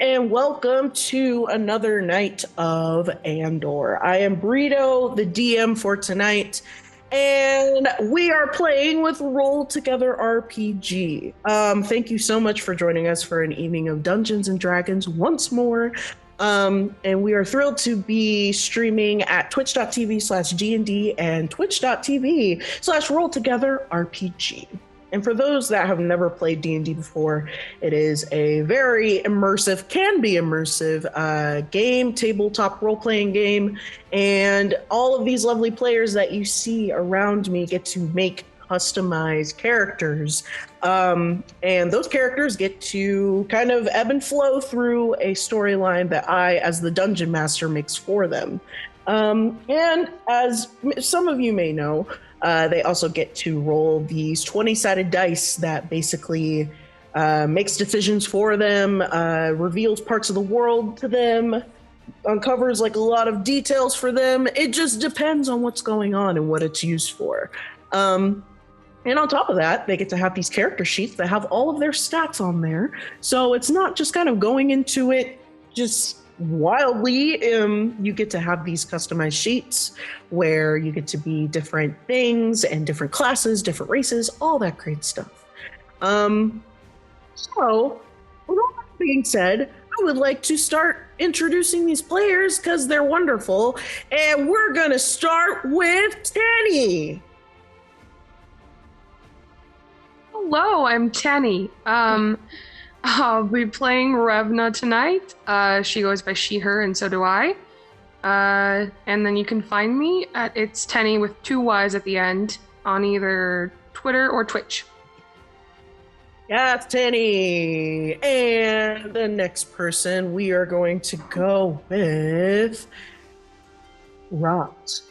And welcome to another night of Andor. I am Brito, the DM for tonight, and we are playing with Roll Together RPG. Thank you so much for joining us for an evening of Dungeons and Dragons once more. And we are thrilled to be streaming at twitch.tv/GND and twitch.tv/Roll Together RPG. And for those that have never played D&D before, it is a very immersive, can be immersive game, tabletop role-playing game. And all of these lovely players that you see around me get to make customized characters. And those characters get to kind of ebb and flow through a storyline that I, as the dungeon master, makes for them. And as some of you may know, they also get to roll these 20-sided dice that basically makes decisions for them, reveals parts of the world to them, uncovers like a lot of details for them. It just depends on what's going on and what it's used for. And on top of that, they get to have these character sheets that have all of their stats on there. So it's not just kind of going into it just wildly. You get to have these customized sheets where you get to be different things and different classes, different races, all that great stuff. So with all that being said, I would like to start introducing these players because they're wonderful. And we're going to start with Tanny. Hello, I'm Tanny. I'll be playing Ravna tonight. She goes by she, her, and so do I. And then you can find me at It's Tenny with 2 Y's at the end on either Twitter or Twitch. That's Tenny. And the next person we are going to go with Rox.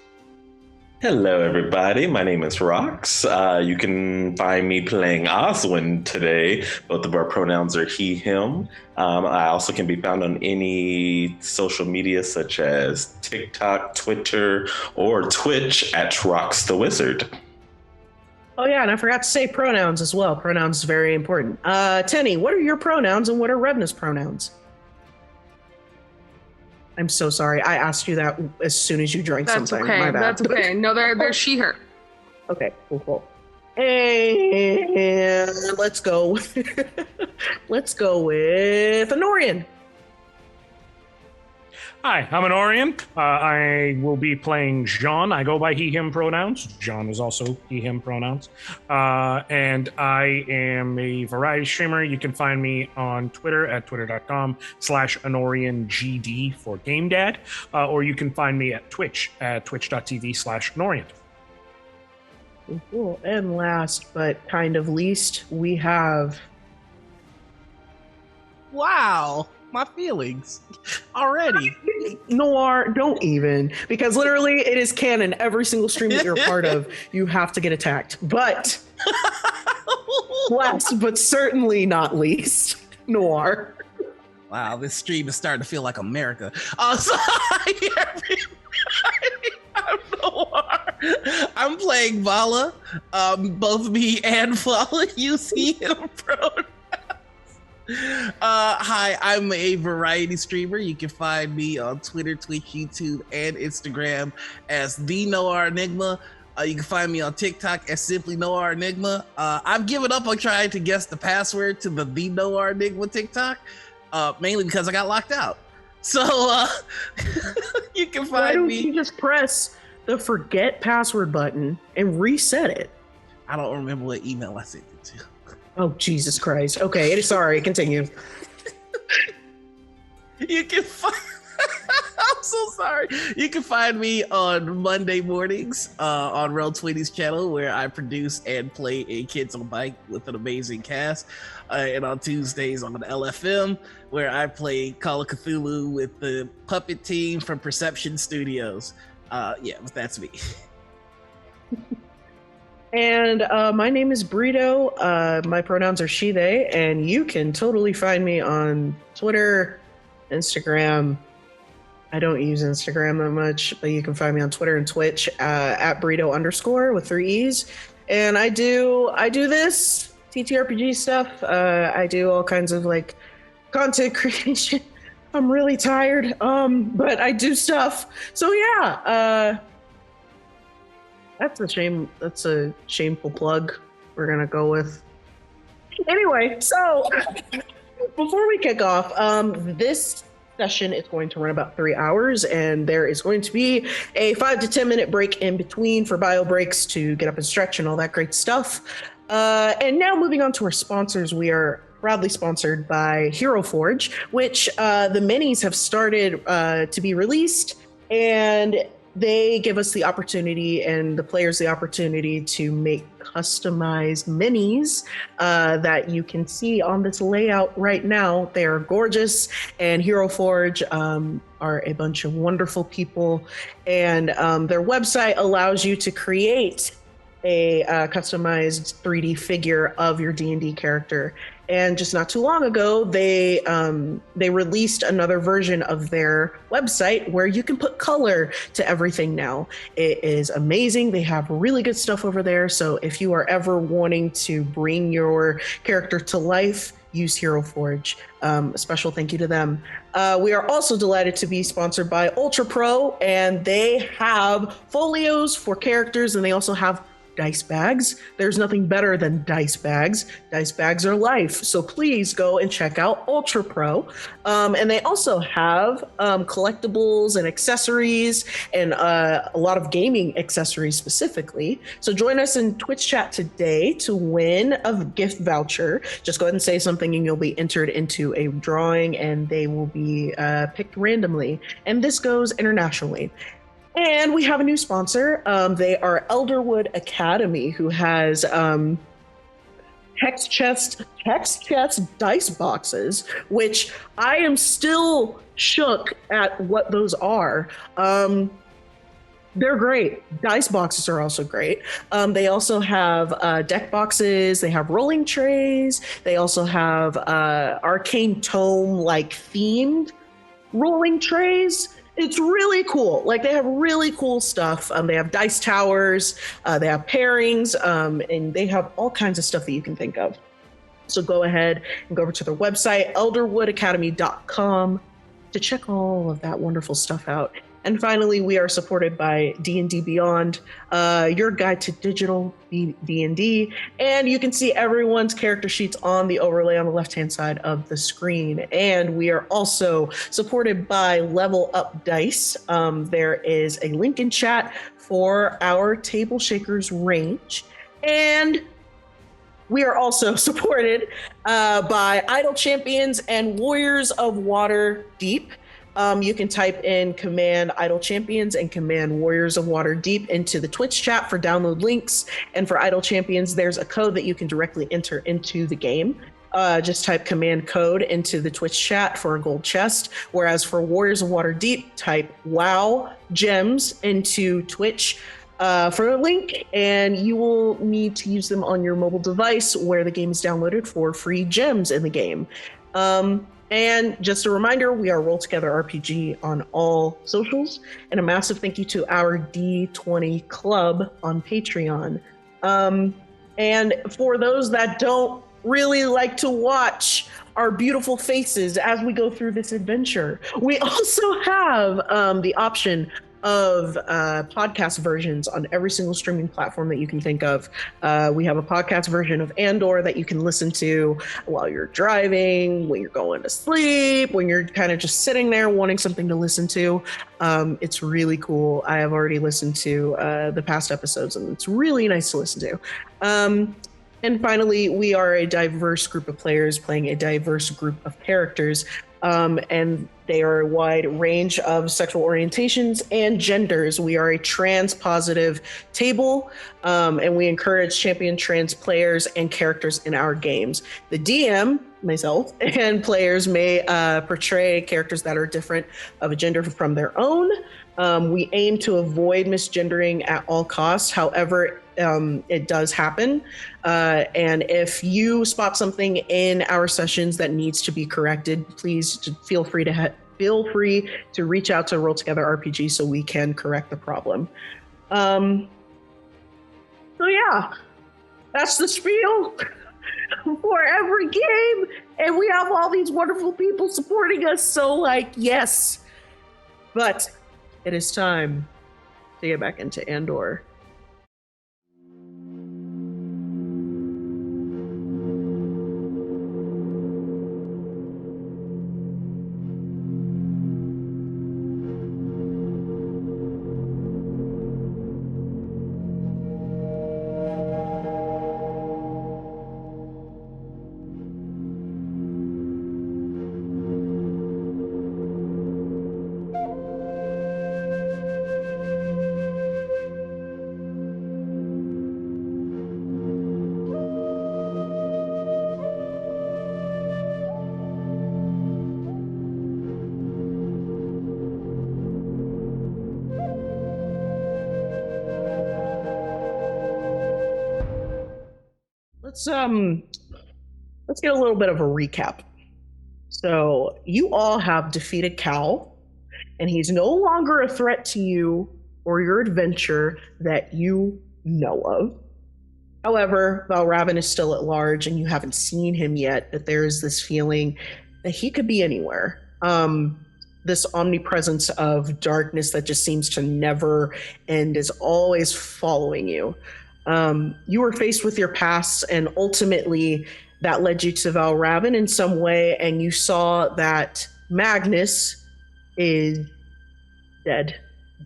Hello, everybody. My name is Rox. You can find me playing Oswin today. Both of our pronouns are he, him. I also can be found on any social media such as TikTok, Twitter, or Twitch at Rox the Wizard. Oh, yeah, and I forgot to say pronouns as well. Pronouns is very important. Tenny, what are your pronouns and what are Revna's pronouns? I'm so sorry. I asked you that as soon as you drank something. Okay. My bad. That's okay. No, they're she, her. Okay, cool. And let's go. Let's go with Honorian. Hi, I'm Honorian. I will be playing Jean. I go by he, him pronouns. Jean is also he, him pronouns. And I am a variety streamer. You can find me on Twitter at twitter.com/HonorianGD for Game Dad. Or you can find me at Twitch at twitch.tv/Honorian. Cool. And last but kind of least, we have... Wow. My feelings already. Noir, don't even, because literally it is canon. Every single stream that you're a part of, you have to get attacked. But last but certainly not least, Noir. Wow, this stream is starting to feel like America. So hi, everybody. I'm Noir. I'm playing Vala. Both me and Vala use he, him pronouns. Hi, I'm a variety streamer. You can find me on Twitter, Twitch, YouTube, and Instagram as The Noir Enigma. You can find me on TikTok as Simply Noir Enigma. I've given up on trying to guess the password to the Noir Enigma TikTok, mainly because I got locked out. So you can find Why don't me. you just press the forget password button and reset it? I don't remember what email I sent it to. Oh, Jesus Christ. Okay, sorry, continue. You can find... I'm so sorry. You can find me on Monday mornings on Roll20's channel, where I produce and play a Kids on Bike with an amazing cast. And on Tuesdays on LFM, where I play Call of Cthulhu with the puppet team from Perception Studios. Yeah, that's me. And my name is Brito. My pronouns are she, they, and you can totally find me on Twitter, Instagram. I don't use Instagram that much, but you can find me on Twitter and Twitch at Brito_ with 3 E's. And I do this TTRPG stuff. I do all kinds of like content creation. I'm really tired, but I do stuff. So yeah, that's a shame. That's a shameful plug. We're gonna go with. Anyway, so before we kick off, this session is going to run about 3 hours, and there is going to be a 5 to 10 minute break in between for bio breaks to get up and stretch and all that great stuff. And now moving on to our sponsors, we are proudly sponsored by Hero Forge, which the minis have started to be released, and they give us the opportunity and the players the opportunity to make customized minis that you can see on this layout right now. They are gorgeous, and Hero Forge are a bunch of wonderful people, and their website allows you to create a customized 3D figure of your D&D character. And just not too long ago, they released another version of their website where you can put color to everything now. It is amazing. They have really good stuff over there. So if you are ever wanting to bring your character to life, use Hero Forge. A special thank you to them. We are also delighted to be sponsored by Ultra Pro, and they have folios for characters, and they also have dice bags. There's nothing better than dice bags. Dice bags are life. So please go and check out Ultra Pro. And they also have collectibles and accessories and a lot of gaming accessories specifically. So join us in Twitch chat today to win a gift voucher. Just go ahead and say something and you'll be entered into a drawing, and they will be picked randomly. And this goes internationally. And we have a new sponsor. They are Elderwood Academy, who has text chest dice boxes, which I am still shook at what those are. They're great. Dice boxes are also great. They also have deck boxes. They have rolling trays. They also have arcane tome like themed rolling trays. It's really cool. Like, they have really cool stuff. They have dice towers, they have pairings, and they have all kinds of stuff that you can think of. So go ahead and go over to their website, elderwoodacademy.com, to check all of that wonderful stuff out. And finally, we are supported by D&D Beyond, your guide to digital D&D. And you can see everyone's character sheets on the overlay on the left-hand side of the screen. And we are also supported by Level Up Dice. There is a link in chat for our Table Shakers range. And we are also supported by Idle Champions and Warriors of Water Deep. You can type in command Idle Champions and command Warriors of Water Deep into the Twitch chat for download links. And for Idle Champions, there's a code that you can directly enter into the game. Just type command code into the Twitch chat for a gold chest. Whereas for Warriors of Water Deep, type WoW gems into Twitch for a link, and you will need to use them on your mobile device where the game is downloaded for free gems in the game. And just a reminder, we are Roll Together RPG on all socials, and a massive thank you to our D20 Club on Patreon. And for those that don't really like to watch our beautiful faces as we go through this adventure, we also have the option of podcast versions on every single streaming platform that you can think of. We have a podcast version of Andor that you can listen to while you're driving, when you're going to sleep, when you're kind of just sitting there wanting something to listen to. It's really cool. I have already listened to the past episodes, and it's really nice to listen to. And finally, we are a diverse group of players playing a diverse group of characters. And they are a wide range of sexual orientations and genders. We are a trans positive table, and we encourage champion trans players and characters in our games. The DM, myself, and players may portray characters that are different of a gender from their own. We aim to avoid misgendering at all costs. However, it does happen. And if you spot something in our sessions that needs to be corrected, please feel free to reach out to Roll Together RPG so we can correct the problem. So yeah, that's the spiel. for every game, and we have all these wonderful people supporting us. So, like, yes. But it is time to get back into Andor. Let's get a little bit of a recap. So you all have defeated Cal, and he's no longer a threat to you or your adventure that you know of. However, while Ravn is still at large and you haven't seen him yet, that there is this feeling that he could be anywhere. This omnipresence of darkness that just seems to never end is always following you. You were faced with your past, and ultimately that led you to Val Ravn in some way, and you saw that Magnus is dead.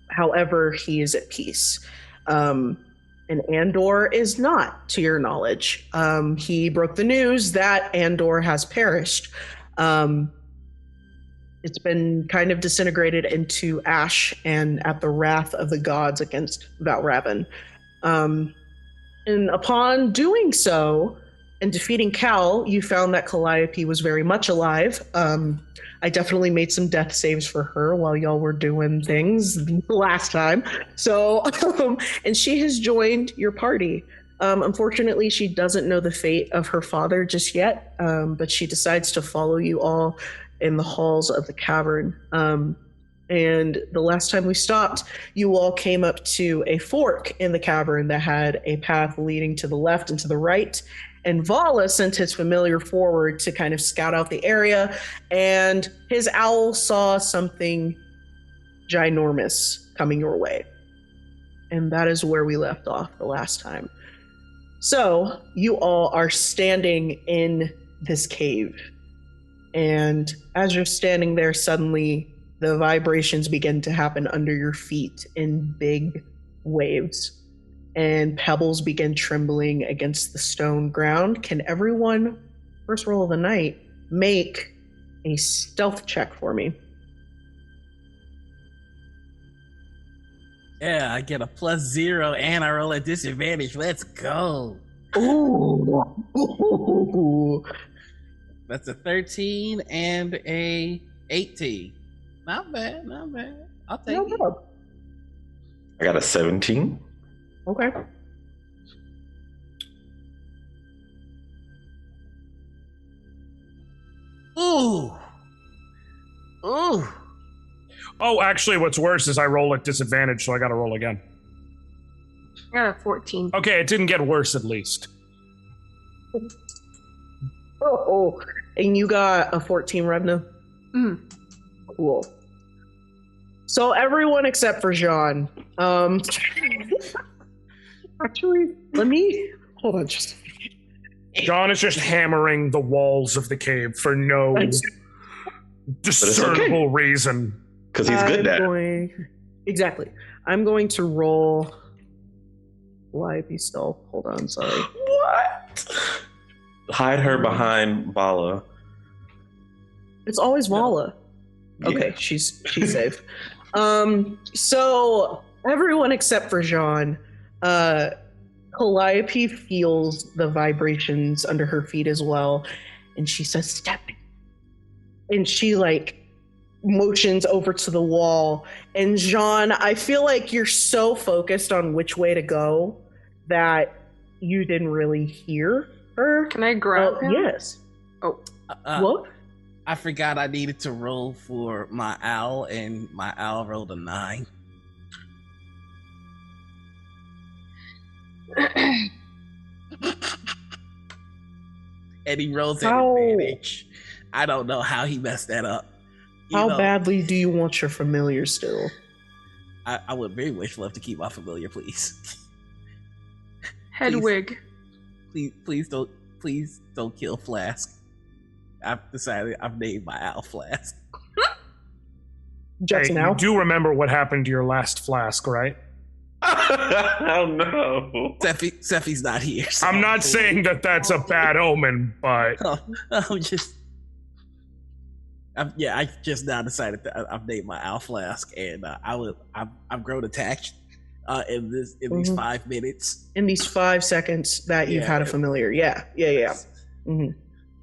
However, he is at peace. And Andor is not, to your knowledge. He broke the news that Andor has perished. It's been kind of disintegrated into ash and at the wrath of the gods against Val Ravn. And upon doing so and defeating Cal, you found that Calliope was very much alive. I definitely made some death saves for her while y'all were doing things the last time. So, and she has joined your party. Unfortunately, she doesn't know the fate of her father just yet, but she decides to follow you all in the halls of the cavern. And the last time we stopped, you all came up to a fork in the cavern that had a path leading to the left and to the right. And Vala sent his familiar forward to kind of scout out the area, and his owl saw something ginormous coming your way. And that is where we left off the last time. So you all are standing in this cave. And as you're standing there, suddenly the vibrations begin to happen under your feet in big waves, and pebbles begin trembling against the stone ground. Can everyone, first roll of the night, make a stealth check for me? Yeah, I get a +0 and I roll a disadvantage. Let's go. Ooh. That's a 13 and a 18. Not bad, not bad. I'll take it. I got a 17. Okay. Ooh. Ooh. Oh, actually, what's worse is I roll at disadvantage, so I got to roll again. I got a 14. Okay, it didn't get worse at least. Oh, and you got a 14, Revna? Cool. So everyone except for Jean. Actually, let me hold on just a second. John is just hammering the walls of the cave for no discernible reason. Because he's good at it. Exactly. I'm going to roll Calliope stealth. Hold on, sorry. What? Hide her behind Vala. It's always Vala. Yeah. Okay, she's safe. So everyone except for Jean, Calliope feels the vibrations under her feet as well, and she says, "Step." And she motions over to the wall. And Jean, I feel like you're so focused on which way to go that you didn't really hear her. Can I grab him? Yes. Oh. What? I forgot I needed to roll for my owl, and my owl rolled a 9. and he rolls at How- advantage. I don't know how he messed that up. How badly do you want your familiar still? I would very much love to keep my familiar, please. Hedwig. Please don't kill Flask. I've decided I've named my owl Flask. Jetson Hey, out. you do remember what happened to your last flask, right? Oh no. Sephi's not here. So I'm not saying that that's a bad omen, but I'm just. I just now decided that I've named my owl Flask, and I've grown attached in these 5 minutes. In these 5 seconds that you've had a familiar. Yeah. Mm-hmm.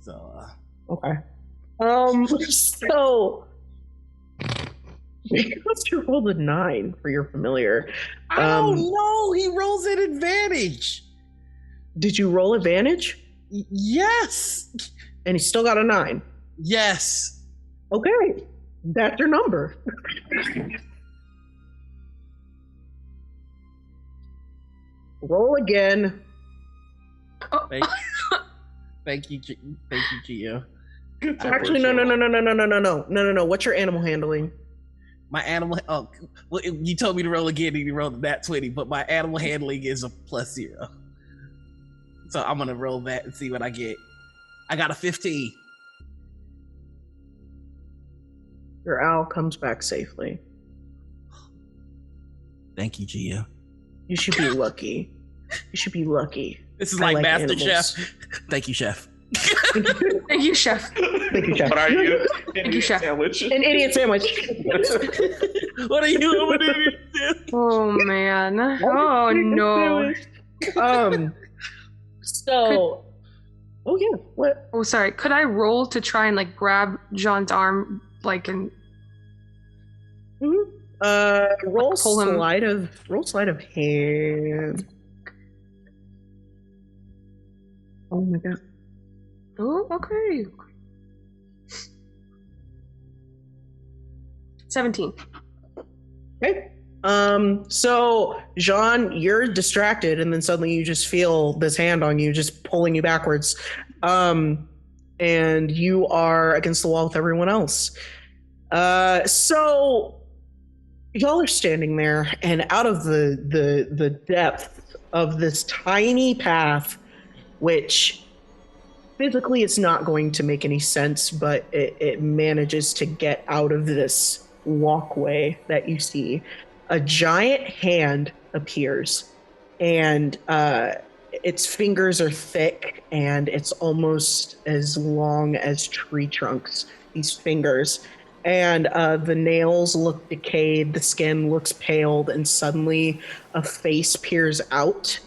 So Okay. So because you rolled a 9 for your familiar. I don't know. He rolls at advantage. Did you roll advantage? Yes. And he still got a 9. Yes. Okay. That's your number. Roll again. Thank you, Gio. Actually, no. What's your animal handling? My animal. Oh, well, you told me to roll again, and you rolled that 20, but my animal handling is a +0. So I'm gonna roll that and see what I get. I got a 15. Your owl comes back safely. Thank you, Gio. You should be lucky. You should be lucky. This is I like Master animals. Chef. Thank you, Chef. Thank you, Chef. Thank you, Chef. What are you? Thank you, Chef. Sandwich? An idiot sandwich. What are you? What are you doing? Oh man. Oh no. So. Oh yeah. What? Oh sorry. Could I roll to try and like grab Jean's arm, like and Roll pull him. sleight of hand. Oh my god. Oh, okay. 17. Okay. So Jean, you're distracted, and then suddenly you just feel this hand on you, just pulling you backwards. And you are against the wall with everyone else. So y'all are standing there, and out of the depth of this tiny path, which physically it's not going to make any sense, but it manages to get out of this walkway that you see. A giant hand appears, and its fingers are thick, and it's almost as long as tree trunks, these fingers. And the nails look decayed, the skin looks paled, and suddenly a face peers out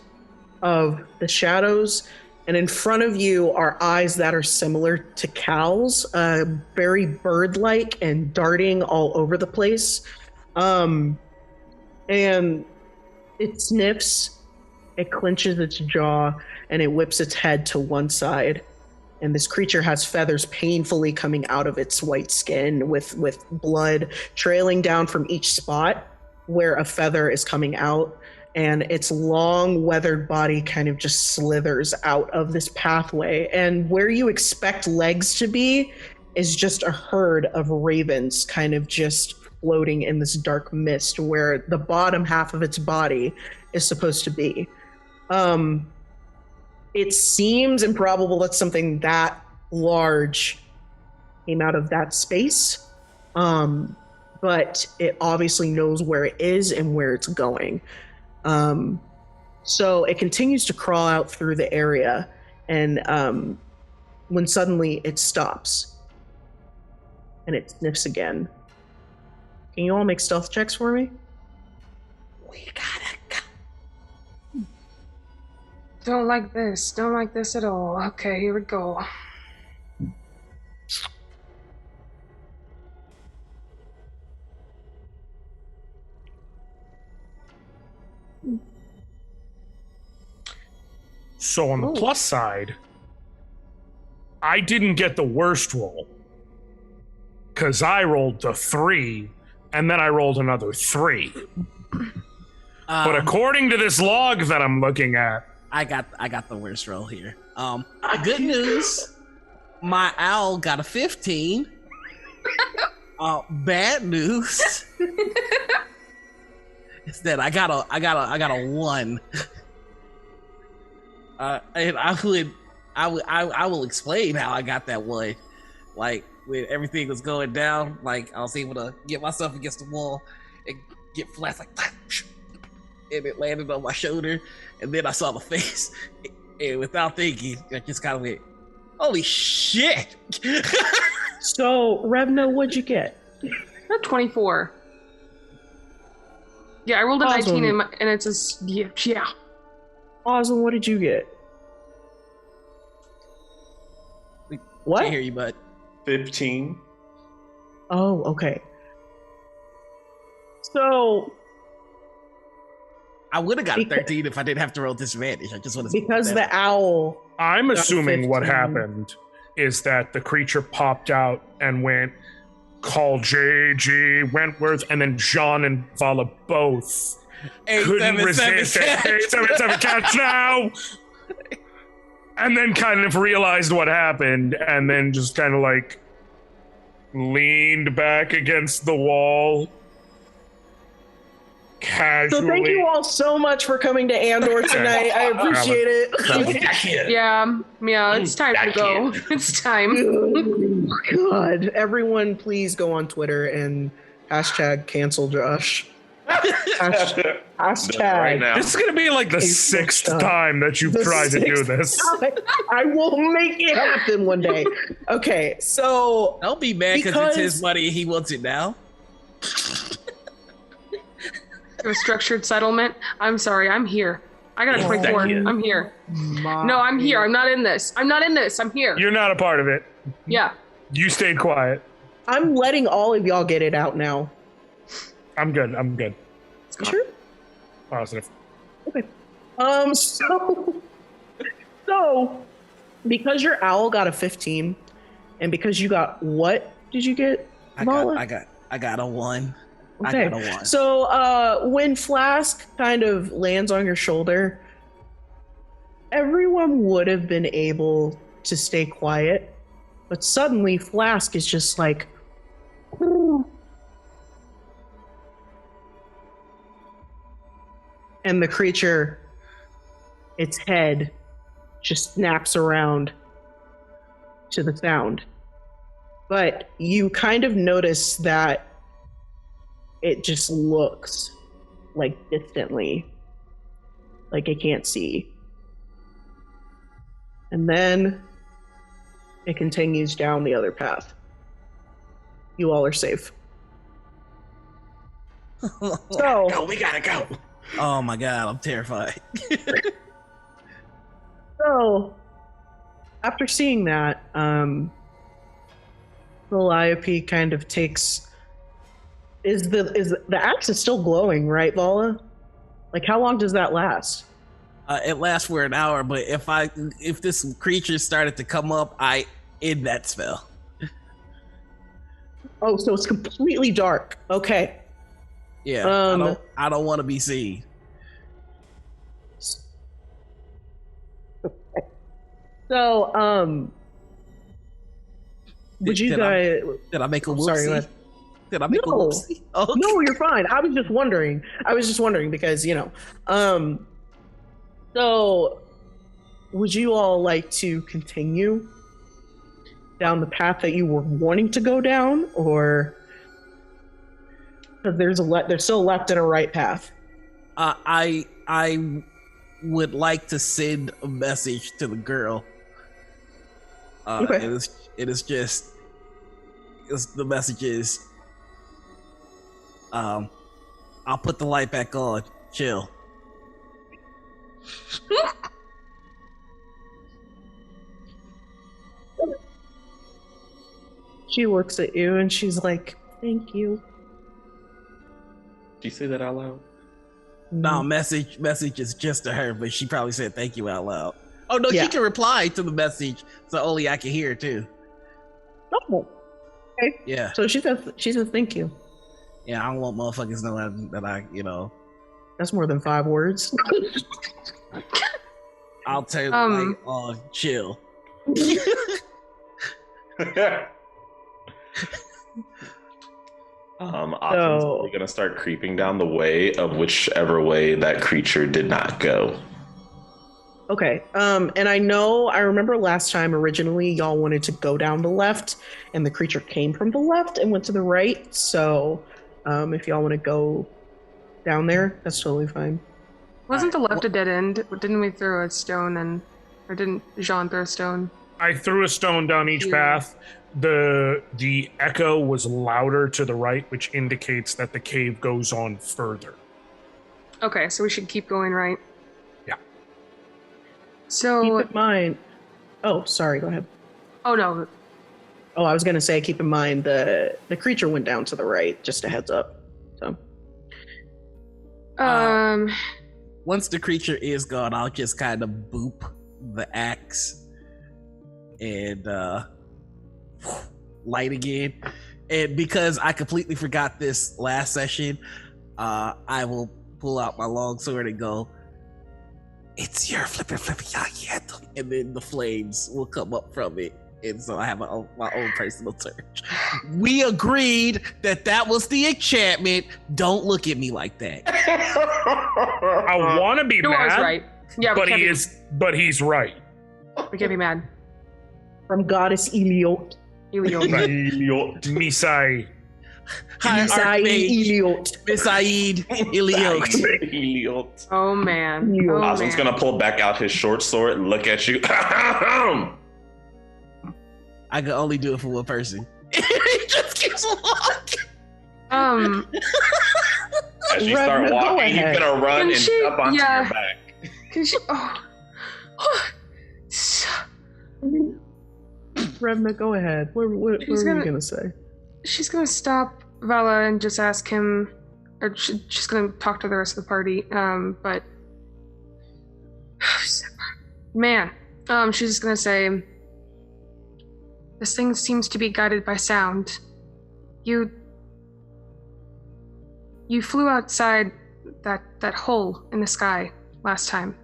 of the shadows. And in front of you are eyes that are similar to Cal's, very bird-like and darting all over the place. And it sniffs, it clenches its jaw, and it whips its head to one side. And this creature has feathers painfully coming out of its white skin, with blood trailing down from each spot where a feather is coming out. And its long, weathered body kind of just slithers out of this pathway. And where you expect legs to be is just a herd of ravens kind of just floating in this dark mist where the bottom half of its body is supposed to be. It seems improbable that something that large came out of that space, but it obviously knows where it is and where it's going. So it continues to crawl out through the area, and when suddenly it stops and it sniffs again. Can you all make stealth checks for me? We gotta go. Don't like this. Don't like this at all. Okay, here we go. so on the plus side, I didn't get the worst roll because I rolled the 3 and then I rolled another 3. But according to this log that I'm looking at, I got the worst roll here. Good news. My owl got a 15. Bad news is that I got a 1. And I will explain how I got that 1. Like when everything was going down, like I was able to get myself against the wall and get flat like, and it landed on my shoulder, and then I saw the face, and without thinking, I just kind of went, "Holy shit!" So, Revna, what'd you get? Not 24. Yeah, I rolled a Awesome. 19 and it's yeah. Awesome, what did you get? What? Can't hear you, bud. 15. Oh, okay. So, I would have got a Because- 13 if I didn't have to roll disadvantage. I just want to because the owl, I'm Got assuming what 15. happened is that the creature popped out and went, call JG Wentworth, and then John and Vala both couldn't resist it. 877 catch now! And then kind of realized what happened, and then just kind of like leaned back against the wall. Casually. so thank you all so much for coming to Andor tonight. I appreciate it. Yeah, it's time to go. It's time. Oh, God, everyone, please go on Twitter and hashtag cancel Josh. Hashtag. Right now. This is gonna be like the Facebook 6th stuff. time that you've The tried to do 6th this. I will make it happen one day. Okay, so Don't be mad because Because- it's his money and he wants it now. A structured settlement. I'm sorry, I'm here. I got a 24. I'm here. No, I'm here. I'm not in this. I'm here. You're not a part of it. Yeah. You stayed quiet. I'm letting all of y'all get it out now. I'm good. You sure? Positive. So because your owl got a 15, and because you got what did you get, Vala? I got a 1. Okay. I got a 1. So when Flask kind of lands on your shoulder, everyone would have been able to stay quiet, but suddenly Flask is just like, and the creature, its head just snaps around to the sound. But you kind of notice that it just looks like distantly, like it can't see. And then it continues down the other path. You all are safe. So, We gotta go. Oh my god, I'm terrified. after seeing that, Calliope kind of takes. Is the axe is still glowing, right, Vala? Like, how long does that last? It lasts for an hour, but if this creature started to come up, I end that spell. Oh, so it's completely dark. Okay. Yeah, I don't want to be seen. So, would you Did guys? Did I make a I'm whoopsie? sorry, what? Did I make a No. whoopsie? Oh, No, you're fine. I was just wondering because So, would you all like to continue down the path that you were wanting to go down, or because there's still a left and a right path? I would like to send a message to the girl. Okay. The message is, I'll put the light back on. Chill. She looks at you and she's like, "Thank you." Did you say that out loud? No, message is just to her, but she probably said thank you out loud. Oh no, Yeah. she can reply to the message, so only I can hear it too. Oh, Yeah, so she says thank you. yeah. I don't want motherfuckers knowing that I, That's more than 5 words. I'll turn the light on. Chill. Osmond's probably gonna start creeping down the way of whichever way that creature did not go. Okay. And I remember last time originally y'all wanted to go down the left and the creature came from the left and went to the right. So if y'all want to go down there, that's totally fine. Wasn't the left a dead end? Didn't we throw a stone or didn't Jean throw a stone? I threw a stone down each path. The echo was louder to the right, which indicates that the cave goes on further. Okay, so we should keep going right. Yeah. So Keep in mind. Oh, sorry. Go ahead. Oh no. Oh, I was gonna say, keep in mind the creature went down to the right. Just a heads up. So. Once the creature is gone, I'll just kind of boop the axe and light again. And because I completely forgot this last session, I will pull out my long sword and go, "It's your flippy yet," and then the flames will come up from it. And so I have my own personal torch. We agreed that was the enchantment. Don't look at me like that. I want to be Noir's mad, right. Yeah, but he's right. We can't be mad. From Goddess Eliot. Misai. Hi, Misai Archmage. Eliot. Misaid Eliot. Oh man. Eliot. Oh, Osmond's man. gonna pull back out his short sword and look at you. I can only do it for one person. It just keeps walking. As you Ravn, start go walking, he's ahead. gonna run Can and she- jump onto yeah. your back. Can she? Revna, go ahead. What are you gonna say? She's gonna stop Vala and just ask him, or she's gonna talk to the rest of the party. But man, she's just gonna say, "This thing seems to be guided by sound. You flew outside that hole in the sky last time.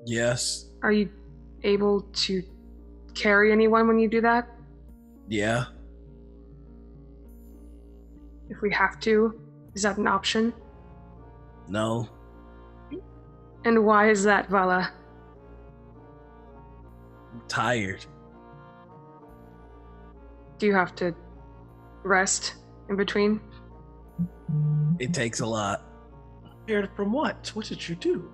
Yes. Are you able to carry anyone when you do that? Yeah. If we have to, is that an option? No. And why is that, Vala? I'm tired. Do you have to rest in between? It takes a lot. Scared from what? What did you do?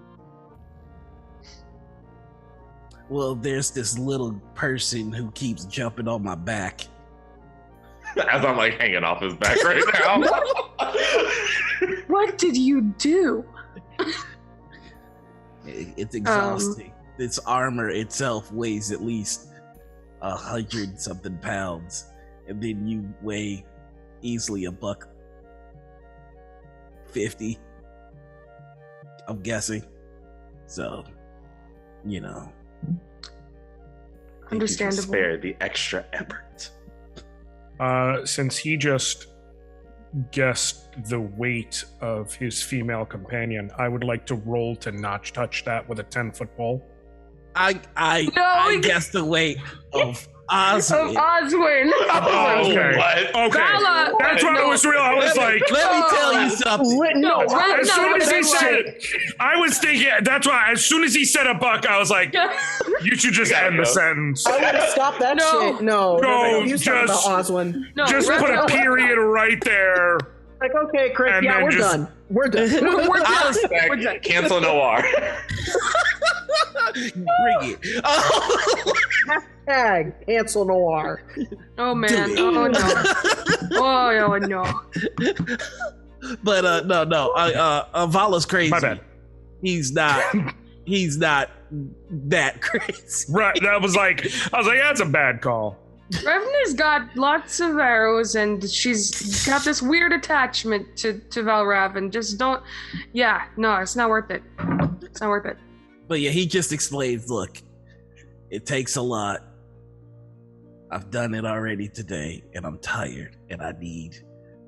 Well, there's this little person who keeps jumping on my back. As I'm like hanging off his back right now. What did you do? It's exhausting. Its armor itself weighs at least 100-something pounds, and then you weigh easily $150. I'm guessing. So, you know. Understandable. Spare the extra effort. Since he just guessed the weight of his female companion, I would like to roll to notch touch that with a 10-foot pole. I guess the weight of Oswin. Of Oswin. Okay. What? Okay. Vala! That's what it was real. I was like, Let me tell you something. No, as soon as he that's said right. it, I was thinking, that's why, as soon as he said a buck, I was like, you should just end the sentence. I would have stopped that No. shit. No. You talking about just- Oswin. No, Just put a period right there. Like, okay, Chris, And yeah, then we're just- done. We're done. We're done. Hashtag We're done. Cancel Noir. Bring it. Oh. Hashtag cancel noir. Oh man. Do it. Oh no. Oh no. But no. Vala's crazy. My bad. He's not that crazy. Right. I was like, that's a bad call. Revna's got lots of arrows and she's got this weird attachment to Valravn. Just don't. Yeah, no, it's not worth it. It's not worth it. But yeah, he just explains, look, it takes a lot. I've done it already today, and I'm tired, and I need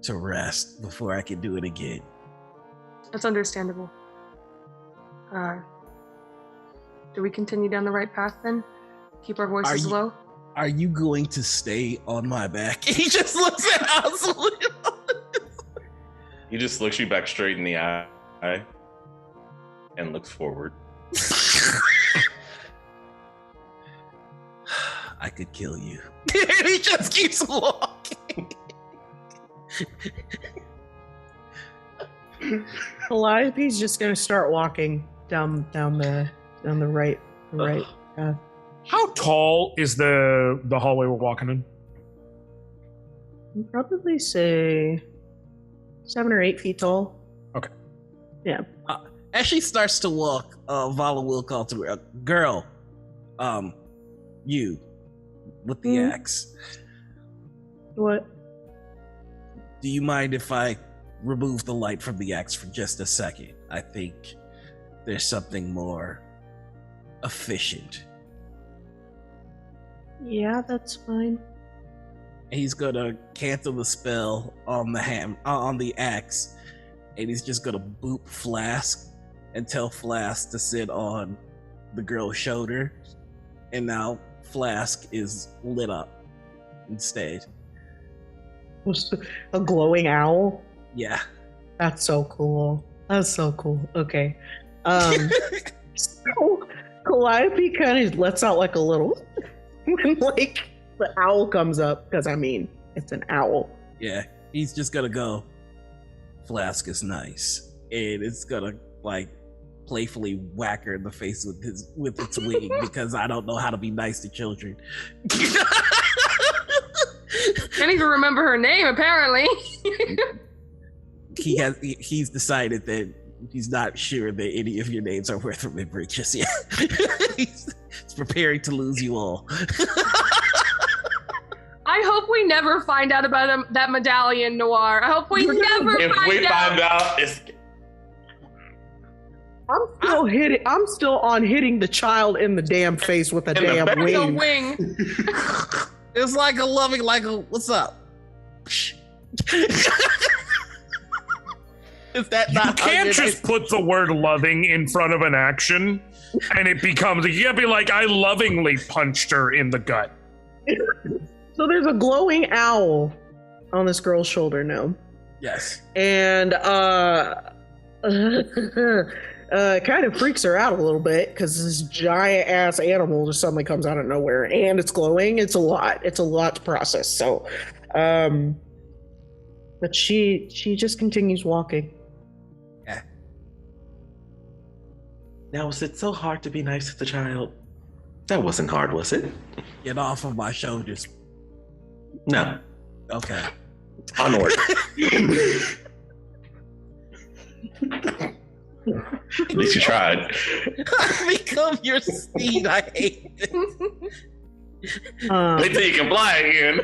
to rest before I can do it again. That's understandable. Do we continue down the right path then? Keep our voices low? Are you going to stay on my back? He just looks at Oswald. He just looks you back straight in the eye and looks forward. I could kill you. And he just keeps walking. Calliope's just gonna start walking down the right path. How tall is the hallway we're walking in? I'd probably say 7 or 8 feet tall. Okay. Yeah. As she starts to walk, Vala will call to her, girl, you, with the axe. What? Do you mind if I remove the light from the axe for just a second? I think there's something more efficient. Yeah, that's fine. He's gonna cancel the spell on the axe, and he's just gonna boop Flask and tell Flask to sit on the girl's shoulder, and now Flask is lit up instead. A glowing owl? Yeah. That's so cool. That's so cool. Okay. So Calliope kind of lets out like a little when like the owl comes up, because I mean it's an owl. Yeah. He's just gonna go, Flask is nice. And it's gonna like playfully whack her in the face with its wing because I don't know how to be nice to children. Can't even remember her name, apparently. He's decided that he's not sure that any of your names are worth remembering just yet. he's preparing to lose you all. I hope we never find out about that medallion, Noir. I hope we never If we find out, it's I'm still on hitting the child in the damn face with a damn like a wing. wing. It's like a loving, like a what's up? Is that You not can't just put the word loving in front of an action and it becomes, you can't be like, I lovingly punched her in the gut. So there's a glowing owl on this girl's shoulder now. Yes. And it kind of freaks her out a little bit because this giant ass animal just suddenly comes out of nowhere and it's glowing. It's a lot to process. So but she just continues walking. Yeah. Now, was it so hard to be nice to the child? That wasn't hard, was it? Get off of my shoulders. No. Okay. Onward. At least you tried. I become your steed. I hate it. Wait till you can fly again.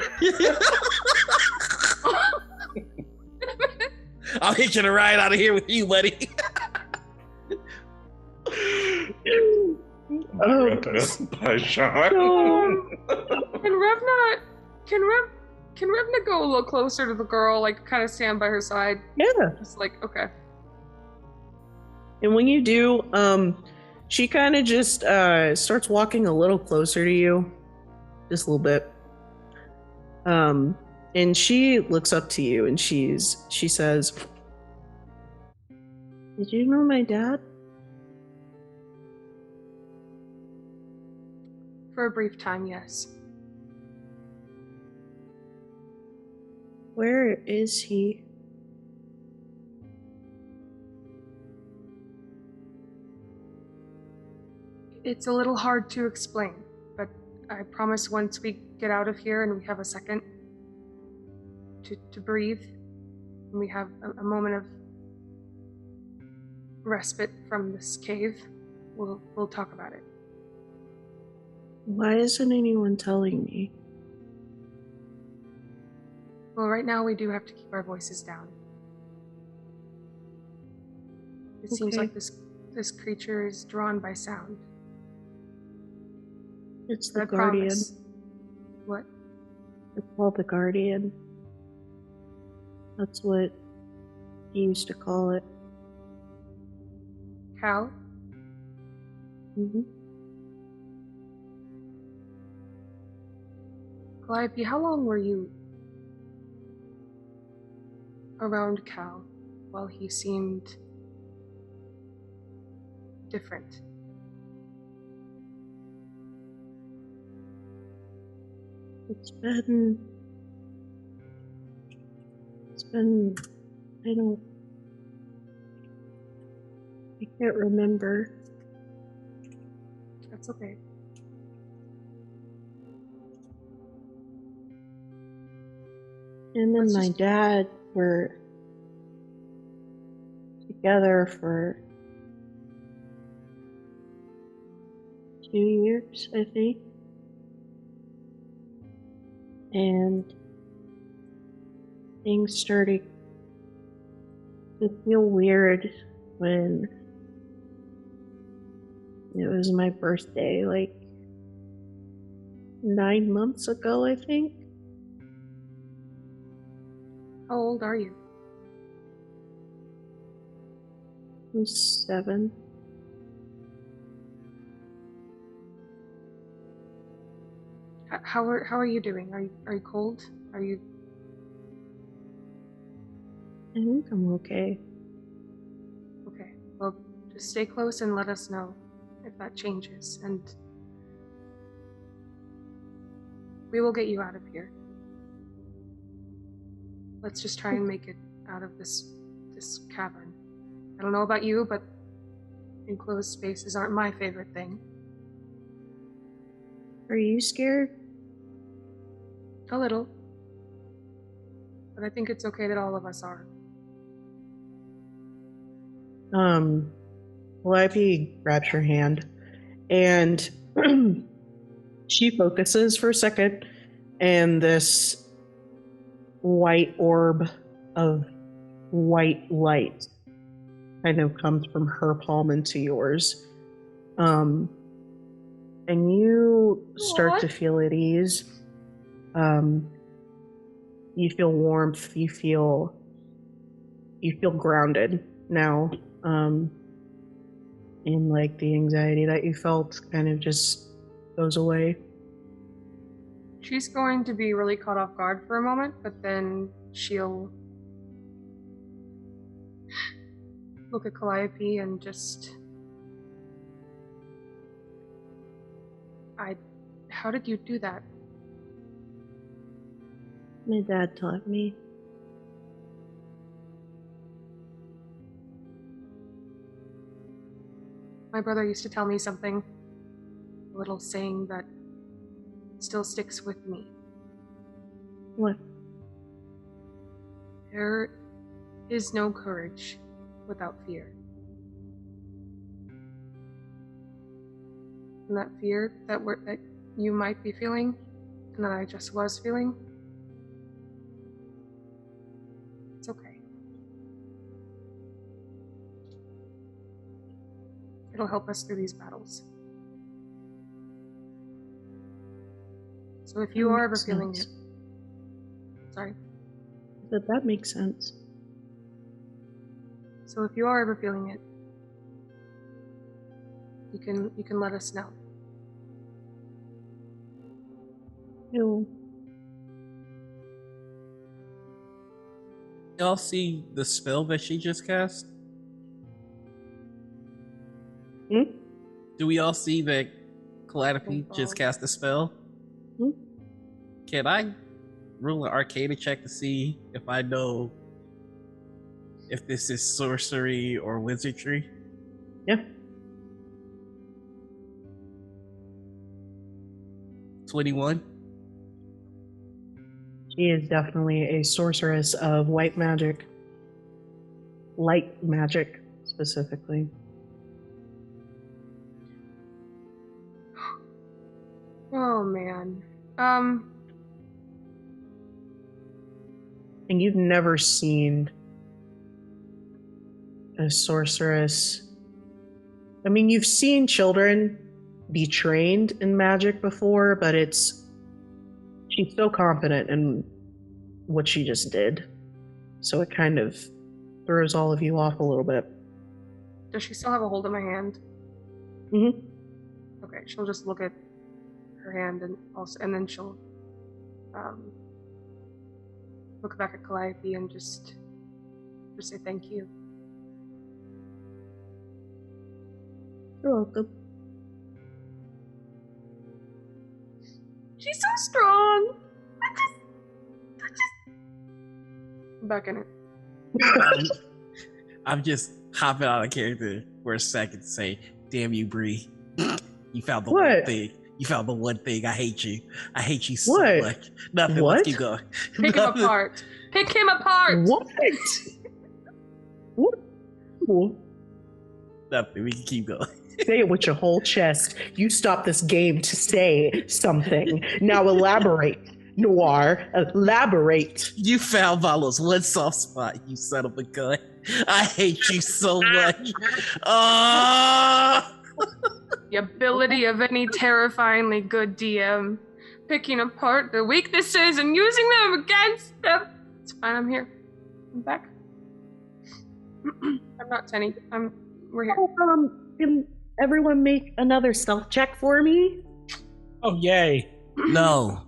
I'm hitching a ride out of here with you, buddy. By Sean. Can Revna go a little closer to the girl, like kind of stand by her side? Yeah. Just like, okay. And when you do, she kind of just starts walking a little closer to you, just a little bit. And she looks up to you and she says, "Did you know my dad?" For a brief time, yes. Where is he? It's a little hard to explain, but I promise once we get out of here and we have a second to breathe, and we have a moment of respite from this cave, we'll talk about it. Why isn't anyone telling me? Well, right now we do have to keep our voices down. It seems Okay. like this creature is drawn by sound. It's But the I Guardian. promise. What? It's called the Guardian. That's what he used to call it. Cal? Mm-hmm. Calliope, how long were you around Cal while he seemed different? It's been, I can't remember. That's okay. Him and Let's my just- dad were together for 2 years, I think. And things started to feel weird when it was my birthday, like 9 months ago, I think. How old are you? I was 7. How are you doing? Are you cold? Are you? I think I'm okay. Okay. Well, just stay close and let us know if that changes, and we will get you out of here. Let's just try and make it out of this cavern. I don't know about you, but enclosed spaces aren't my favorite thing. Are you scared? A little. But I think it's okay that all of us are. Calliope grabs her hand and she focuses for a second, and this white orb of white light kind of comes from her palm into yours. And you start to feel at ease. You feel warmth, you feel grounded now. And like the anxiety that you felt kind of just goes away. She's going to be really caught off guard for a moment, but then she'll look at Calliope and just... How did you do that? My dad taught me. My brother used to tell me something, a little saying that still sticks with me. What? There is no courage without fear. And that fear that you might be feeling, and that I just was feeling, it's okay. It'll help us through these battles. So if you are ever feeling it... Sorry? That makes sense. So if you are ever feeling it, you can let us know. Ew. Y'all see the spell that she just cast? Hmm? Do we all see that Calliope just cast a spell? Hmm? Can I roll an Arcana check to see if I know if this is sorcery or wizardry? Yeah. 21. She is definitely a sorceress of white magic. Light magic, specifically. Oh man. And you've never seen a sorceress. I mean, you've seen children be trained in magic before, but she's so confident in what she just did. So it kind of throws all of you off a little bit. Does she still have a hold of my hand? Mm-hmm. Okay, she'll just look at her hand and then she'll look back at Calliope and just say thank you. You're welcome. She's so strong. I'm back in it. I'm just hopping out of character for a second to say, "Damn you, Bree! You found the one thing. You found the one thing. I hate you. I hate you so much." Nothing. What? Let's keep going. Pick him apart. Pick him apart. What? What? Nothing. We can keep going. Say it with your whole chest. You stopped this game to say something. Now elaborate, Noir. Elaborate. You found Vala's one soft spot, you son of a gun. I hate you so much. The ability of any terrifyingly good DM. Picking apart the weaknesses and using them against them. It's fine, I'm here. I'm back. I'm not Tenny. We're here. Can everyone make another stealth check for me? Oh, yay. No.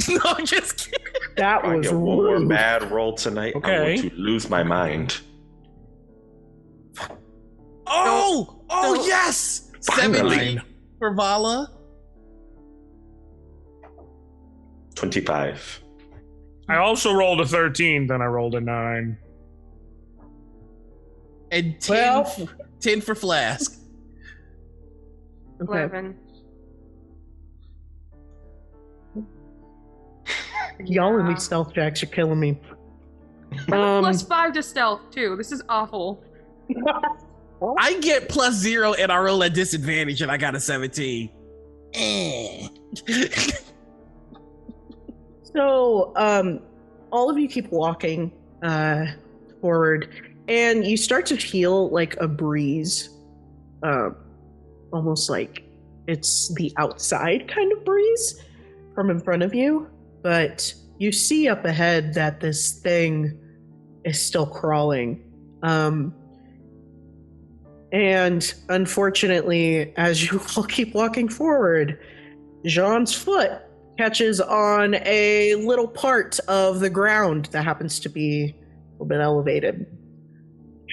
No, just kidding. That If I was get one more rude. bad roll tonight, I'm Okay. going to lose my mind. Oh! Don't- Yes! Finally. 17 for Vala. 25. I also rolled a 13, then I rolled a 9. And 10, Well- 10 for Flask. Okay. 11. Y'all in Yeah. these stealth checks are killing me. Plus 5 to stealth, too. This is awful. I get +0 and I roll at disadvantage and I got a 17. So, all of you keep walking forward, and you start to feel like a breeze, almost like it's the outside kind of breeze from in front of you. But you see up ahead that this thing is still crawling. And unfortunately, as you all keep walking forward, Jean's foot catches on a little part of the ground that happens to be a little bit elevated,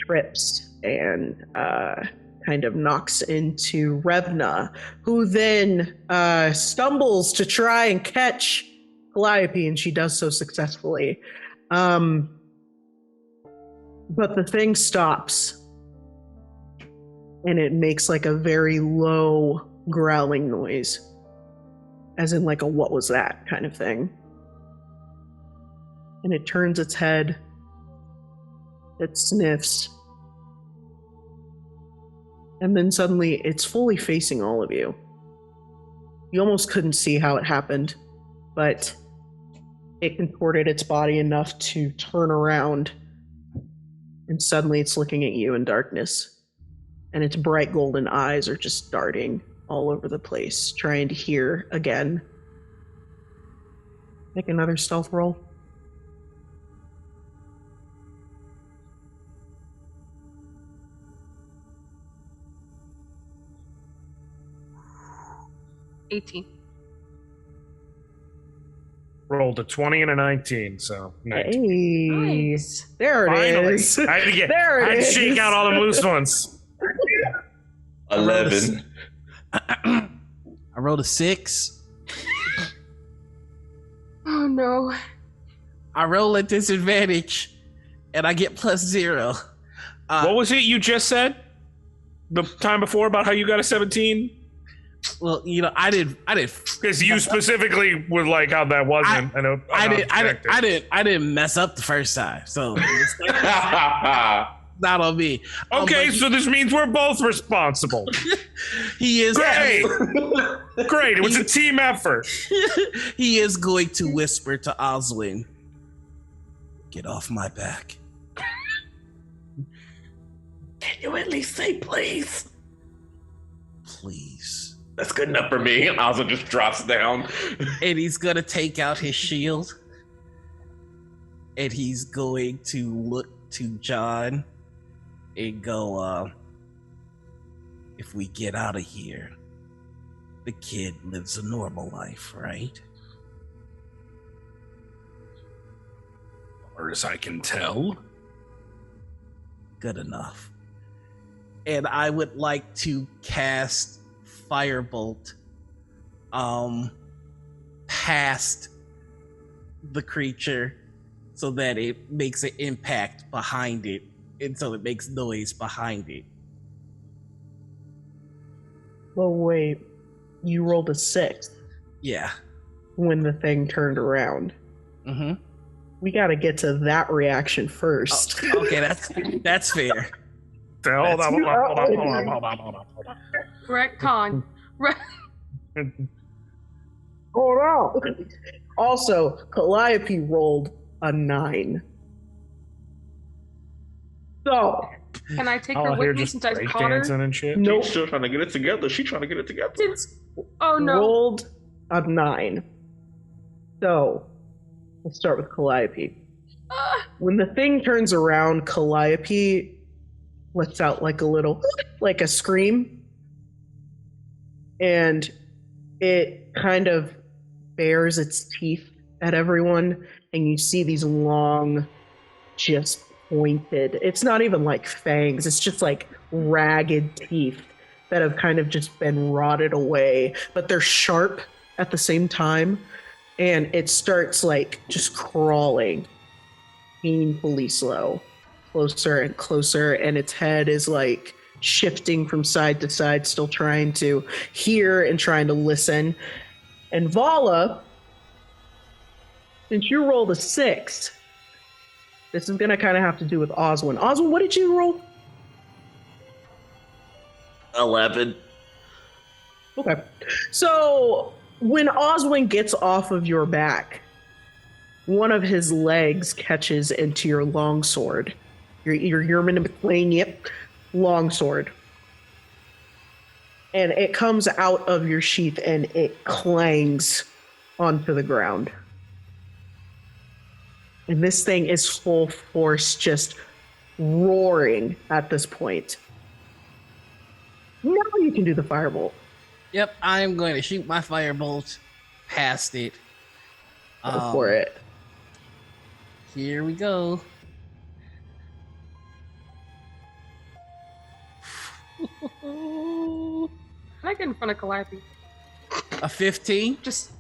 trips, and kind of knocks into Revna, who then stumbles to try and catch Calliope, and she does so successfully. But the thing stops, and it makes like a very low growling noise. As in like a what was that kind of thing. And it turns its head. It sniffs. And then suddenly it's fully facing all of you. You almost couldn't see how it happened, but it contorted its body enough to turn around. And suddenly it's looking at you in darkness. And its bright golden eyes are just darting all over the place, trying to hear again. Make another stealth roll. $18. Rolled a 20 and a 19, so 19. Hey, Nice. there it Finally. is. I had to get, There it I had to is. shake out all the loose ones. 11. I rolled a 6. Oh no. I roll at disadvantage and I get +0. What was it you just said? The time before about how you got a 17? Well, you know, I did. Because you specifically were like how that wasn't. I didn't mess up the first time, so it's not on me. Okay, But so this means we're both responsible. he is Great. Great. It was a team effort. he is going to whisper to Oswin, "Get off my back." Can you at least say please? Please. That's good enough for me. And also just drops down. And he's gonna take out his shield. And he's going to look to John and go, if we get out of here, the kid lives a normal life, right? far as I can tell. Good enough. And I would like to cast Firebolt past the creature so that it makes an impact behind it, and so it makes noise behind it. Well, wait. You rolled a 6 Yeah. when the thing turned around. Mm-hmm. We got to get to that reaction first. Okay, that's fair. Hold on. Retcon. Hold on. Also, Calliope rolled a 9. So, Can I take Oh, her here with me just since I caught breakdancing her? and shit. nope. She's still trying to get it together. She's trying to get it together. Oh no. Rolled a 9. So, let's start with Calliope. When the thing turns around, Calliope lets out like a scream. And it kind of bares its teeth at everyone. And you see these long, just pointed, it's not even like fangs, it's just like ragged teeth that have kind of just been rotted away. But they're sharp at the same time. And it starts like just crawling painfully slow, closer and closer, and its head is like shifting from side to side, still trying to hear and trying to listen. And Vala, since you rolled a 6, this is gonna kind of have to do with Oswin. Oswin, what did you roll? 11. Okay. So when Oswin gets off of your back, one of his legs catches into your longsword. Your longsword. And it comes out of your sheath and it clangs onto the ground. And this thing is full force, just roaring at this point. Now you can do the firebolt. Yep, I'm going to shoot my firebolt past it. Go for it. Here we go. Can I get in front of Calliope? A 15? Just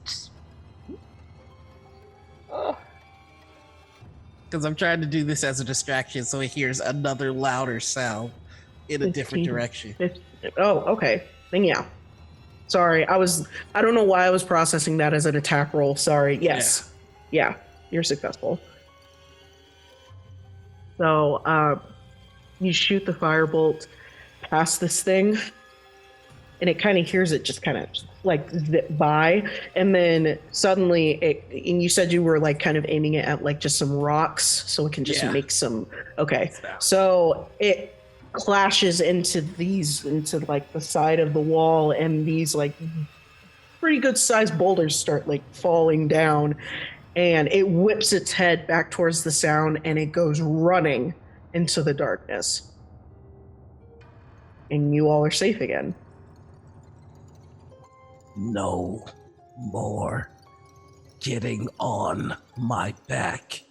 Because I'm trying to do this as a distraction so it hears another louder sound in a different 15. direction. Oh, okay. Then yeah. Sorry, I don't know why I was processing that as an attack roll. Sorry. Yes. Yeah, you're successful. So, you shoot the firebolt past this thing, and it kind of hears it just kind of like zip by, and then suddenly and you said you were like kind of aiming it at like just some rocks so it can just make some. Okay, so it clashes into like the side of the wall, and these like pretty good sized boulders start like falling down, and it whips its head back towards the sound, and it goes running into the darkness. And you all are safe again. No more getting on my back.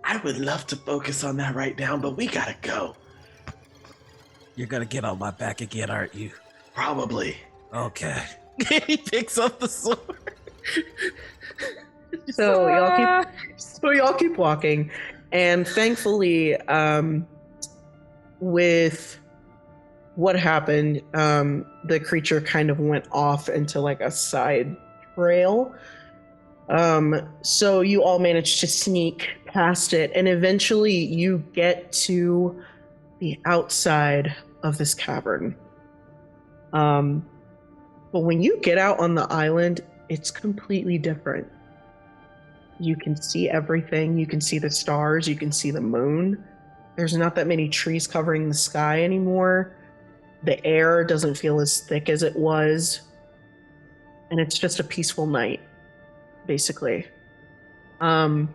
I would love to focus on that right now, but we gotta go. You're gonna get on my back again, aren't you? Probably. Okay. He picks up the sword. So y'all keep walking, and thankfully, with what happened, the creature kind of went off into like a side trail. So you all managed to sneak past it, and eventually you get to the outside of this cavern. But when you get out on the island, it's completely different. You can see everything. You can see the stars. You can see the moon. There's not that many trees covering the sky anymore. The air doesn't feel as thick as it was. And it's just a peaceful night, basically. And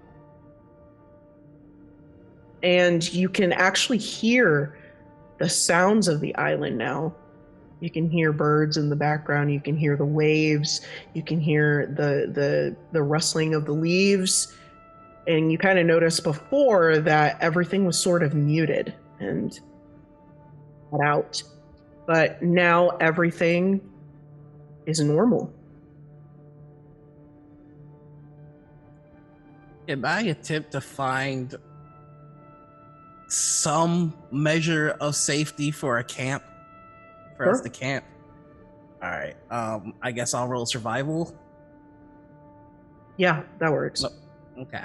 you can actually hear the sounds of the island now. You can hear birds in the background. You can hear the waves. You can hear the rustling of the leaves. And you kind of noticed before that everything was sort of muted and cut out. But now everything is normal. Can I attempt to find some measure of safety for a camp? For us Sure. to camp? Alright. I guess I'll roll survival. Yeah, that works. No. Okay.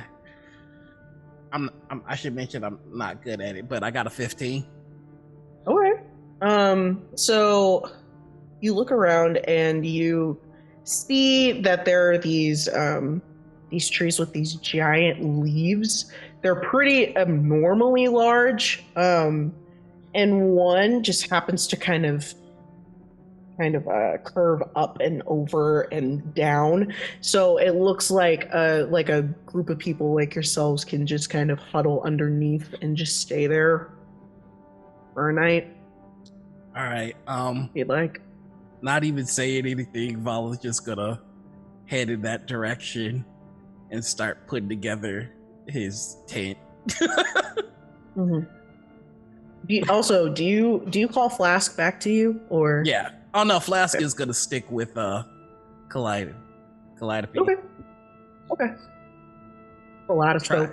I should mention I'm not good at it, but I got a 15. Okay. So you look around and you see that there are these trees with these giant leaves. They're pretty abnormally large. And one just happens to kind of curve up and over and down. So it looks like a group of people like yourselves can just kind of huddle underneath and just stay there for a night. All right. If you'd like. Not even saying anything, Vala's just gonna head in that direction and start putting together his tent. Mm-hmm. Do you call Flask back to you, or? Yeah. Oh no, Flask is gonna stick with Calliope. Okay. Kaleidoscope.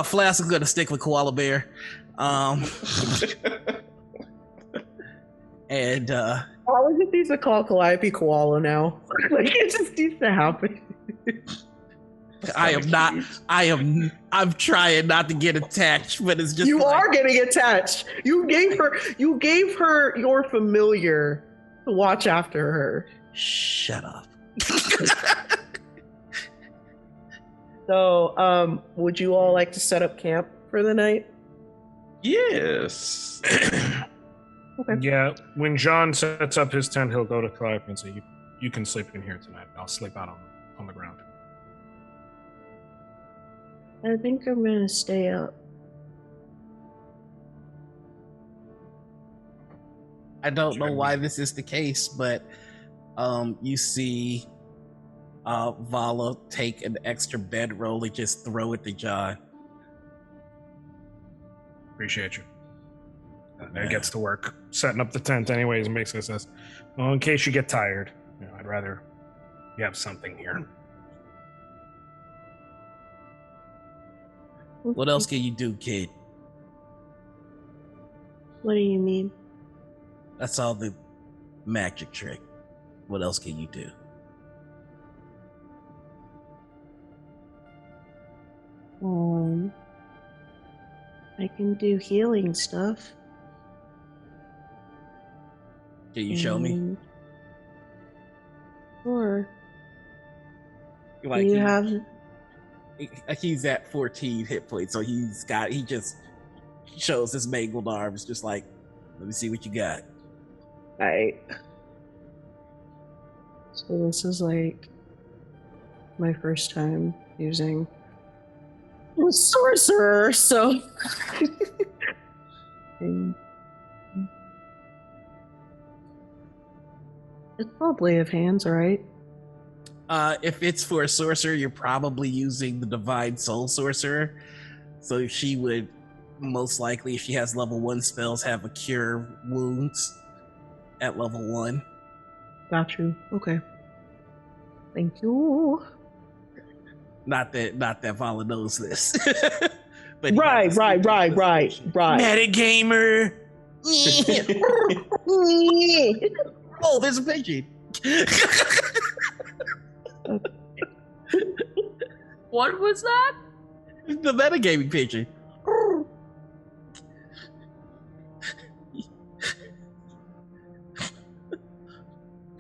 Flask is gonna stick with Koala Bear. And Why would it used to call Calliope Koala now? Like it just used to happen. I'm trying not to get attached, but it's just You are getting attached. You gave her your familiar to watch after her. Shut up. So, would you all like to set up camp for the night? Yes. Okay. Yeah, when John sets up his tent, he'll go to Calliope and say, you can sleep in here tonight. I'll sleep out on the ground. I think I'm gonna stay up. I don't know why this is the case, but you see Vala take an extra bedroll and just throw it to John. Appreciate you. And gets to work setting up the tent anyways, and basically says, well, in case you get tired, I'd rather you have something here. What else can you do, kid? What do you mean? That's all the magic trick. What else can you do? I can do healing stuff. Can you show me? Sure. Like Do you have? he's at 14 hit points, so he just shows his mangled arms, just like, let me see what you got. Right. So this is like my first time using a sorcerer, so it's probably of hands, right? If it's for a sorcerer, you're probably using the Divine Soul Sorcerer. So she would most likely, if she has level 1 spells, have a Cure Wounds at level 1. Got you. Okay. Thank you. Not that Vala knows this. But Right. Metagamer. Oh, there's a pigeon. What was that? The metagaming pigeon.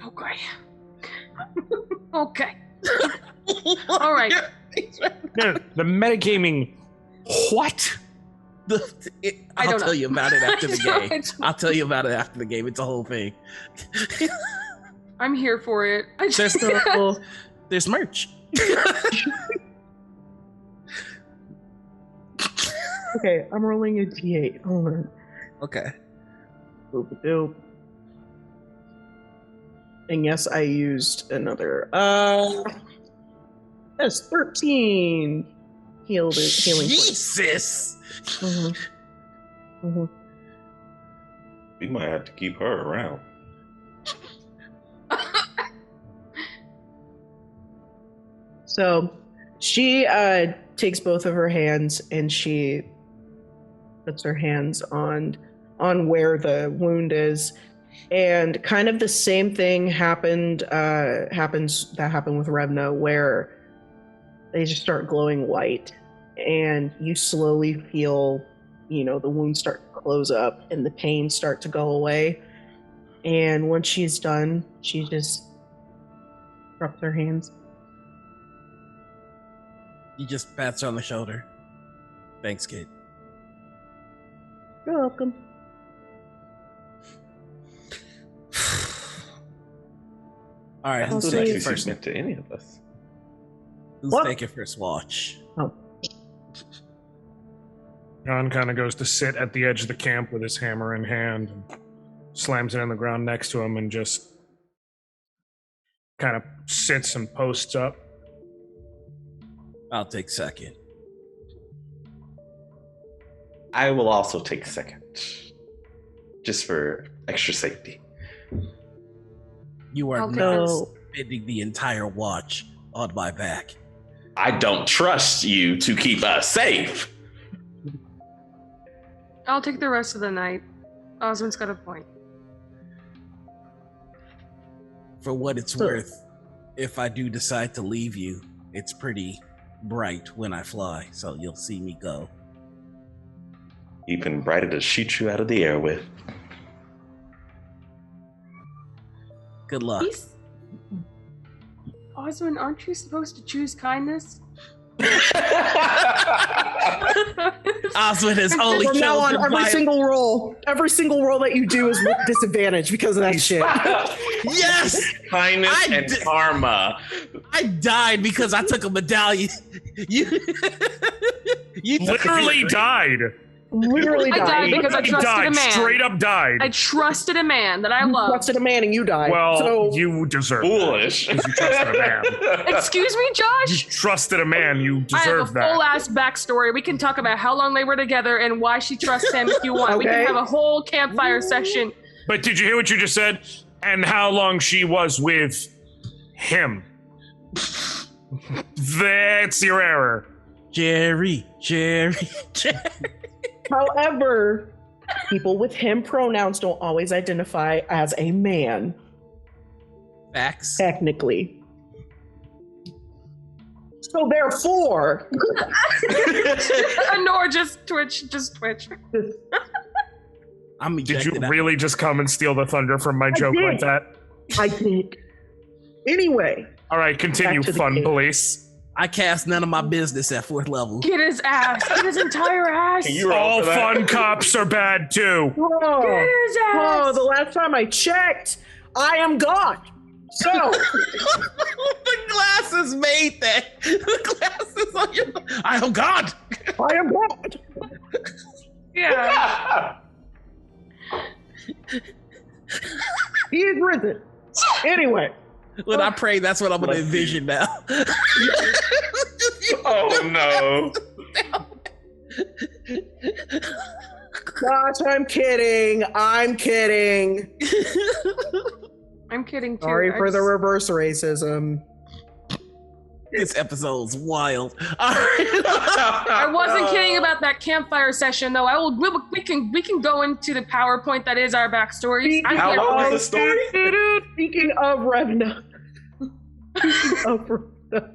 Okay. Okay. All right. No, the metagaming. What? I'll tell you about it after the I game. don't- I'll tell you about it after the game. It's a whole thing. I'm here for it. I just, So, There's merch. okay, I'm rolling a d8. Hold on. Okay. Boop-a-doop. And yes, I used another. That's 13 healing points. Jesus! We might have to keep her around. So she takes both of her hands and she puts her hands on where the wound is, and kind of the same thing happened with Revna, where they just start glowing white, and you slowly feel, the wounds start to close up and the pain start to go away. And once she's done, she just drops her hands. He just pats her on the shoulder. Thanks, kid. You're welcome. All right, I who's don't taking think first? she's meant to any of us. Who's What? taking first watch? Oh, John kind of goes to sit at the edge of the camp with his hammer in hand and slams it in the ground next to him and just kind of sits and posts up. I'll take second. I will also take second, just for extra safety. You are I'll take not this. spending the entire watch on my back. I don't trust you to keep us safe. I'll take the rest of the night. Osmond's got a point. For what it's So- worth, if I do decide to leave you, it's pretty bright when I fly, so you'll see me go. Even brighter to shoot you out of the air with. Good luck. Osmond, aren't you supposed to choose kindness? Osmond has only from now on, chosen every my- single roll that you do is with disadvantage because of that shit. Yes! Kindness I and did- karma. I died because I took a medallion. You, you took Literally died. Literally I died because I He trusted died. a man. Straight up died. I trusted a man that I You loved. trusted a man and you died. Well, so you deserve Foolish. that. 'Cause you trusted a man. Excuse me, You Josh? trusted a man. You I have a deserve that. full ass backstory. We can talk about how long they were together and why she trusts him if you want. We Okay. can have a whole campfire session. But did you hear what you just said? And how long she was with him? That's your error. Jerry. however, people with him pronouns don't always identify as a man, Facts. technically. So therefore, Andor, just twitch. I'm Did you ejected out. really just come and steal the thunder from my joke did. like that? I think. Anyway, All right, continue, Back to the fun game. police. I cast none of my business at 4th level. Get his ass. Get his entire ass. Can you roll All for that? fun cops are bad too. Get whoa, his ass. the last time I checked, I am God. So, The glasses made that. The glasses on your. I am God. I am God. Yeah. He is risen. Anyway, When I pray, that's what I'm going to envision now. Oh no. gosh, I'm kidding. I'm kidding too. Sorry I for the just- reverse racism. This episode's wild. All right. I wasn't kidding about that campfire session, though. We can go into the PowerPoint that is our backstories. I'm How here long for is it. the story? Speaking of Revna. Speaking of Revna.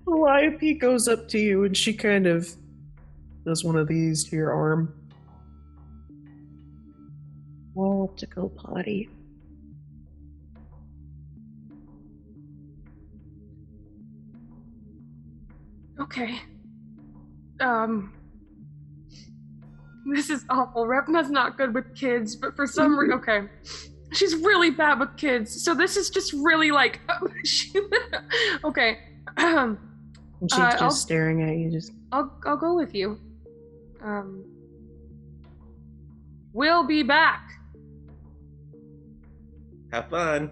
Calliope goes up to you and she kind of does one of these to your arm. I'll have to go potty. Okay. This is awful. Revna's not good with kids, but for some reason, okay. She's really bad with kids, so this is just really like, okay. And she's just I'll- staring at you, just I'll go with you. We'll be back. Have fun.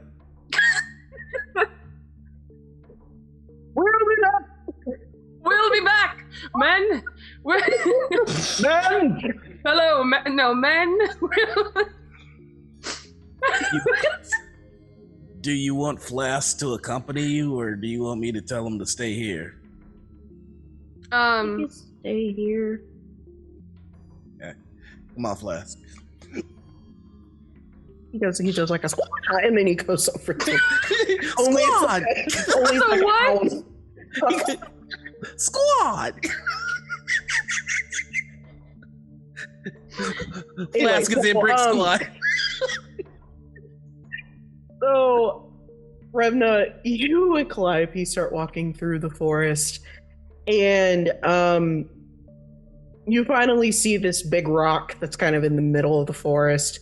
We'll be back, men. Men! Hello, men. No, men. Do you want Flask to accompany you, or do you want me to tell him to stay here? You stay here. Come on, Flask. He does like a squat, and then he goes over to Squad! only What? Squad! Anyway, Flask is in Brick Squad. So, Revna, you and Calliope start walking through the forest, and you finally see this big rock that's kind of in the middle of the forest.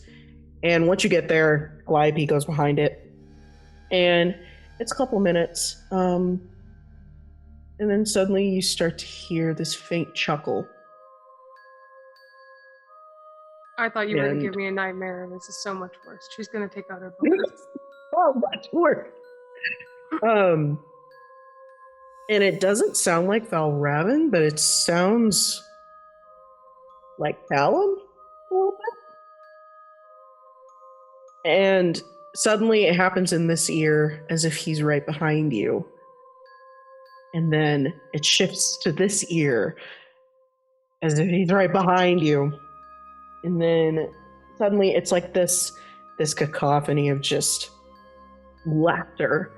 And once you get there, Calliope goes behind it, and it's a couple minutes, and then suddenly you start to hear this faint chuckle. I thought you were going And- to give me a nightmare. This is so much worse. She's going to take out her book. Oh, much worse. And it doesn't sound like Ravn, but it sounds like Callum a little bit. And suddenly it happens in this ear as if he's right behind you. And then it shifts to this ear as if he's right behind you. And then suddenly it's like this cacophony of just laughter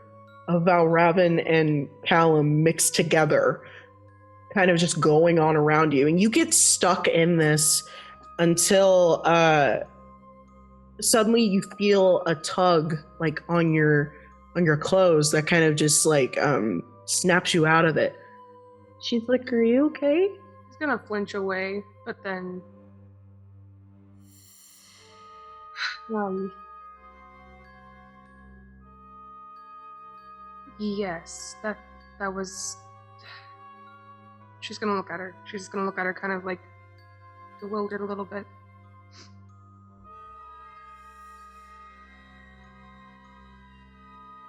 of Ravn and Callum mixed together, kind of just going on around you. And you get stuck in this until suddenly you feel a tug like on your clothes that kind of just like snaps you out of it. She's like, "Are you okay?" He's going to flinch away, but then... Yes, that was... She's gonna look at her. She's gonna look at her kind of like bewildered a little bit.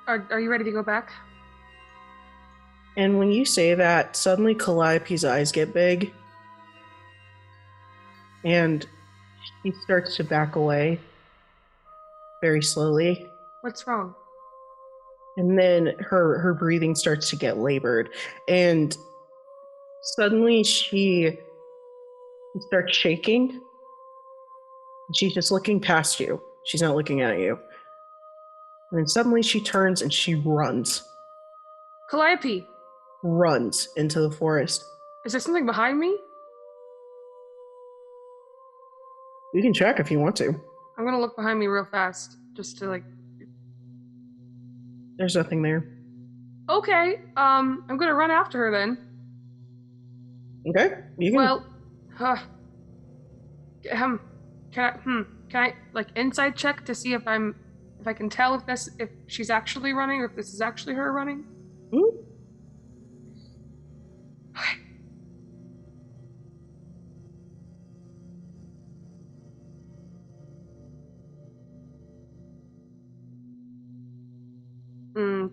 Are you ready to go back? And when you say that, suddenly Calliope's eyes get big. And she starts to back away very slowly. What's wrong? And then her breathing starts to get labored. And suddenly she starts shaking. She's just looking past you. She's not looking at you. And then suddenly she turns and she runs Calliope, into the forest. is there something behind me? You can check if you want to. I'm gonna look behind me real fast, just to like... There's nothing there. Okay, I'm gonna run after her then. Okay, you can. Well, can I like inside check to see if I can tell if she's actually running or if this is actually her running? Hmm? Okay.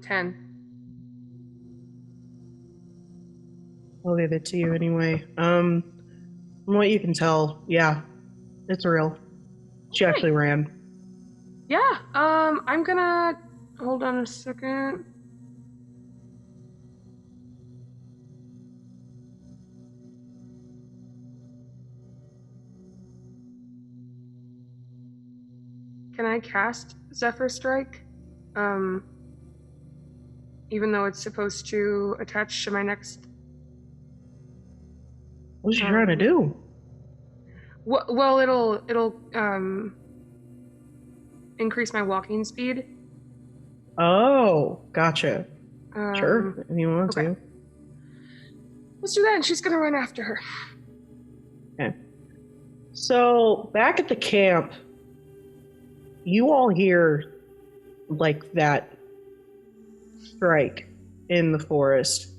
10. I'll give it to you anyway. From what you can tell, yeah, it's real. She actually ran. Yeah, I'm gonna... Hold on a second. Can I cast Zephyr Strike? Even though it's supposed to attach to my next... What's she trying to do? Well, it'll increase my walking speed. Oh, gotcha. Sure, if you want okay. to. Let's do that, and she's gonna run after her. Okay. So, back at the camp, you all hear, like, that strike in the forest.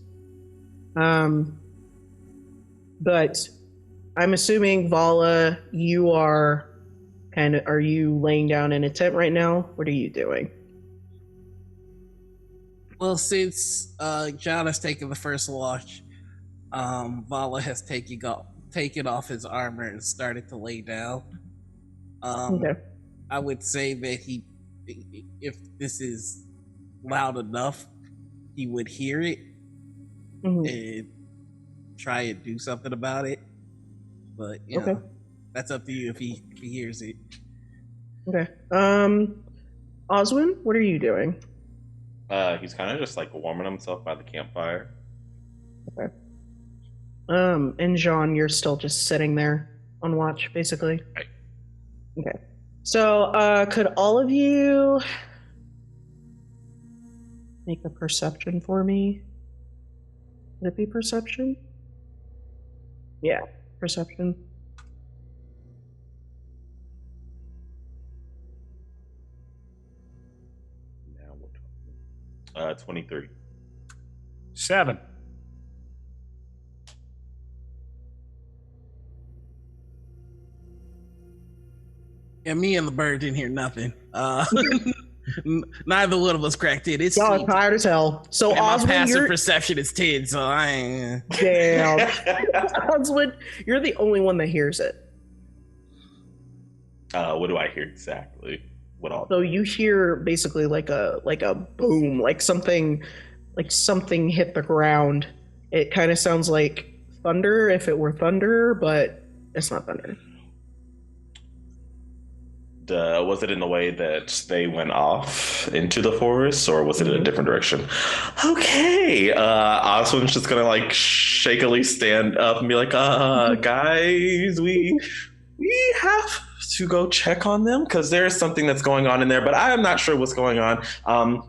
But I'm assuming, Vala, you are are you laying down in a tent right now? What are you doing? Well, since John has taken the first watch, Vala has taken off his armor and started to lay down. Okay. I would say that if this is loud enough, he would hear it Mhm. and try and do something about it. But you Okay. know, that's up to you if he hears it. Okay. Oswin, what are you doing? He's kind of just like warming himself by the campfire. Okay. And Jean, you're still just sitting there on watch, basically. Right. Okay. So, could all of you make a perception for me? Would it be perception? Yeah, perception. Now we're talking. 23. 7. And me and the bird didn't hear nothing. Neither one of us cracked it. It's Y'all are tired as hell. So, and my Oswin, passive perception is 10, so I ain't. damn. Oswin, you're the only one that hears it. What do I hear exactly? What all? So you hear basically like a boom, like something hit the ground. It kind of sounds like thunder if it were thunder, but it's not thunder. Was it in the way that they went off into the forest, or was it in a different direction? Okay, Oswin's just gonna like shakily stand up and be like, guys, we have to go check on them because there's something that's going on in there, but I am not sure what's going on.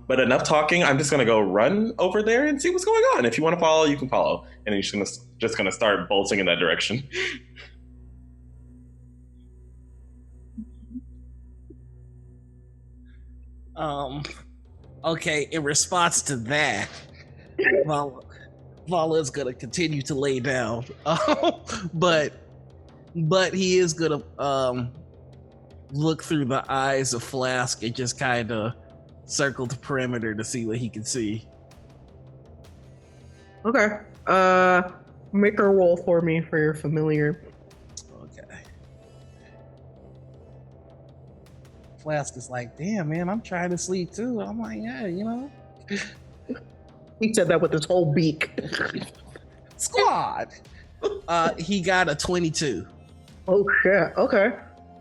But enough talking. I'm just gonna go run over there and see what's going on. If you want to follow, you can follow. And he's just gonna start bolting in that direction. Okay, in response to that, Vala is gonna continue to lay down. But he is gonna look through the eyes of Flask and just kind of circle the perimeter to see what he can see. Okay. Make a roll for me for your familiar. Okay. Flask is like, damn, man, I'm trying to sleep too. I'm like, yeah, you know. He said that with his whole beak. Squad. He got a 22. Oh shit. Okay.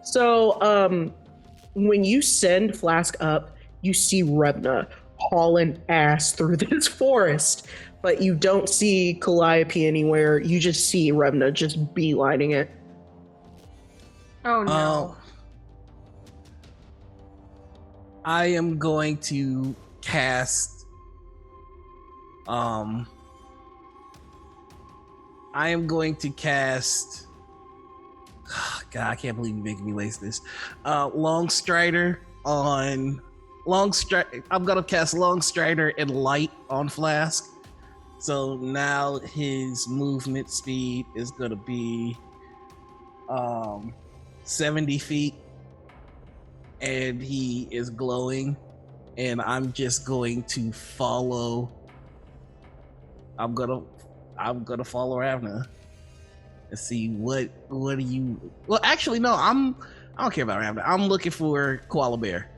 So, when you send Flask up, you see Ravna hauling ass through this forest, but you don't see Calliope anywhere. You just see Ravna just beelining it. Oh no. I am going to cast. I am going to cast. God, I can't believe you're making me waste this. Long Strider on I'm gonna cast Long Strider and Light on Flask. So now his movement speed is gonna be 70 feet, and he is glowing. And I'm just going to follow. I'm gonna follow Ravna and see what do you. Well, actually, no. I don't care about Ravna. I'm looking for Koala Bear.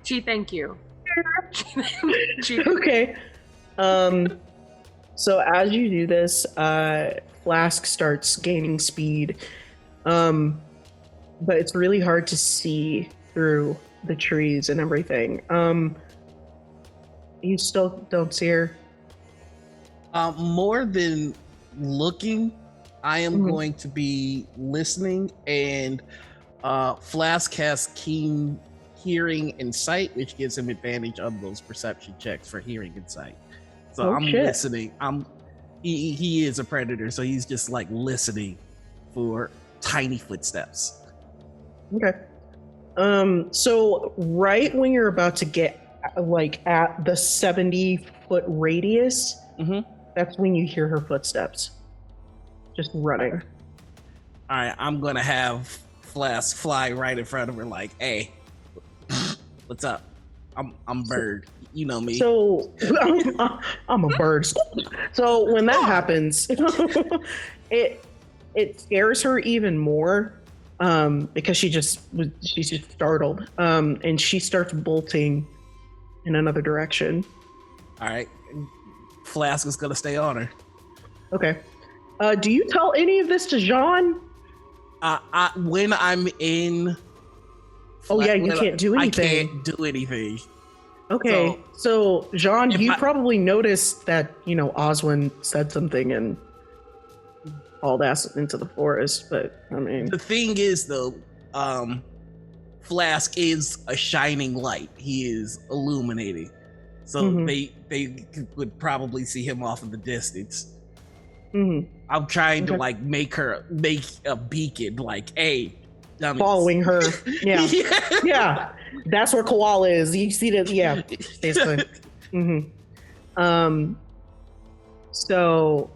Gee, thank you. Gee. Okay. So as you do this, Flask starts gaining speed. But it's really hard to see through the trees and everything. You still don't see her? More than looking, I am going to be listening, and Flask has keen hearing and sight, which gives him advantage on those perception checks for hearing and sight. So I'm listening. He is a predator, so he's just like listening for tiny footsteps. Okay. So right when you're about to get like at the 70-foot radius, that's when you hear her footsteps just running. All right, I'm gonna have Flask fly right in front of her, like, "Hey, what's up? I'm Bird. You know me." So I'm a bird. So when that happens, it scares her even more because she's just startled, and she starts bolting in another direction. All right, Flask is gonna stay on her. Okay. Do you tell any of this to Jean? When I'm in. Oh yeah, you can't do anything. I can't do anything. Okay, so Jean, you I- probably noticed that Oswin said something and hauled ass into the forest, but I mean, The thing is, though, Flask is a shining light. He is illuminating, so Mhm. they would probably see him off in the distance. mhm. I'm trying to Okay. like make a beacon, like, "Hey, dummies." Following her. Yeah. yeah. Yeah, that's where Koala is. You see that? Yeah, basically. So,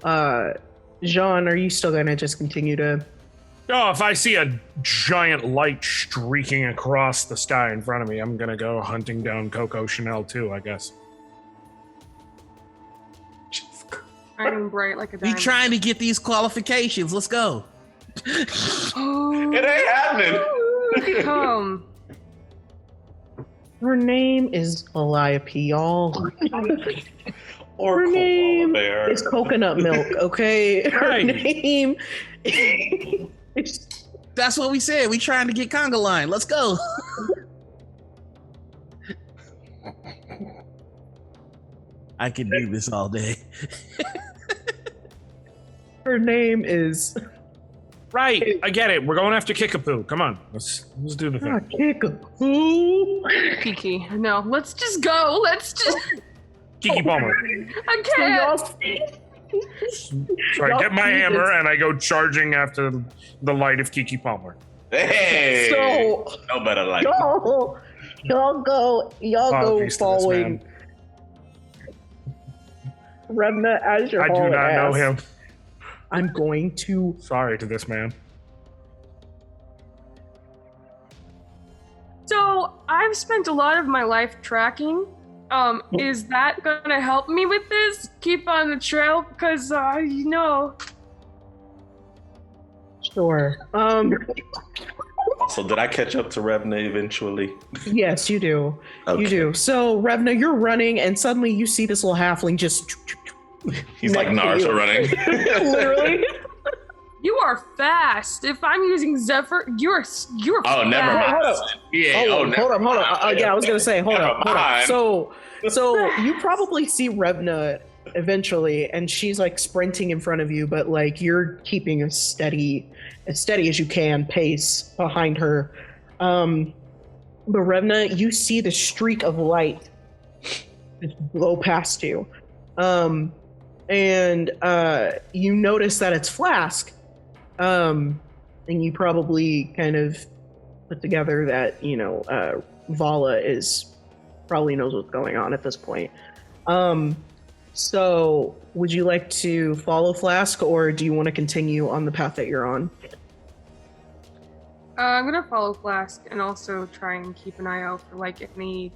Jean, are you still gonna just continue to? Oh, if I see a giant light streaking across the sky in front of me, I'm gonna go hunting down Coco Chanel too, I guess. Shining bright like a We diamond. trying to get these qualifications. Let's go. It ain't happening. Her name is Calliope, y'all. Or Her koala name bear. is Coconut Milk. Okay, her Right. name. is That's what we said. We trying to get conga line. Let's go. I can do this all day. Her name is Right, I get it. We're going after Kickapoo. Come on, let's do the thing. Kickapoo. Kiki. No, let's just go. Let's just. Kiki Palmer. I So can't. So I Y'all get my see hammer this- and I go charging after the light of Kiki Palmer. Hey, So no better like. y'all go Oh, peace to this following man. Ravna as your I do hauling not know ass. him. I'm going to. Sorry to this man. So I've spent a lot of my life tracking. Is that gonna help me with this? Keep on the trail, because Sure. So did I catch up to Revna eventually? Yes, you do. Okay. You do. So Revna, you're running, and suddenly you see this little halfling just. He's like next to Naruto you. running. Literally. You are fast. If I'm using Zephyr, you're Oh, never fast. mind. Hold up. Yeah. Hold on. Yeah, I was gonna say, hold Never up. mind. So you probably see Revna eventually, and she's like sprinting in front of you, but like you're keeping as steady as you can pace behind her. But Revna, you see the streak of light just blow past you, and you notice that it's Flask, and you probably kind of put together that Vala probably knows what's going on at this point. So would you like to follow Flask, or do you want to continue on the path that you're on? I'm gonna follow Flask and also try and keep an eye out for like any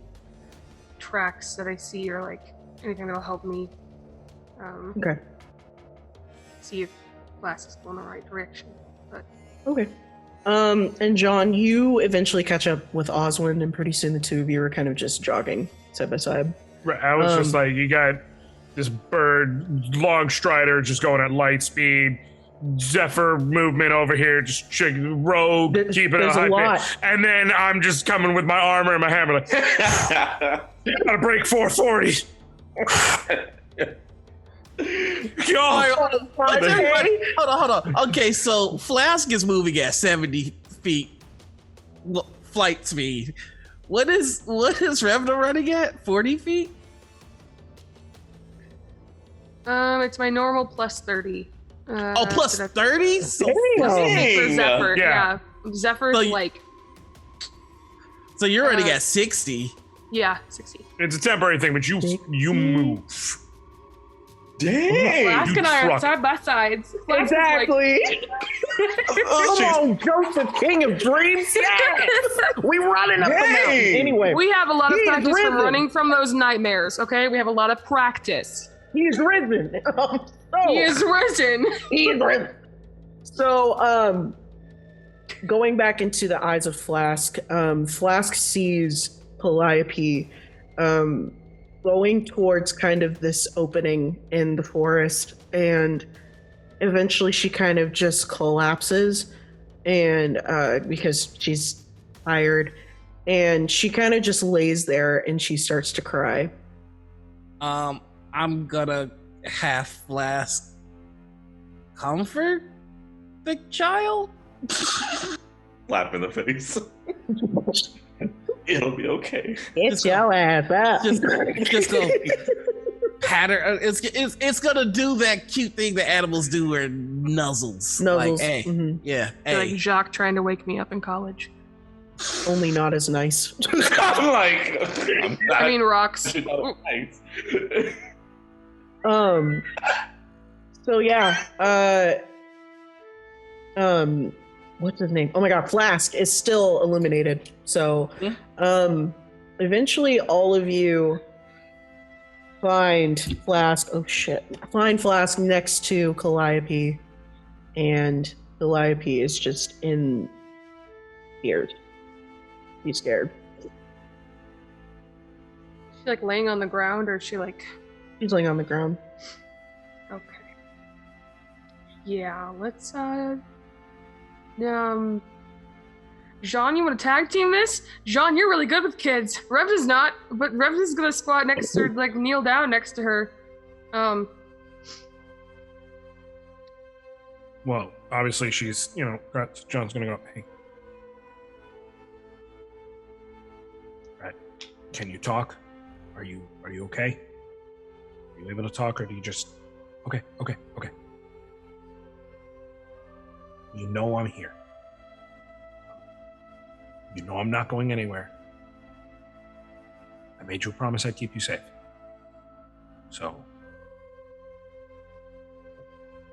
tracks that I see or like anything that'll help me Okay. see if Flask is going the right direction. But Okay. And John, you eventually catch up with Oswin, and pretty soon the two of you are kind of just jogging side by side. Right, I was just like, you got this bird, long strider, just going at light speed. Zephyr movement over here, just rogue, keeping it There's a high lot. pace. And then I'm just coming with my armor and my hammer, like, gotta break 440. Yo, Hold on. Okay, so Flask is moving at 70 feet flight speed. What is Revna running at? 40 feet? it's my normal plus 30. Plus 30? So, For Dang. Zephyr, Yeah. yeah. Zephyr's So you- like, so you're running at 60. yeah, 60. it's a temporary thing, but you move. Dang! Flask and I are truck. side by sides. Flask is like- Exactly. Come on, Joseph, king of dreams. Yes! We running up the mountain. Dang! Anyway, we have a lot of He is practice from risen. running from those nightmares, okay? We have a lot of practice. he's risen. He is risen. He is risen. So, going back into the eyes of Flask, Flask sees Calliope going towards kind of this opening in the forest, and eventually she kind of just collapses, and because she's tired, and she kind of just lays there and she starts to cry. I'm gonna half Flask comfort the child. Slap in the face. It'll be okay. It's your ass up. Just go pat her. It's gonna do that cute thing that animals do where it nuzzles. Nuzzles. Like, hey, Mhm. yeah, Like hey. Jacques trying to wake me up in college. Only not as nice. I'm like, I'm not, I mean, rocks. not nice. So yeah, what's his name? Oh my god, Flask is still eliminated. So, eventually all of you find Flask. Oh shit. Find Flask next to Calliope, and Calliope is just in tears. He's scared. She like laying on the ground, or is she like? He's laying on the ground. Okay. Yeah, let's Jean, you want to tag team this? Jean, you're really good with kids. Revs is not, but Revs is gonna squat next to her, like kneel down next to her. Well, obviously she's, John's gonna go, hey. Right. Can you talk? Are you okay? Are you able to talk, or do you just okay. You know I'm here. You know I'm not going anywhere. I made you a promise I'd keep you safe. So,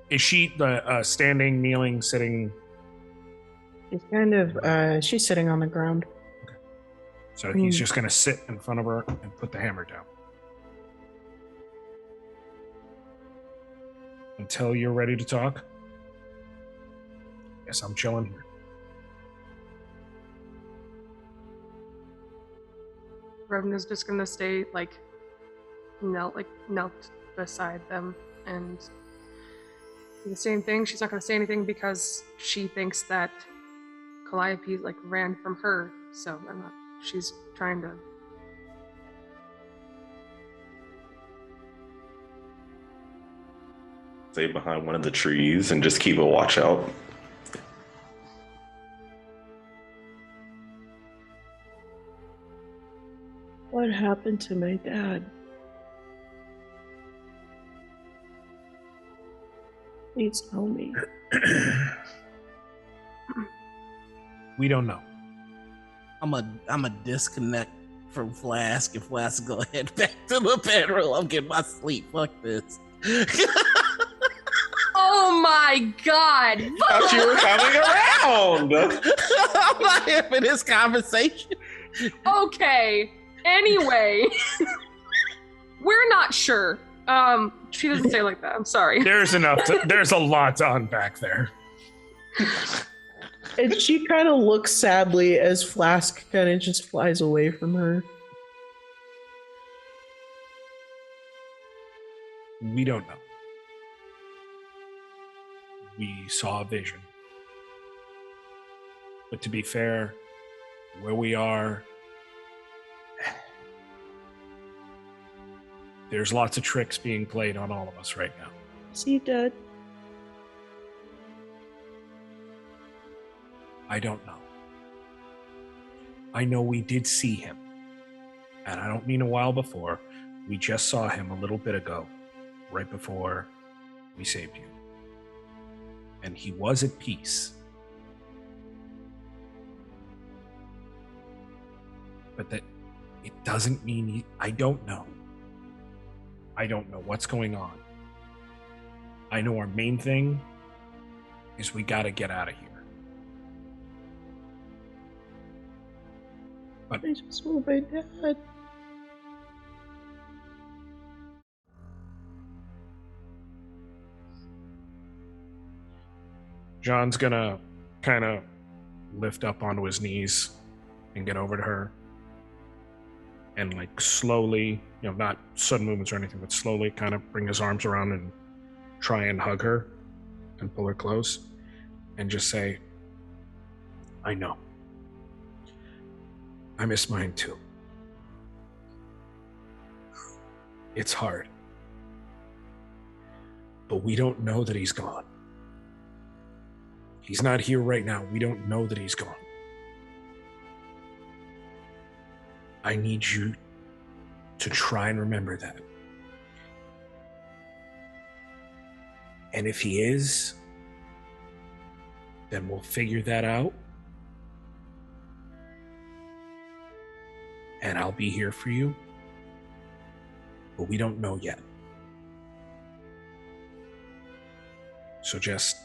is she standing, kneeling, sitting? She's kind of she's sitting on the ground. So he's just gonna sit in front of her and put the hammer down until you're ready to talk. Yes, I'm chilling here. Revn is just gonna stay like knelt beside them and do the same thing. She's not gonna say anything because she thinks that Calliope like ran from her. So she's trying to. Stay behind one of the trees and just keep a watch out. What happened to my dad? Please tell me. We don't know. I'm a disconnect from Flask. If Flask go ahead back to the bedroom, I'm getting my sleep. Fuck this. Oh my god! Thought you were coming around. I'm not here for this conversation. Okay. Anyway, we're not sure. She doesn't say it like that. I'm sorry. There's a lot to unpack there. And she kind of looks sadly as Flask kind of just flies away from her. We don't know. We saw a vision. But to be fair, where we are, there's lots of tricks being played on all of us right now. Is he dead? I don't know. I know we did see him. And I don't mean a while before. We just saw him a little bit ago, right before we saved you. And he was at peace. But that it doesn't mean I don't know. I don't know what's going on. I know our main thing is we gotta get out of here. I just want my dad. John's gonna kind of lift up onto his knees and get over to her. And like slowly, not sudden movements or anything, but slowly kind of bring his arms around and try and hug her and pull her close and just say, I know. I miss mine too. It's hard. But we don't know that he's gone. He's not here right now. We don't know that he's gone. I need you to try and remember that. And if he is, then we'll figure that out. And I'll be here for you. But we don't know yet. So just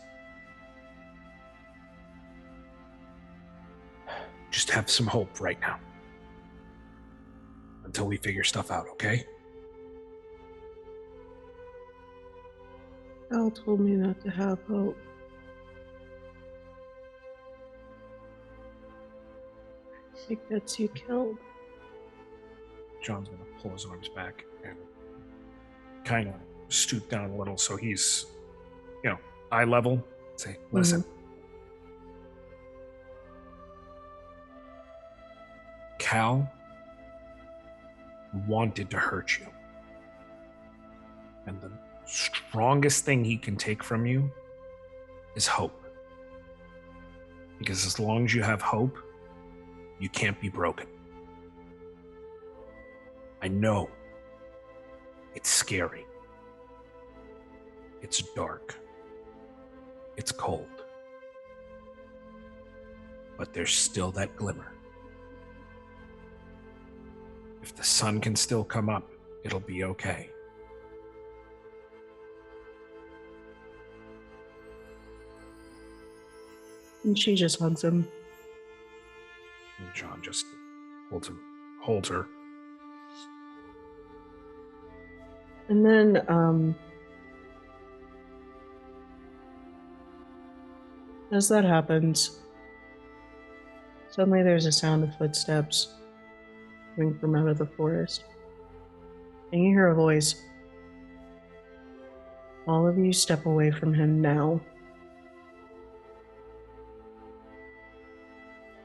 have some hope right now. Until we figure stuff out, okay? Al told me not to have hope. I think that's you killed. John's gonna pull his arms back and kind of stoop down a little so he's, eye level. Say, listen. Cal wanted to hurt you. And the strongest thing he can take from you is hope. Because as long as you have hope, you can't be broken. I know it's scary. It's dark. It's cold. But there's still that glimmer. If the sun can still come up, it'll be okay. And she just hugs him. And John just holds her. And then, as that happens, suddenly there's a sound of footsteps coming from out of the forest. And you hear a voice. All of you step away from him now.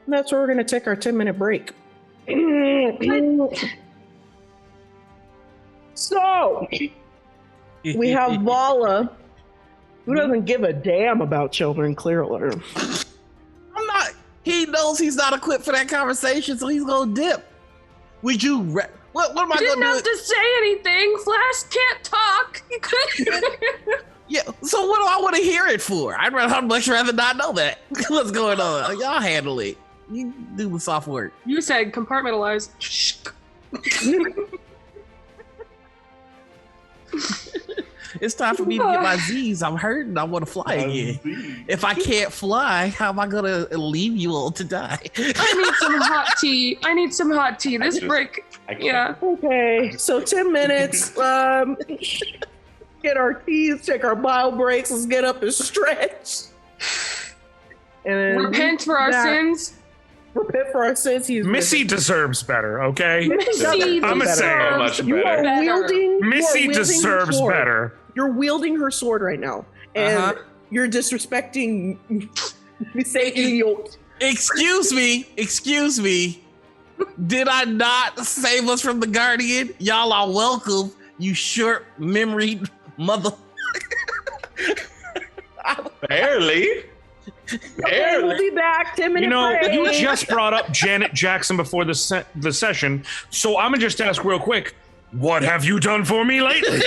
And that's where we're going to take our 10-minute break. So, we have Vala, who doesn't give a damn about children, clearly. I'm not. He knows he's not equipped for that conversation, so he's gonna dip. Would you? What am I gonna do? Didn't have to say anything. Flash can't talk. Yeah. So what do I want to hear it for? I'd much rather not know that. What's going on? Y'all handle it. You do the soft work. You said compartmentalize. It's time for me to get my Z's. I'm hurting. I want to fly again. If I can't fly, how am I gonna leave you all to die? I need some hot tea. This break. Yeah. Okay, so 10 minutes. Get our keys, take our bio breaks. Let's get up and stretch. And Repent for our sins. Repent for our sins. Missy deserves better, okay? Missy I'm gonna say So much You are better. wielding. Missy you are wielding her deserves sword. better. You're wielding her sword right now, and you're disrespecting Miss Yolt. Excuse me. Did I not save us from the Guardian? Y'all are welcome, you short memoried mother. Barely. Okay, we'll be back. 10 minutes. You just brought up Janet Jackson before the session, so I'm gonna just ask real quick, what have you done for me lately?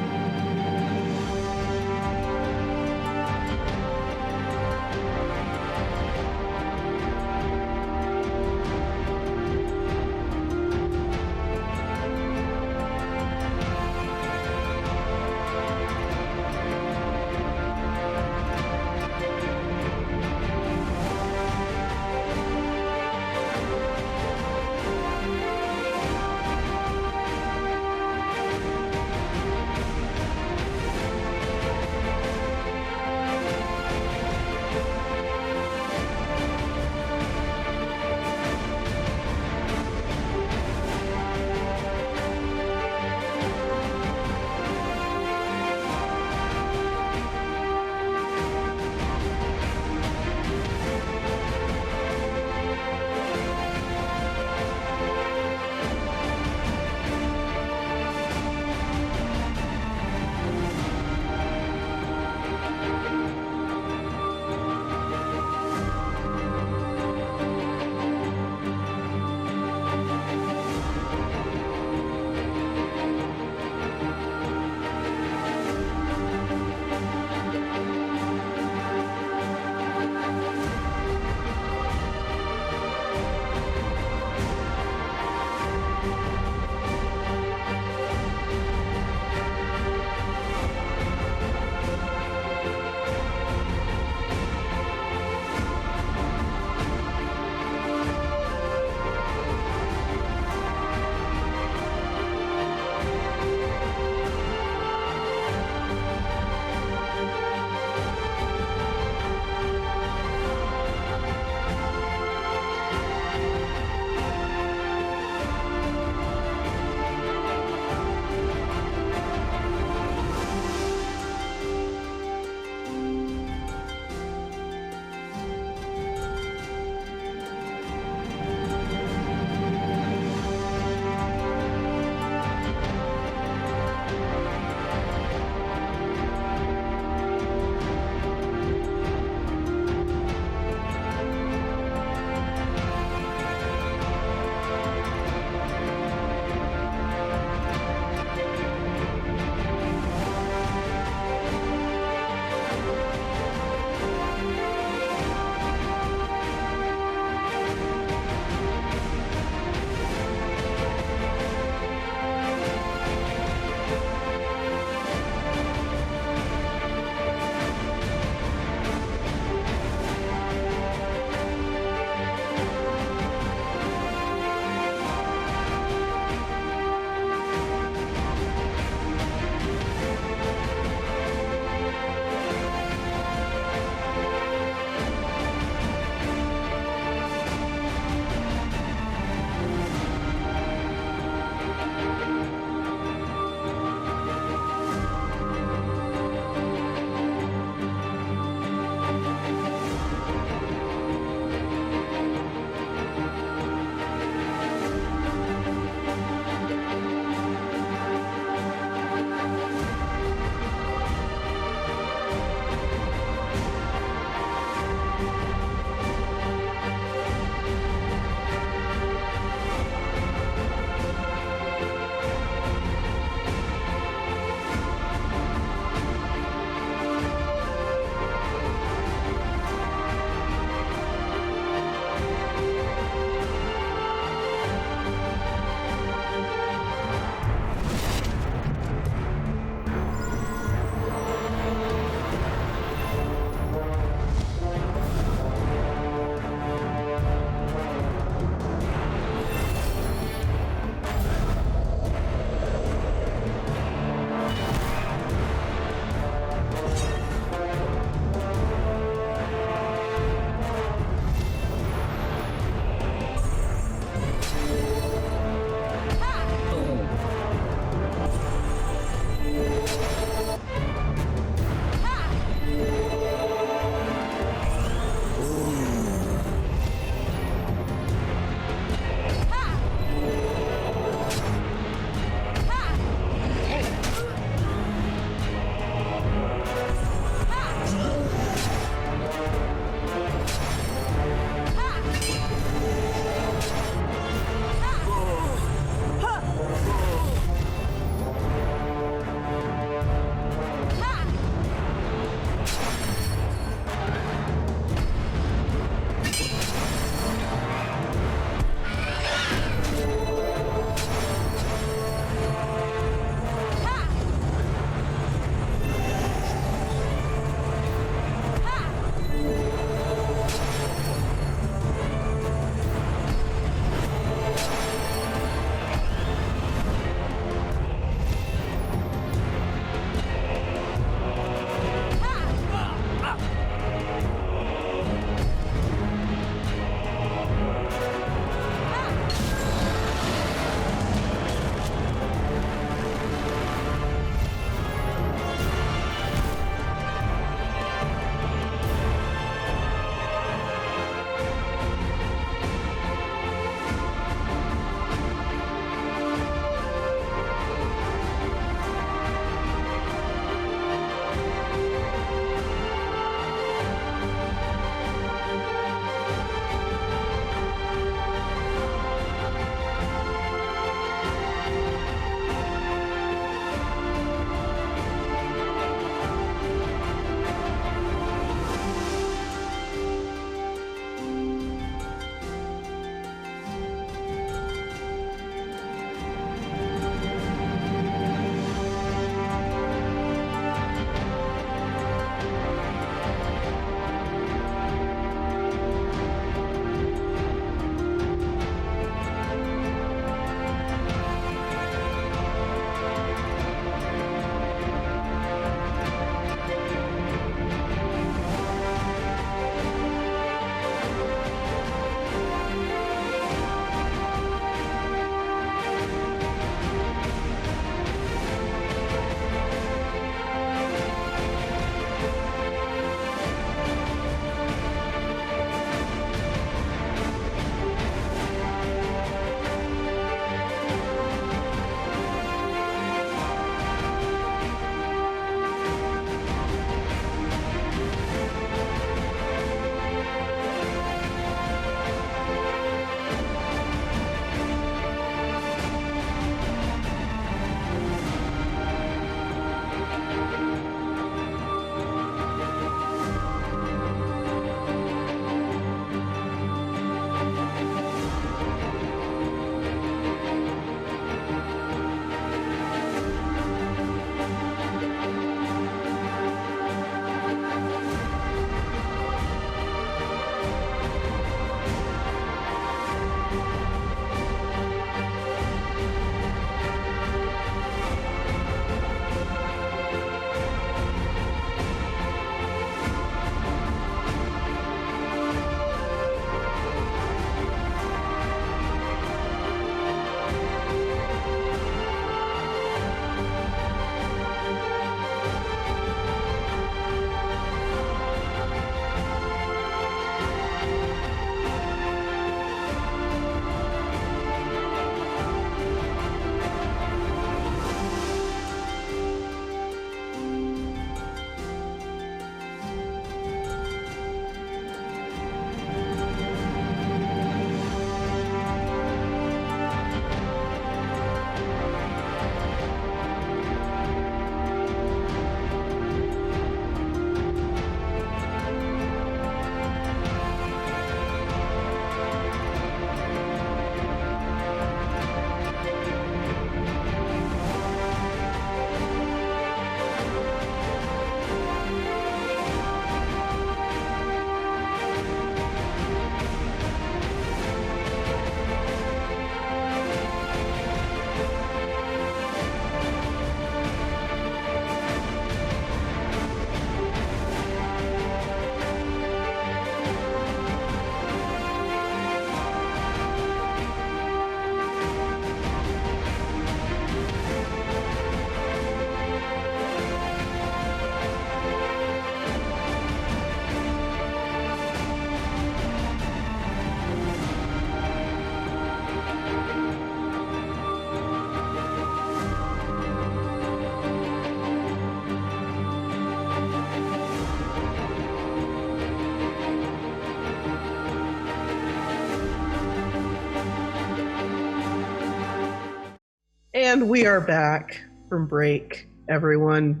And we are back from break, everyone.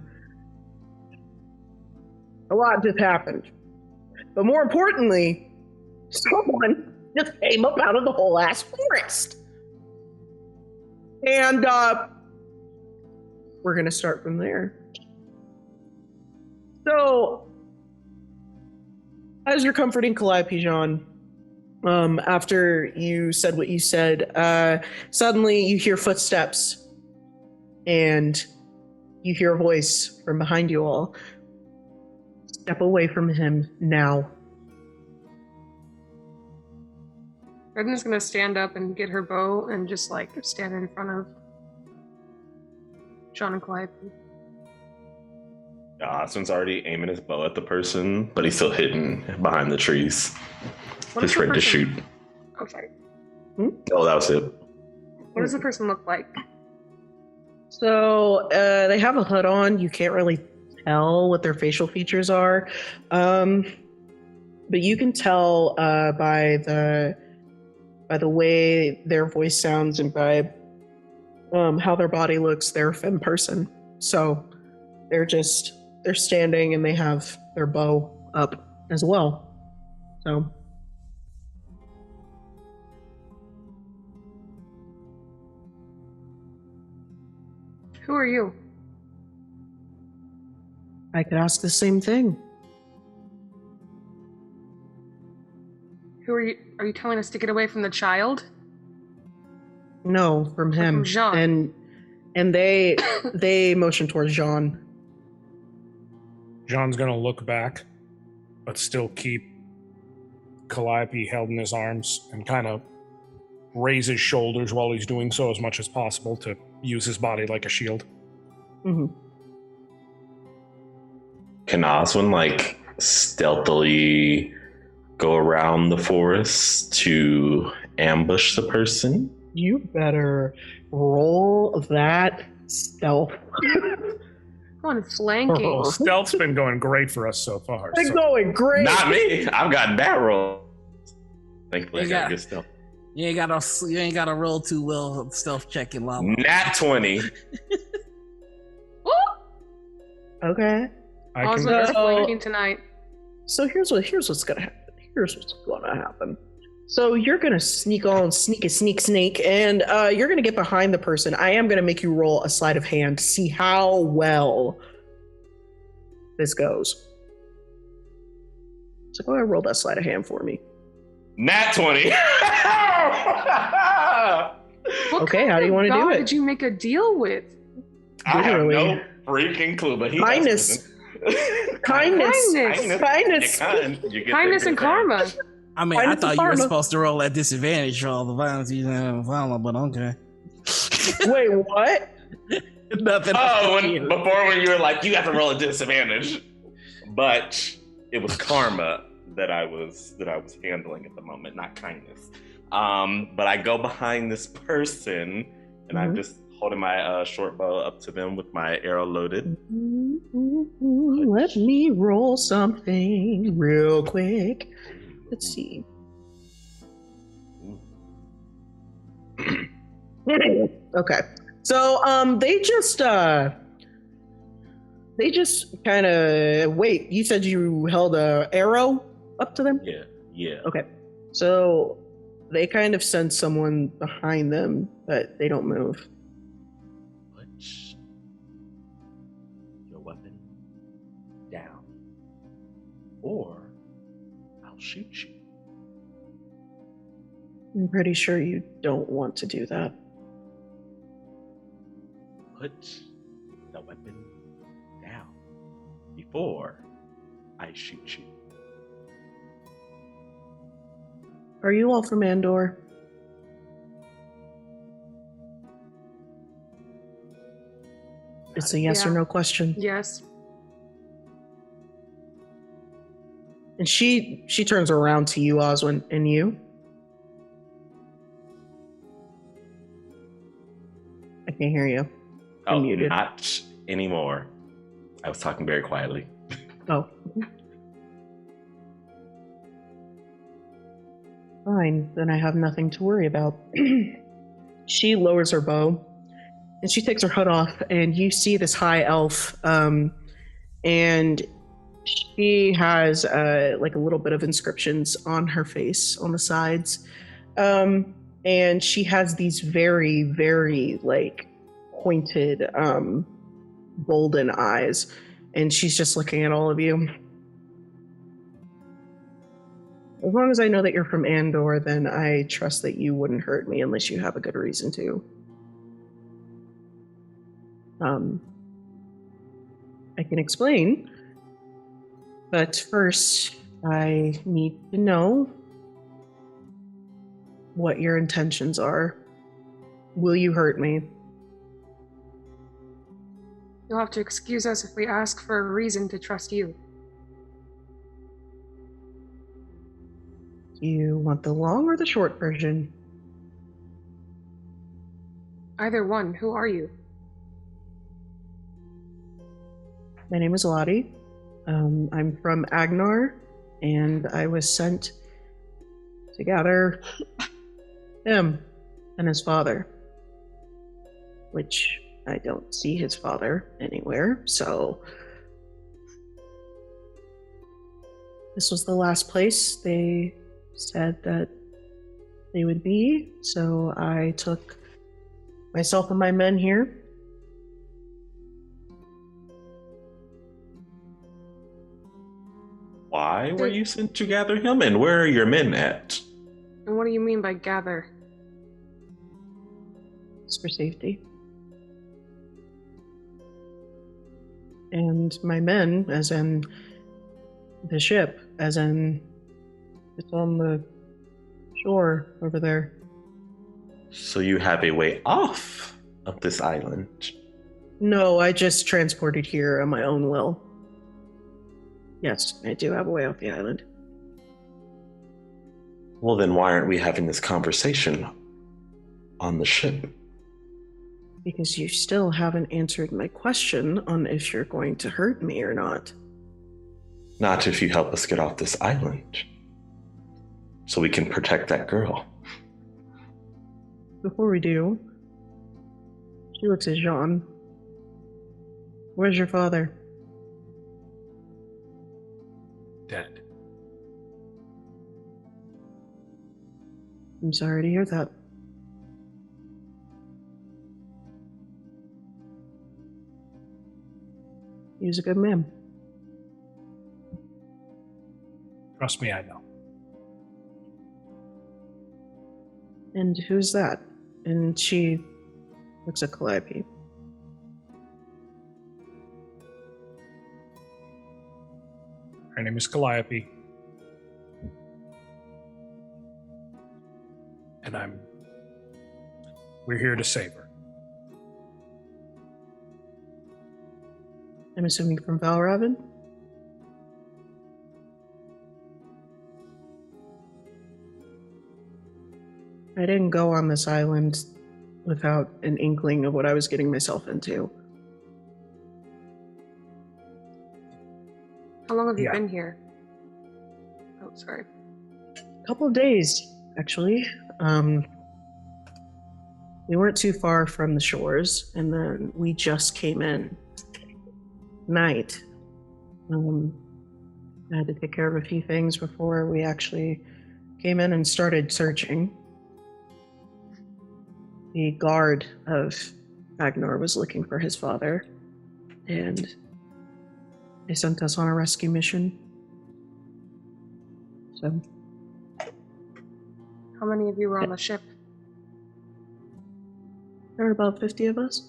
A lot just happened. But more importantly, someone just came up out of the whole ass forest. And we're going to start from there. So, as you're comforting Calliope Jean, after you said what you said, suddenly you hear footsteps and you hear a voice from behind you all. Step away from him now. Redden's gonna stand up and get her bow and just like stand in front of Sean and Calliope. Osmond's already aiming his bow at the person, but he's still hidden behind the trees. What Just does the ready to person- shoot. Oh, sorry. Oh, that was it. What does the person look like? So they have a hood on. You can't really tell what their facial features are, but you can tell by the way their voice sounds and by how their body looks. They're a femme person, so they're standing and they have their bow up as well. So. Who are you? I could ask the same thing. Who are you? Are you telling us to get away from the child? No, from him. From Jean. And they motion towards Jean. John's gonna look back, but still keep Calliope held in his arms and kind of raise his shoulders while he's doing so as much as possible to use his body like a shield. Mm-hmm. Can Oswin like stealthily go around the forest to ambush the person? You better roll that stealth. Go on, flanking. Oh. Stealth's been going great for us so far. It's so- going great. Not me. I've got that roll. Thankfully, I You got got- good stealth. You ain't gotta roll too well stealth checking Lala. Nat 20. Okay. I Also, can, you're flanking tonight. So here's what's gonna happen. Here's what's gonna happen. So you're gonna sneak, and you're gonna get behind the person. I am gonna make you roll a sleight of hand to see how well this goes. So go ahead and roll that sleight of hand for me. Nat 20. What Okay, kind how do you of wanna do god it? Did you make a deal with? I have Literally. no freaking clue, but he Kindness. does. Kindness. Kindness. You get Kindness there, and good karma. I mean, I Kindness thought and you were karma. supposed to roll at disadvantage for all the violence you didn't follow, but okay. Wait, what? Nothing. Oh, before when you were like, you have to roll a disadvantage, but it was karma that I was handling at the moment, not kindness. But I go behind this person, and I'm just holding my short bow up to them with my arrow loaded. Let me roll something real quick. Let's see. Okay. So they just kind of wait. You said you held a arrow up to them? Yeah. Okay. So they kind of send someone behind them, but they don't move. Put your weapon down, or I'll shoot you. I'm pretty sure you don't want to do that. Put the weapon down before I shoot you. Are you all from Andor? It's a yes or Yeah. no question. Yes. And she turns around to you, Oswin, and you. I can't hear you. Oh, I'm muted. not anymore. I was talking very quietly. Oh. Fine, then I have nothing to worry about. She lowers her bow, And she takes her hood off, and you see this high elf, and she has like a little bit of inscriptions on her face on the sides, and she has these very, very like pointed, golden eyes, and she's just looking at all of you. As long as I know that you're from Andor, then I trust that you wouldn't hurt me unless you have a good reason to. I can explain, but first I need to know what your intentions are. Will you hurt me? You'll have to excuse us if we ask for a reason to trust you. Do you want the long or the short version? Either one. Who are you? My name is Lottie. I'm from Agnar, and I was sent to gather him and his father, which I don't see his father anywhere, so this was the last place they said that they would be, so I took myself and my men here. Why were you sent to gather him, and where are your men at? And what do you mean by gather? It's for safety. And my men, as in the ship, as in it's on the shore over there. So you have a way off of this island. No, I just transported here on my own will. Yes, I do have a way off the island. Well, then why aren't we having this conversation on the ship? Because you still haven't answered my question on if you're going to hurt me or not. Not if you help us get off this island. So we can protect that girl. Before we do, she looks at Jean. Where's your father? Dead. I'm sorry to hear that. He was a good man. Trust me, I know. And who's that? And she looks at Calliope. Her name is Calliope. And we're here to save her. I'm assuming from Ravn. I didn't go on this island without an inkling of what I was getting myself into. How long have you Yeah. been here? Oh, sorry. A couple of days, actually. We weren't too far from the shores, and then we just came in. Night. I had to take care of a few things before we actually came in and started searching. The guard of Agnar was looking for his father, and they sent us on a rescue mission. So, How many of you were on the ship? there were about 50 of us.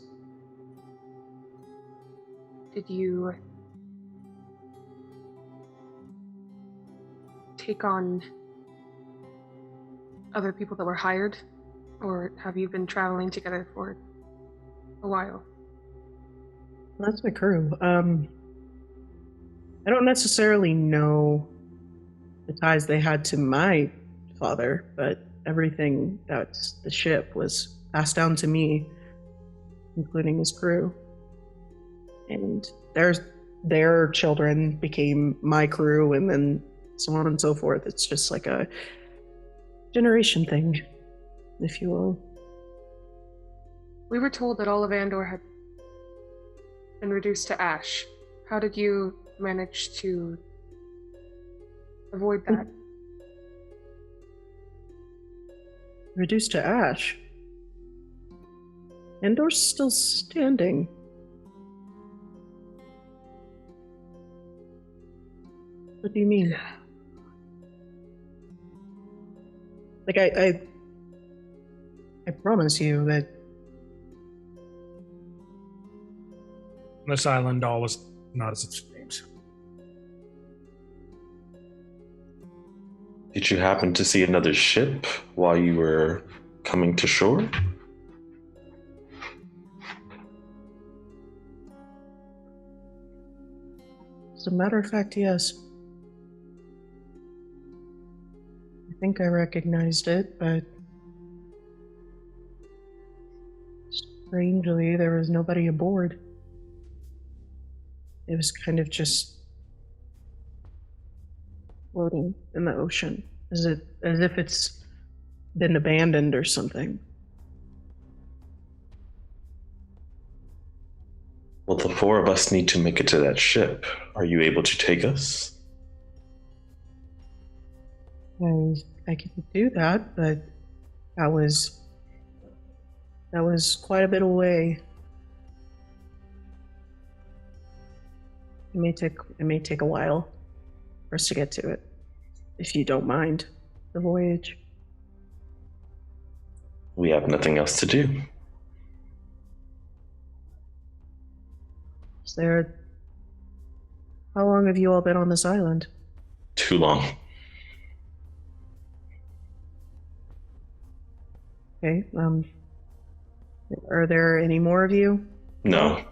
Did you take on other people that were hired? Or have you been traveling together for a while? That's my crew. I don't necessarily know the ties they had to my father, but everything that's the ship was passed down to me, including his crew. And their children became my crew, and then so on and so forth. It's just like a generation thing, if you will. We were told that all of Andor had been reduced to ash. How did you manage to avoid that? Reduced to ash. Andor's still standing. What do you mean? Like, I promise you that This island all was not as it seems. Did you happen to see another ship while you were coming to shore? as a matter of fact, yes. I think I recognized it, but strangely, there was nobody aboard. It was kind of just floating in the ocean, as if it's been abandoned or something. Well, the four of us need to make it to that ship. Are you able to take us? I could do that, but that was quite a bit away. It may take a while for us to get to it, if you don't mind the voyage. We have nothing else to do. How long have you all been on this island? Too long. Okay, are there any more of you? No.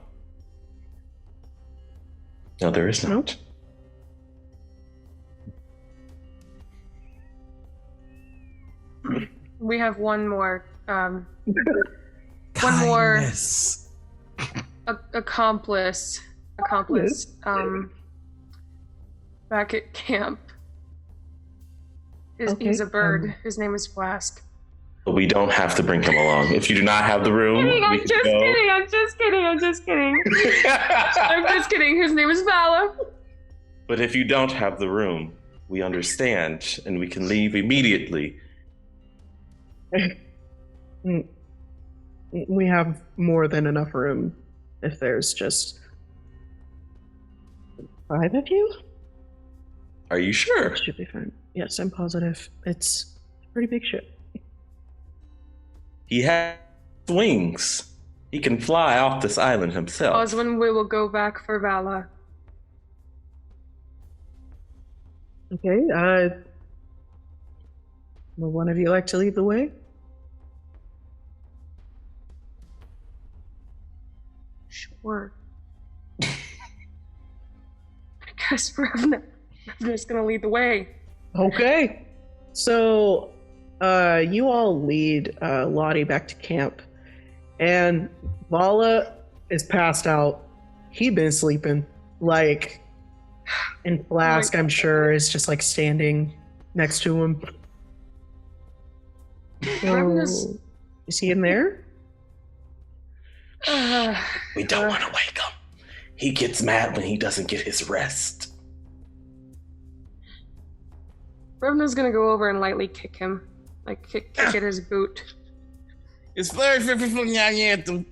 No, there is not. We have one more, Kindness. accomplice, back at camp. He's a bird. His name is Flask. But we don't have to bring him along. If you do not have the room, I'm just kidding. I'm just kidding. His name is Vala. But if you don't have the room, we understand, and we can leave immediately. We have more than enough room if there's just 5 of you. Are you sure? Should be fine. Yes, I'm positive. It's a pretty big ship. He has wings. He can fly off this island himself. Oswin, we will go back for Vala. Okay, will one of you like to lead the way? Sure. I guess Ravna's gonna lead the way. Okay. So, you all lead Lottie back to camp, and Vala is passed out. He'd been sleeping, and Flask, I'm sure, is just standing next to him. So, is he in there? We don't want to wake him. He gets mad when he doesn't get his rest. Ravna's gonna go over and lightly kick him. Kick at his boot. It's very from young anthem.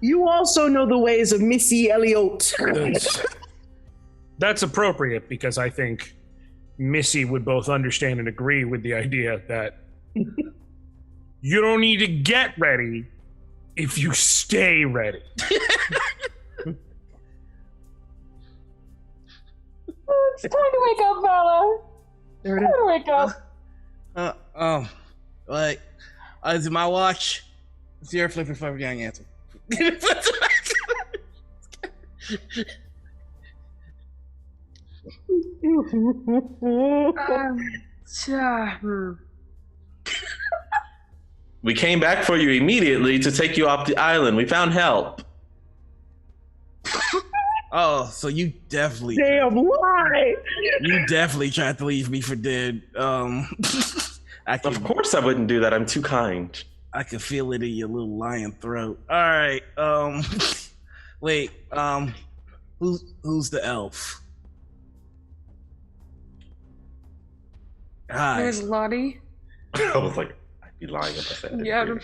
You also know the ways of Missy Elliott. That's appropriate because I think Missy would both understand and agree with the idea that you don't need to get ready if you stay ready. It's time to wake up, Vala. There it Time is. to wake up. Is it my watch? It's your flipping for young anthem. We came back for you immediately to take you off the island. We found help. Oh, so you definitely Damn lie! you definitely tried to leave me for dead. Of course, I wouldn't do that. I'm too kind. I can feel it in your little lion throat. All right. Wait. Who's the elf? Hi. There's Lottie. I was like, I'd be lying if I said it. Yeah.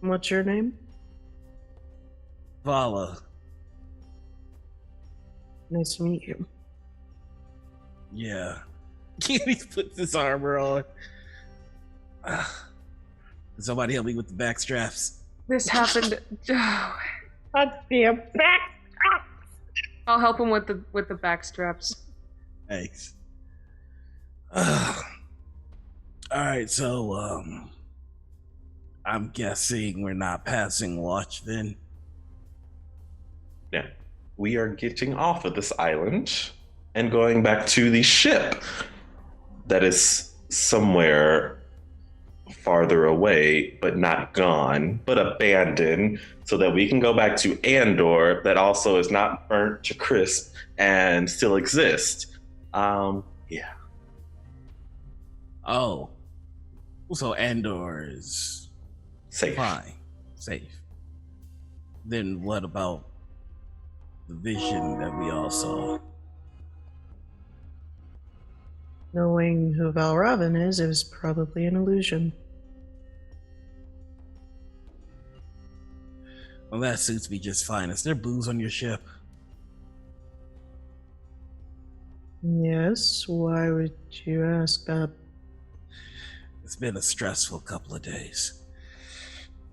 What's your name? Vala. Nice to meet you. Yeah. He puts his armor on. Can somebody help me with the back straps? This happened. Oh, Damn back. I'll help him with the back straps. Thanks. All right, so I'm guessing we're not passing watch then. Yeah. We are getting off of this island and going back to the ship that is somewhere farther away, but not gone, but abandoned, so that we can go back to Andor that also is not burnt to crisp and still exists. Yeah. Oh. So Andor is Safe. fine. Safe. Then what about the vision that we all saw? Knowing who Ravn is, it was probably an illusion. Well, that suits me just fine. Is there booze on your ship? Yes, why would you ask that? It's been a stressful couple of days.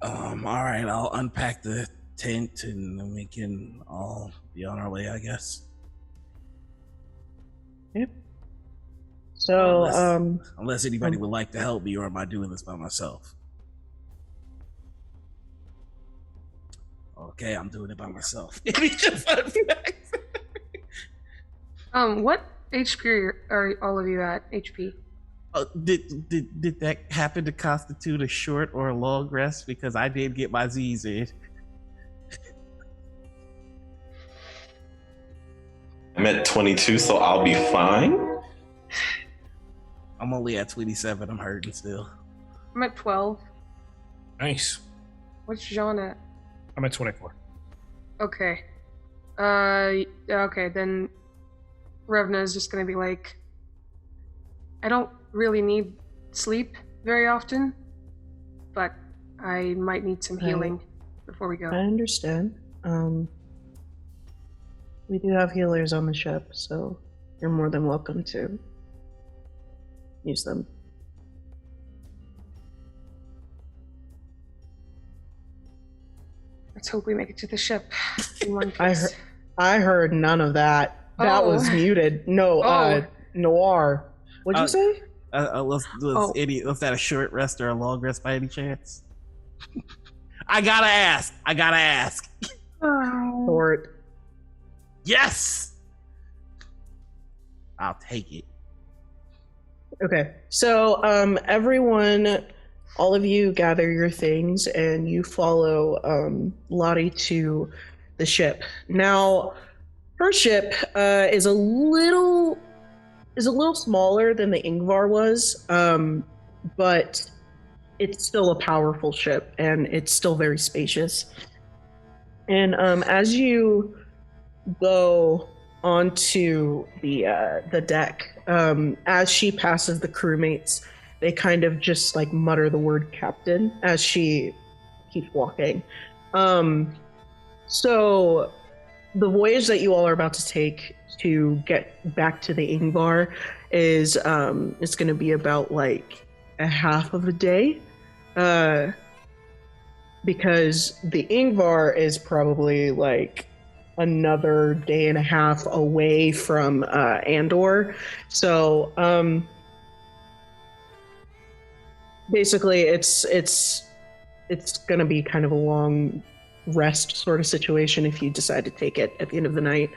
All right, I'll unpack the tent and then we can all be on our way, I guess. Yep. So, Unless anybody would like to help me, or am I doing this by myself? Okay, I'm doing it by myself. What HP are all of you at? HP. Did that happen to constitute a short or a long rest? Because I did get my Z's in. I'm at 22, so I'll be fine. I'm only at 27. I'm hurting still. I'm at 12. Nice. What's Jean at? I'm at 24. Okay. Okay, then Revna is just gonna be like, I don't really need sleep very often, but I might need some healing before we go. I understand. We do have healers on the ship, so you're more than welcome to use them. Let's hope we make it to the ship in one piece. I heard none of that. That was muted. No, Noir. What'd you say? Was that a short rest or a long rest by any chance? I gotta ask. Short. Yes! I'll take it. Okay, so everyone, all of you gather your things and you follow Lottie to the ship. Now, her ship is a little smaller than the Ingvar was, but it's still a powerful ship and it's still very spacious. And as you go onto the deck, as she passes the crewmates, they kind of just like mutter the word captain as she keeps walking. So the voyage that you all are about to take to get back to the Ingvar is it's going to be about like a half of a day, because the Ingvar is probably like another day and a half away from Andor. So basically it's gonna be kind of a long rest sort of situation if you decide to take it at the end of the night.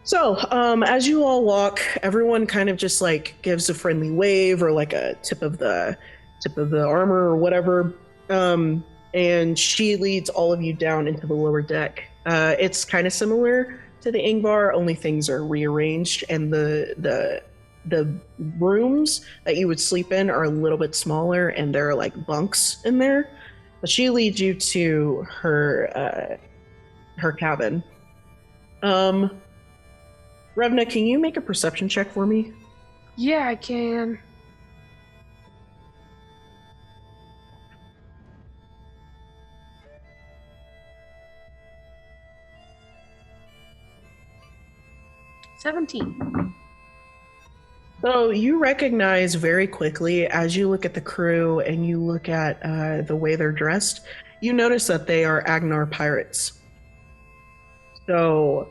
So as you all walk, everyone kind of just like gives a friendly wave or like a tip of the armor or whatever, and she leads all of you down into the lower deck. It's kind of similar to the Ingvar, only things are rearranged, and the the rooms that you would sleep in are a little bit smaller, and there are like bunks in there. But she leads you to her cabin. Revna, can you make a perception check for me? Yeah, I can. $17. So you recognize very quickly as you look at the crew and you look at the way they're dressed, you notice that they are Agnar pirates. So,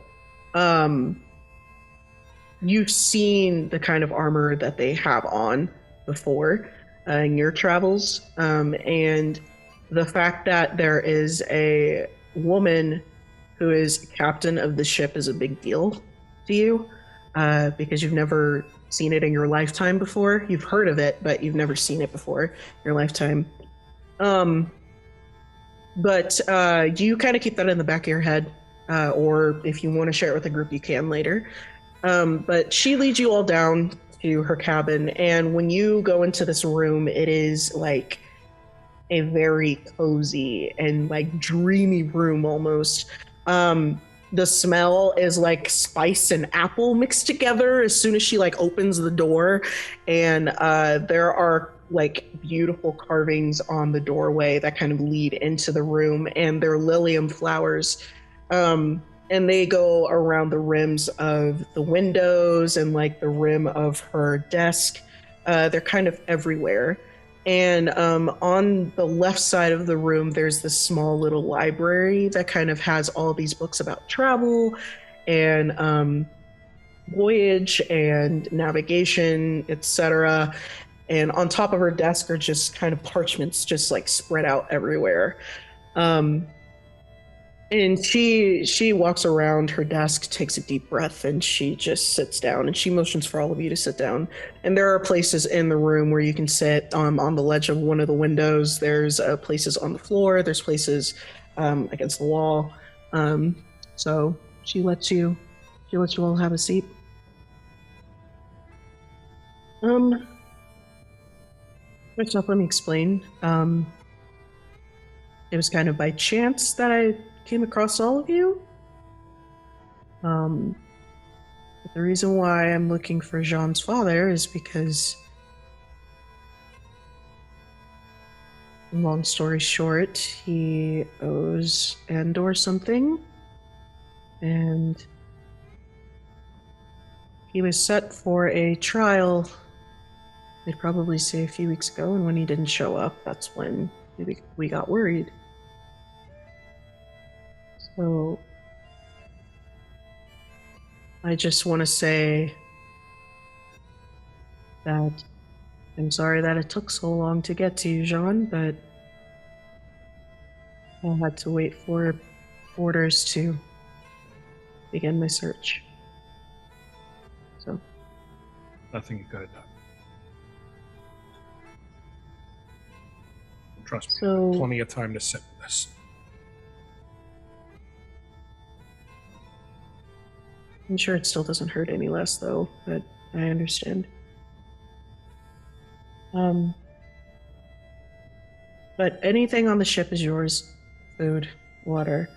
you've seen the kind of armor that they have on before in your travels, and the fact that there is a woman who is captain of the ship is a big deal to you because you've never seen it in your lifetime before. You've heard of it, but you've never seen it before in your lifetime. But you kind of keep that in the back of your head, or if you want to share it with the group, you can later. But she leads you all down to her cabin, and when you go into this room, it is like a very cozy and like dreamy room almost. The smell is like spice and apple mixed together as soon as she like opens the door, and there are like beautiful carvings on the doorway that kind of lead into the room, and they're lilium flowers. And they go around the rims of the windows and like the rim of her desk. They're kind of everywhere. And on the left side of the room, there's this small little library that kind of has all these books about travel and voyage and navigation, etc. And on top of her desk are just kind of parchments just like spread out everywhere. And she walks around her desk, takes a deep breath, and she just sits down, and she motions for all of you to sit down. And there are places in the room where you can sit on the ledge of one of the windows. There's places on the floor. There's places against the wall. So she lets you all have a seat. First off, let me explain. It was kind of by chance that I came across all of you. But the reason why I'm looking for Jean's father is because, long story short, he owes Andor something, and he was set for a trial. They'd probably say a few weeks ago, and when he didn't show up, that's when we got worried. So I just want to say that I'm sorry that it took so long to get to you, Jean, but I had to wait for orders to begin my search. So, Nothing you could have done. Trust me, So- plenty of time to sit with this. I'm sure it still doesn't hurt any less, though, but I understand. But anything on the ship is yours. Food, water.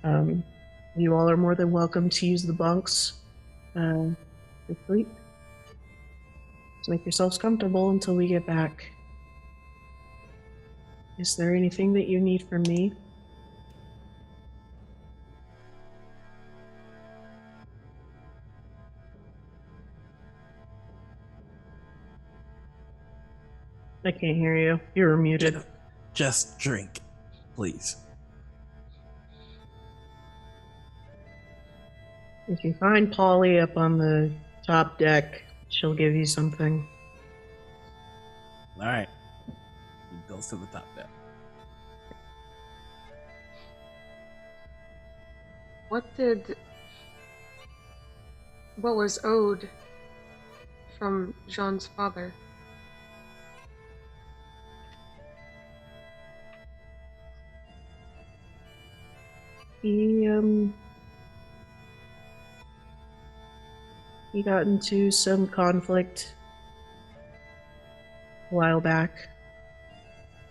You all are more than welcome to use the bunks to sleep. So make yourselves comfortable until we get back. Is there anything that you need from me? I can't hear you. You're muted. Just drink, please. If you find Polly up on the top deck, she'll give you something. All right. He goes to the top deck. What was owed from Jean's father? He got into some conflict a while back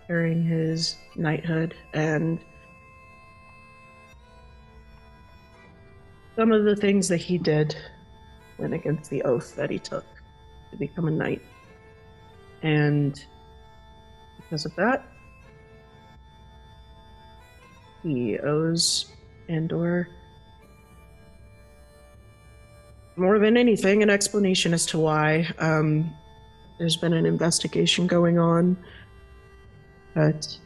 during his knighthood, and some of the things that he did went against the oath that he took to become a knight. And because of that, he owes Andor, more than anything, an explanation as to why. There's been an investigation going on, but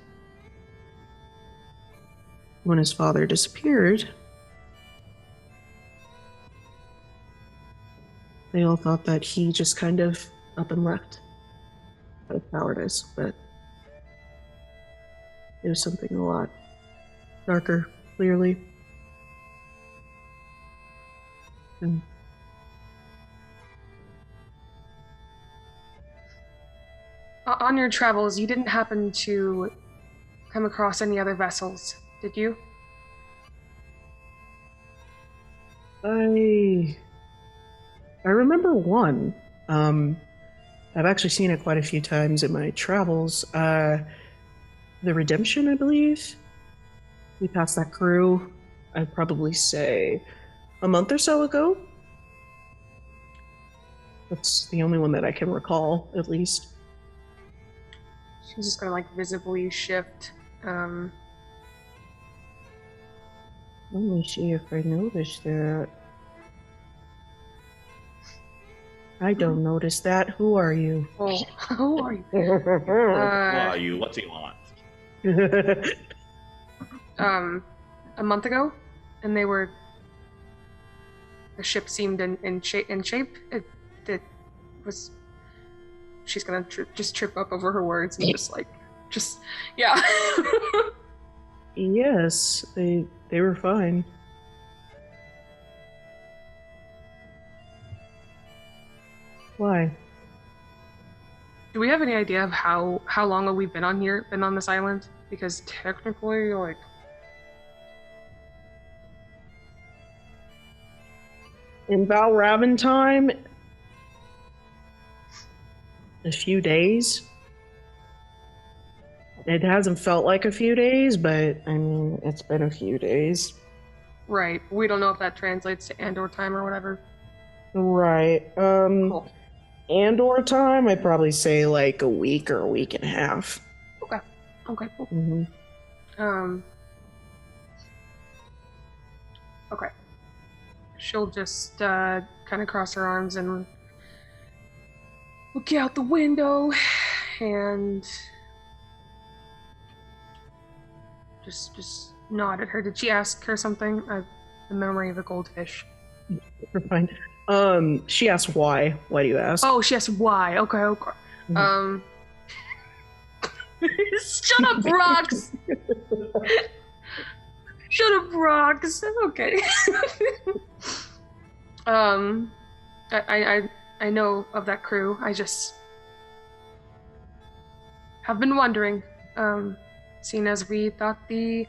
when his father disappeared, they all thought that he just kind of up and left out of cowardice, but it was something a lot darker, clearly. And On your travels, you didn't happen to come across any other vessels, did you? I remember one. I've actually seen it quite a few times in my travels. The Redemption, I believe. We passed that crew, I'd probably say, a month or so ago. That's the only one that I can recall, at least. She's just gonna like visibly shift. Let me see if I noticed that. I don't notice that. Who are you? Oh, who are you? Who are you? What do you want? A month ago, and they were. The ship seemed in shape. It was. She's gonna just trip up over her words and yeah. Yes, they were fine. Why? Do we have any idea of how long have we been on this island? Because technically, like, In Ravn time, a few days. It hasn't felt like a few days, but I mean, it's been a few days. right? We don't know if that translates to Andor time or whatever. Right. Cool. Andor time, I'd probably say like a week or a week and a half. Okay, cool. Mm-hmm. Okay. She'll just kind of cross her arms and look out the window and just nod at her. Did she ask her something? The memory of a goldfish. We're fine. She asked why. Why do you ask? Oh, she asked why. Okay. Mhm. Shut up, Rox! Shut up, Rox! Okay. I know of that crew. I just have been wondering, seeing as we thought the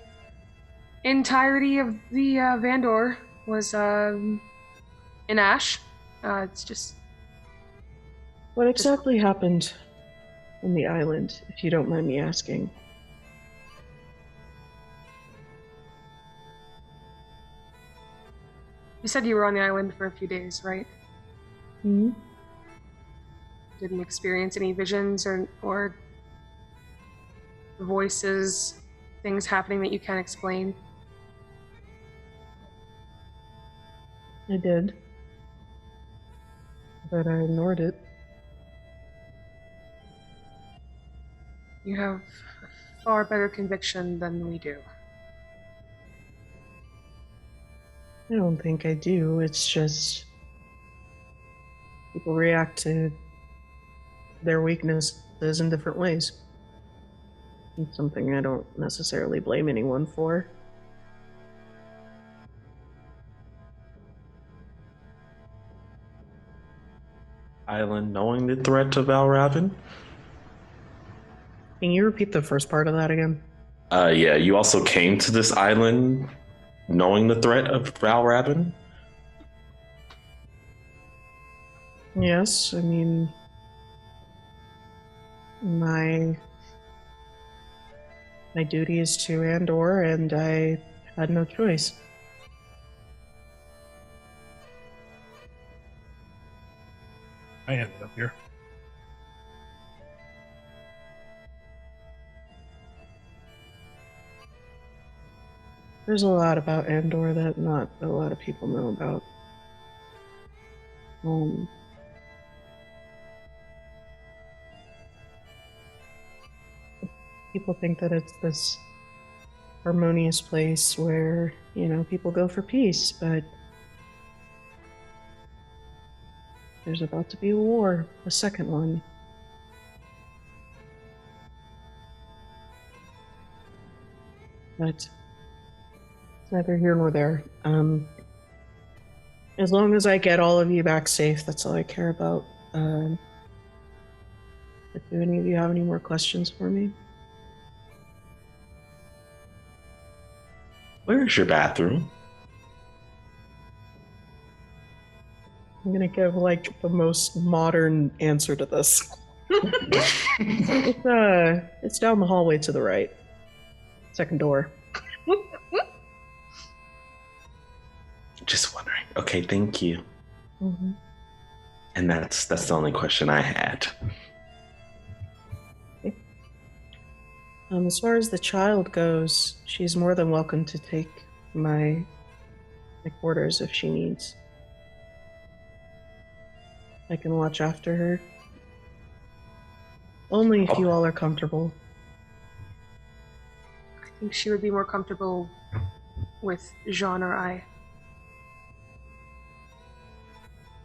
entirety of the Vandor was in ash. It's just What exactly happened on the island, if you don't mind me asking? You said you were on the island for a few days, right? Hmm? Didn't experience any visions or voices, things happening that you can't explain. I did. But I ignored it. You have far better conviction than we do. I don't think I do. It's just people react to their weaknesses in different ways. It's something I don't necessarily blame anyone for. Island knowing the threat of Ravn? Can you repeat the first part of that again? Yeah, you also came to this island knowing the threat of Ravn? Yes, I mean, my duty is to Andor, and I had no choice. I ended up here. There's a lot about Andor that not a lot of people know about. People think that it's this harmonious place where, people go for peace, but there's about to be a war, a second one. But it's neither here nor there. As long as I get all of you back safe, that's all I care about. But do any of you have any more questions for me? Where's your bathroom? I'm gonna give the most modern answer to this. It's down the hallway to the right. Second door. Just wondering. Okay, thank you. Mm-hmm. And that's the only question I had. Okay. As far as the child goes, she's more than welcome to take my quarters if she needs. I can watch after her. Only if you all are comfortable. I think she would be more comfortable with Jean or I.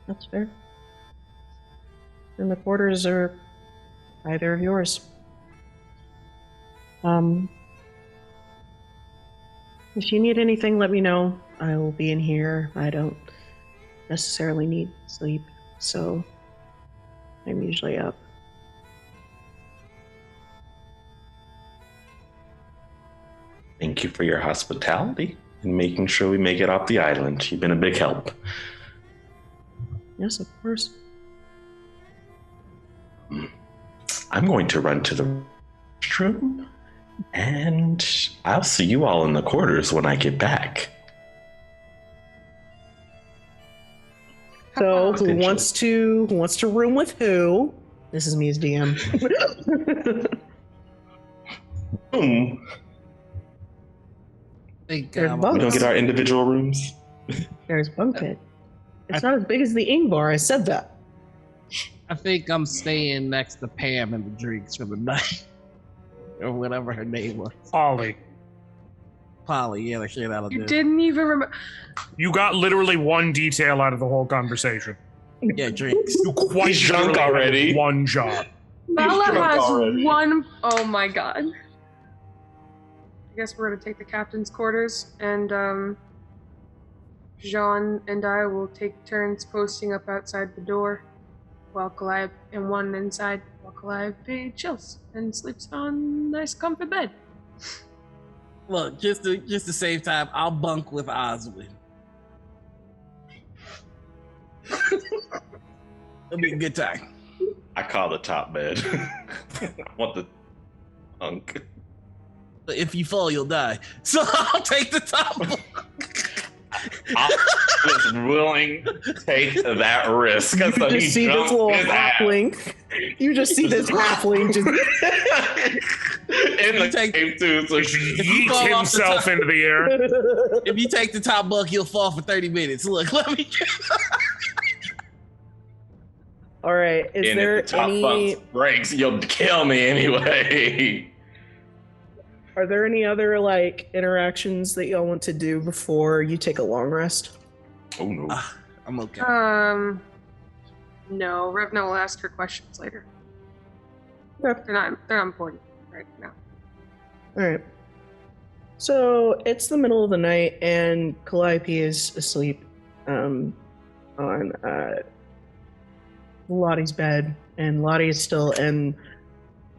That's fair. And the quarters are either of yours. If you need anything, let me know. I will be in here. I don't necessarily need sleep, so I'm usually up. Thank you for your hospitality and making sure we make it off the island. You've been a big help. Yes, of course. I'm going to run to the restroom, and I'll see you all in the quarters when I get back. So, who wants to room with who? This is me as DM. There's We bunks. don't get our individual rooms. There's bunk bed. It's not as big as the Ingvar. I said that. I think I'm staying next to Pam and the drinks for the night. Or whatever her name was. Ollie. Polly, yeah, the shit out of You this. didn't even remember. You got literally one detail out of the whole conversation. Yeah, drinks. You quite He's drunk literally had already. One job. Mala drunk has already. one. Oh my god. I guess we're gonna take the captain's quarters, and Jean and I will take turns posting up outside the door, while Calliope and one inside, while Calliope chills and sleeps on a nice comfy bed. Look, just to save time, I'll bunk with Oswin. It'll be a good time. I call the top bed. I want the hunk. But if you fall, you'll die. So I'll take the top bunk. I was willing to take that risk. You So just he see this jumped little his ass. halfling. You just see this halfling just in the cave too. So Yeet fall off the himself top. into the air. If you take the top bunk, you'll fall for 30 minutes. Look, let me. All right. Is and there if the top any? bunk breaks, you'll kill me anyway. Are there any other interactions that y'all want to do before you take a long rest? Oh no. I'm okay. No, Revna will ask her questions later. Okay. They're not important right now. All right. So it's the middle of the night, and Calliope is asleep on Lottie's bed, and Lottie is still in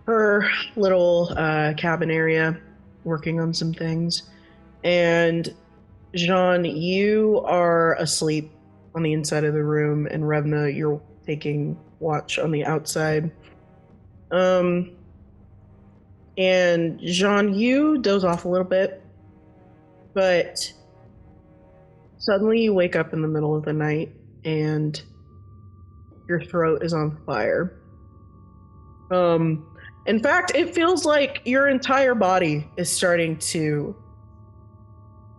her little cabin area working on some things. And Jean, you are asleep on the inside of the room, and Revna, you're taking watch on the outside. And Jean, you doze off a little bit, but suddenly you wake up in the middle of the night and your throat is on fire. In fact, it feels like your entire body is starting to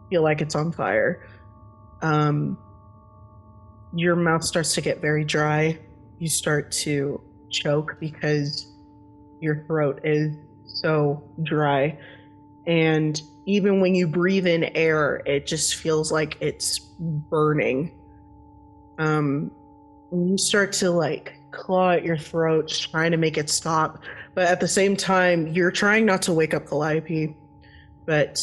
feel like it's on fire. Your mouth starts to get very dry. You start to choke because your throat is so dry. And even when you breathe in air, it just feels like it's burning. You start to like claw at your throat, just trying to make it stop. But at the same time, you're trying not to wake up Calliope. But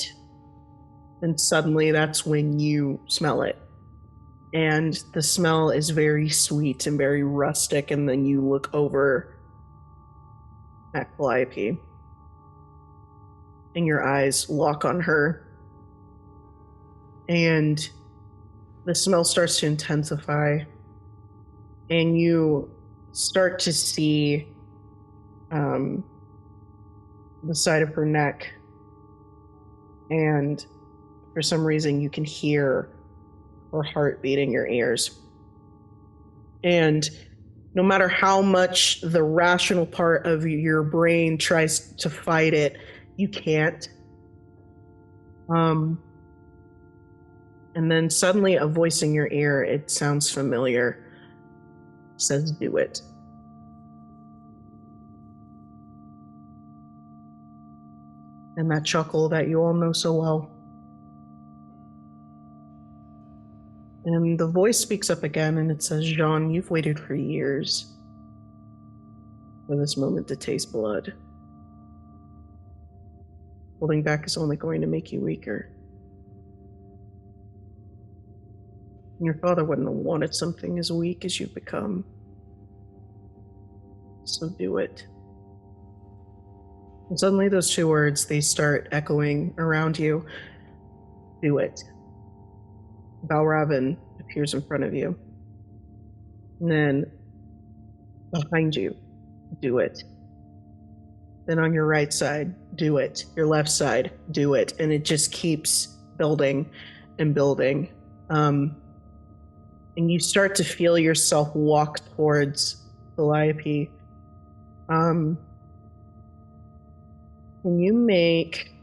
then suddenly that's when you smell it. And the smell is very sweet and very rustic. And then you look over at Calliope. And your eyes lock on her. And the smell starts to intensify. And you start to see the side of her neck. And for some reason, you can hear her heartbeat in your ears. And no matter how much the rational part of your brain tries to fight it, you can't. And then suddenly a voice in your ear, it sounds familiar, says, "Do it." And that chuckle that you all know so well. And the voice speaks up again and it says, "Jean, you've waited for years for this moment to taste blood. Holding back is only going to make you weaker. Your father wouldn't have wanted something as weak as you've become. So do it." And suddenly those two words, they start echoing around you. Do it. Ravn appears in front of you. And then behind you, do it. Then on your right side, do it. Your left side, do it. And it just keeps building and building. And you start to feel yourself walk towards Calliope. Can you make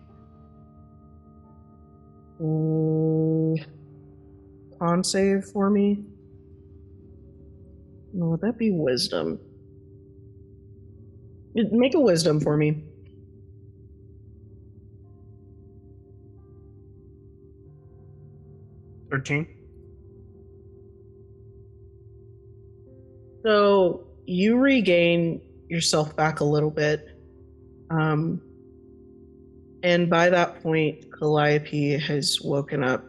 con save for me? No, would that be wisdom? Make a wisdom for me. $13. So you regain yourself back a little bit. And by that point, Calliope has woken up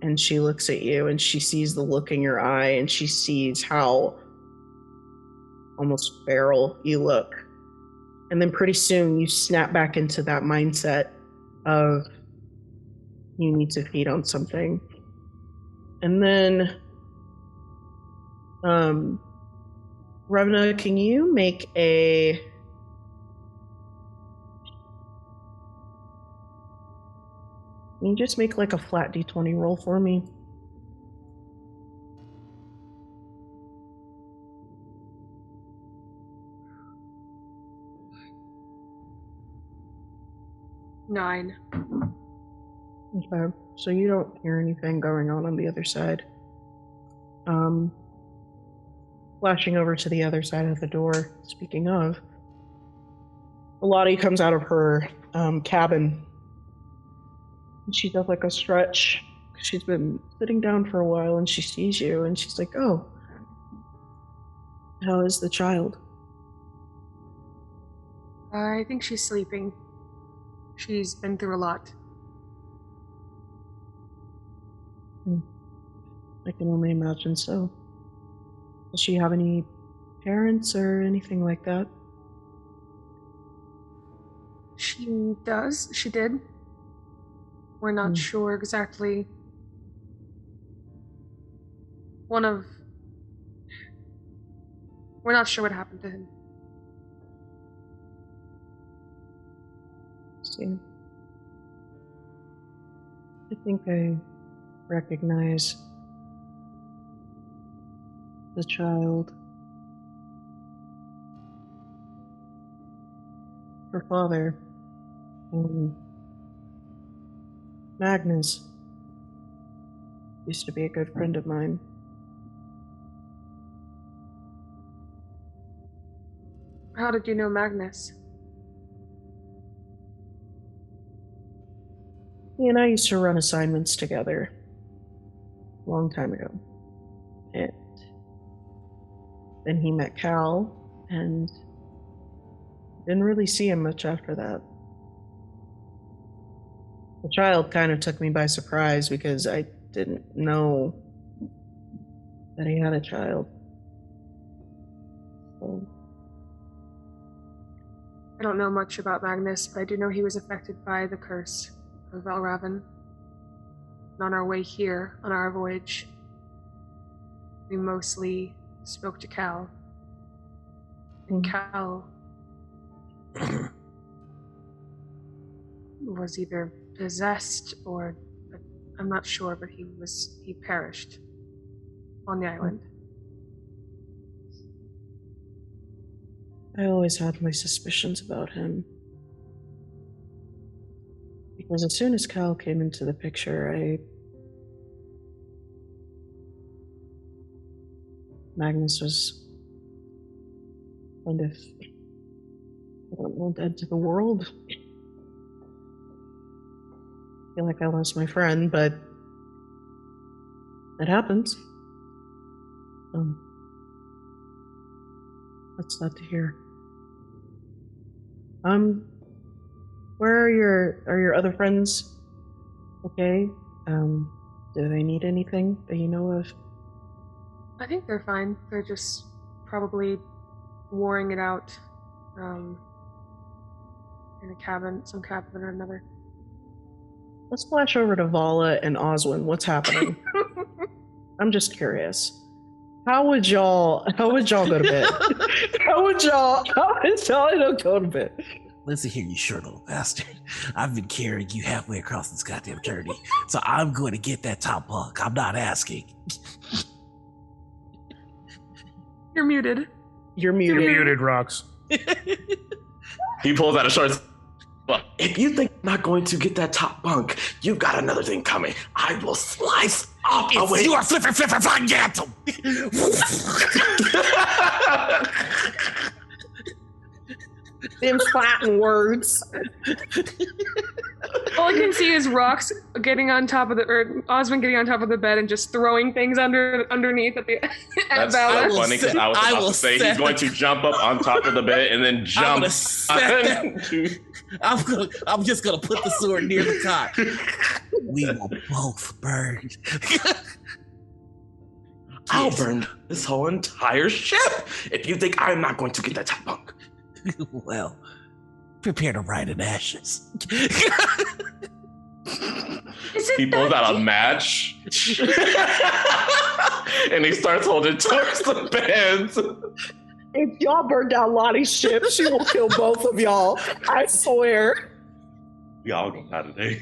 and she looks at you and she sees the look in your eye and she sees how almost feral you look. And then pretty soon you snap back into that mindset of you need to feed on something. And then, Ravna, can you make a... Can you just make like a flat d20 roll for me? Nine. Okay, so you don't hear anything going on the other side. Flashing over to the other side of the door, speaking of, Lottie comes out of her cabin. She does like a stretch. She's been sitting down for a while and she sees you and she's like, "Oh, how is the child?" I think she's sleeping. She's been through a lot. I can only imagine so. Does she have any parents or anything like that? She does. She did. We're not sure exactly. One of We're not sure what happened to him. See, I think I recognize the child. Her father, Magnus, used to be a good friend of mine. How did you know Magnus? He and I used to run assignments together a long time ago. And then he met Cal, and didn't really see him much after that. The child kind of took me by surprise because I didn't know that he had a child. So, I don't know much about Magnus, but I do know he was affected by the curse of Ravn. And on our way here, on our voyage, we mostly spoke to Cal. And Cal was either possessed or I'm not sure, but he perished on the island. I always had my suspicions about him. Because as soon as Cal came into the picture, Magnus was kind of, I don't know, dead to the world. I feel like I lost my friend, but it happens. That's sad to hear. Where are your other friends? Okay. Do they need anything that you know of? I think they're fine. They're just probably warring it out in a cabin, some cabin or another. Let's flash over to Vala and Oswin. What's happening? I'm just curious. How would y'all go to bed? How would y'all go to bed? Listen here, you short little bastard. I've been carrying you halfway across this goddamn journey, so I'm going to get that top bunk. I'm not asking. You're muted. You're muted. You're muted, Rox. He pulls out a short. Well, if you think I'm not going to get that top bunk, you got another thing coming. I will slice off away. It's your flipper phantom. Them fighting words. All I can see is Rox getting on top of Osmond getting on top of the bed and just throwing things underneath at the. That's Vala. so funny because I was about to say he's going to jump up on top of the bed and then jump. I'm just gonna put the sword near the cot. We will both burn. I'll burn this whole entire ship if you think I'm not going to get that top bunk. Well, prepare to ride in ashes. He pulls out a match and he starts holding towards the beds. If y'all burn down Lottie's ship, she will kill both of y'all. I swear. Y'all gonna die today.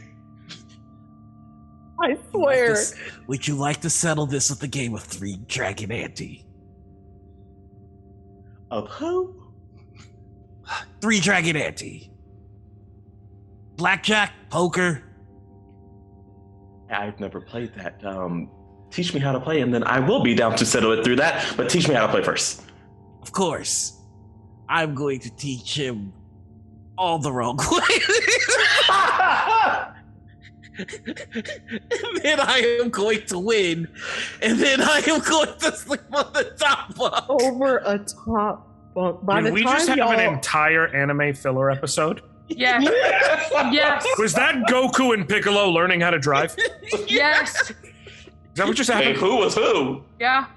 I swear. Would you like to settle this with a game of 3 Dragon Ante? Of who? 3 Dragon Ante. Blackjack, poker. I've never played that. Teach me how to play, and then I will be down to settle it through that. But teach me how to play first. Of course. I'm going to teach him all the wrong ways. And then I am going to win. And then I am going to sleep on the top bunk. Over a top bunk. By Did the we time just have y'all... an entire anime filler episode? Yes. Yes. Was that Goku and Piccolo learning how to drive? Is Yes. that what just Hey, happened? who was who? Yeah.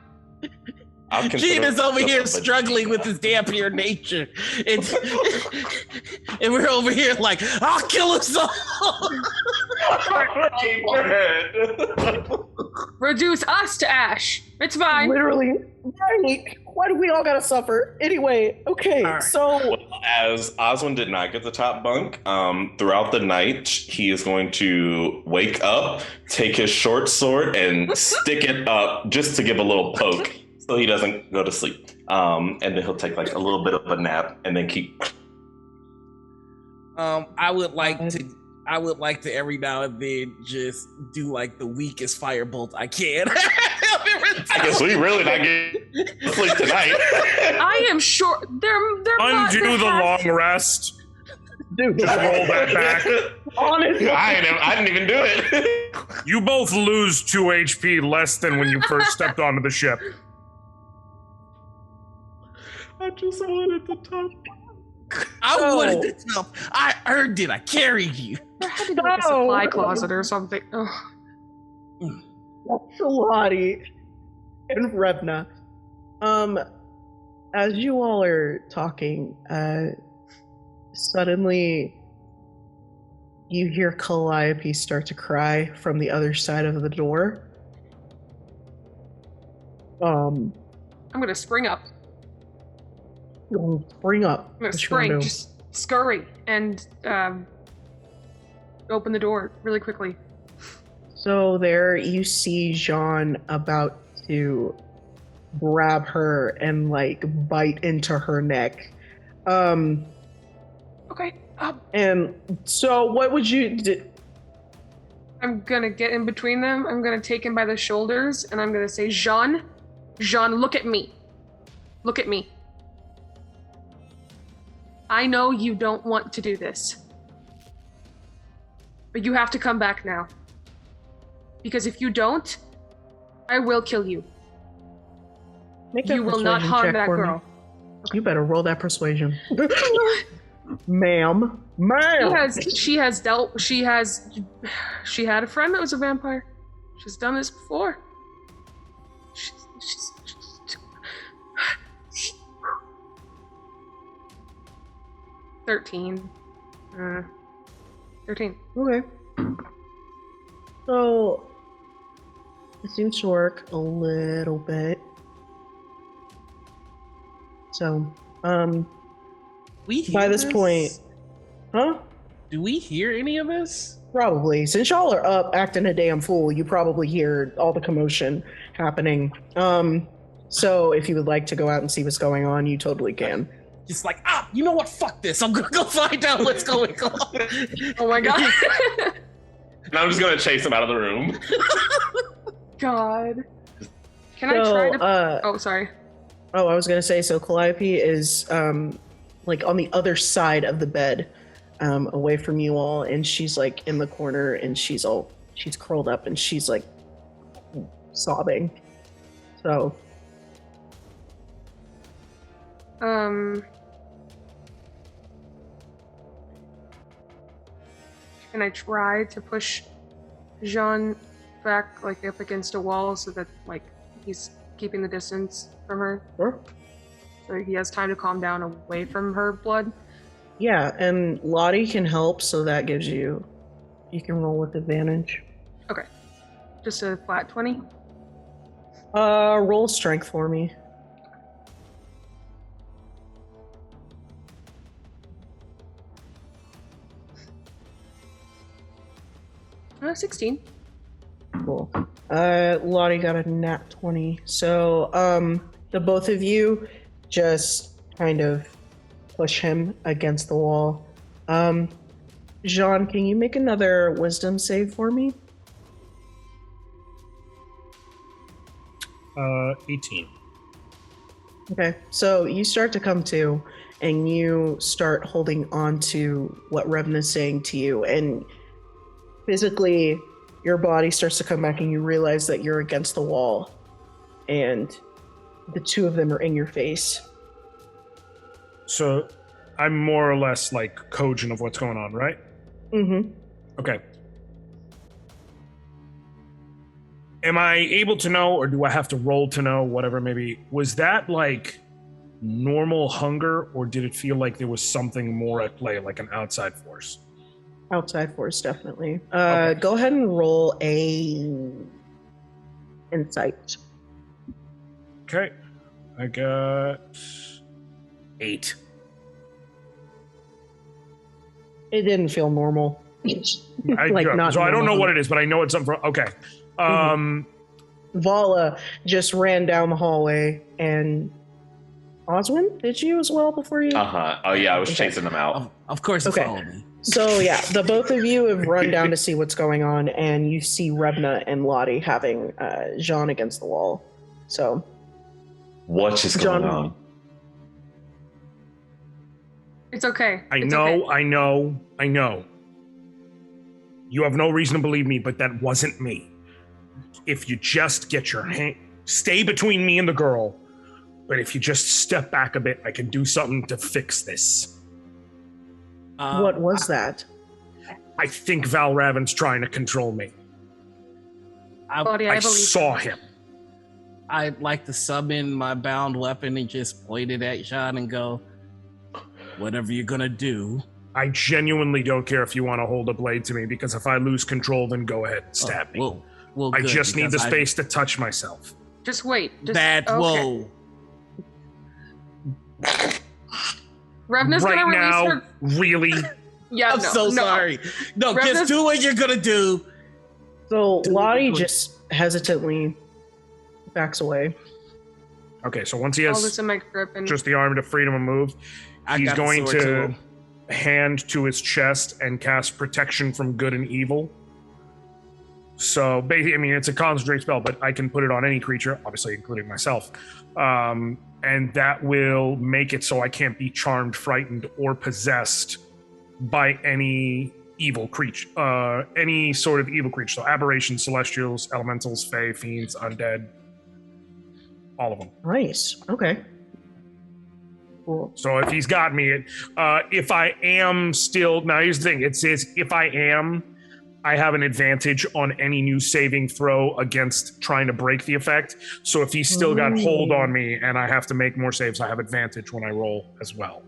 Gina's over here struggling with his dampier nature. And we're over here like, I'll kill us all. Reduce us to ash. It's fine. Literally, right? Why do we all gotta suffer? Anyway, okay, All right. so As Oswin did not get the top bunk, throughout the night, he is going to wake up, take his short sword, and stick it up just to give a little poke so he doesn't go to sleep. And then he'll take like a little bit of a nap and then keep. I would like to every now and then just do like the weakest firebolt I can. I guess we really not getting sleep tonight. I am sure they're Undo the long rest. dude, Just roll that back. honestly, I didn't even do it. You both lose 2 HP less than when you first stepped onto the ship. I just wanted the top. I So- wanted to tell. I earned it. I carried you. There had to be like a No. supply closet or something. Ugh. Lottie and Revna. As you all are talking, suddenly you hear Calliope start to cry from the other side of the door. I'm gonna spring up. Bring up. I'm gonna what you spring, wanna do. just scurry and open the door really quickly. So there you see Jean about to grab her and like bite into her neck. Okay. And so what would you do? I'm gonna get in between them. I'm gonna take him by the shoulders and I'm gonna say, Jean, look at me. Look at me. I know you don't want to do this. But you have to come back now. Because if you don't, I will kill you. Make that You will not persuasion harm check that for me. girl. You better roll that persuasion. Ma'am. She had a friend that was a vampire. She's done this before. She's 13. 13. Okay. So it seems to work a little bit. So, We hear by this point, huh? do we hear any of this? Probably. Since y'all are up acting a damn fool, you probably hear all the commotion happening. So if you would like to go out and see what's going on, you totally can. Just like, you know what? Fuck this. I'm gonna go find out what's going on. Oh my god. And I'm just gonna chase him out of the room. God. Can I try to... Oh, sorry. I was gonna say, so Calliope is like on the other side of the bed, away from you all, and she's like in the corner and she's curled up and she's like sobbing. So can I try to push Jean back like up against a wall so that like he's keeping the distance from her? sure. So he has time to calm down away from her blood? Yeah, and Lottie can help, so that gives you can roll with advantage. Okay. Just a flat 20? Roll strength for me. 16. Cool. Lottie got a nat 20. So, the both of you just kind of push him against the wall. Jean, can you make another wisdom save for me? 18. Okay, so you start to come to, and you start holding on to what Ravn is saying to you, and physically, your body starts to come back, and you realize that you're against the wall, and the two of them are in your face. So I'm more or less like cogent of what's going on, right? Mm-hmm. Okay. Am I able to know, or do I have to roll to know, whatever maybe, was that like normal hunger, or did it feel like there was something more at play, like an outside force? Outside force, definitely. Okay. Go ahead and roll a insight. Okay. I got 8. It didn't feel normal. Like, not so I don't know normal. what it is, but I know it's something. Okay. Vala just ran down the hallway, and Oswin, did you as well before you? Oh yeah, I was chasing them out. Of course, he Okay. followed me. So yeah, the both of you have run down to see what's going on, and you see Rebna and Lottie having Jean against the wall. So What's just going John- on? It's okay. I It's know, okay. I know. You have no reason to believe me, but that wasn't me. If you just get your hand, stay between me and the girl. But if you just step back a bit, I can do something to fix this. what was that? I think Val Raven's trying to control me. Claudia, I I believe saw him. I'd like to summon my bound weapon and just point it at Jean and go, whatever you're gonna do. I genuinely don't care if you want to hold a blade to me, because if I lose control, then go ahead and stab me. Well, I good, just need the because space to touch myself. Just wait. Just, That okay. whoa. Revna's Right gonna release now, her. really? Yeah, I'm so sorry. No, Revna's- just do what you're gonna do. So Do Lottie it. just hesitantly backs away. Okay, so once he All has this in my grip and just the arm to freedom of move, I he's got the going sword to him. hand to his chest and cast protection from good and evil. So, I mean, it's a concentrate spell, but I can put it on any creature, obviously including myself. And that will make it so I can't be charmed, frightened, or possessed by any evil creature, any sort of evil creature. So aberrations, celestials, elementals, fae, fiends, undead, all of them. Nice. Okay. Cool. So if he's got me, if I am still, now here's the thing, it says if I am, I have an advantage on any new saving throw against trying to break the effect. So if he's still got hold on me and I have to make more saves, I have advantage when I roll as well.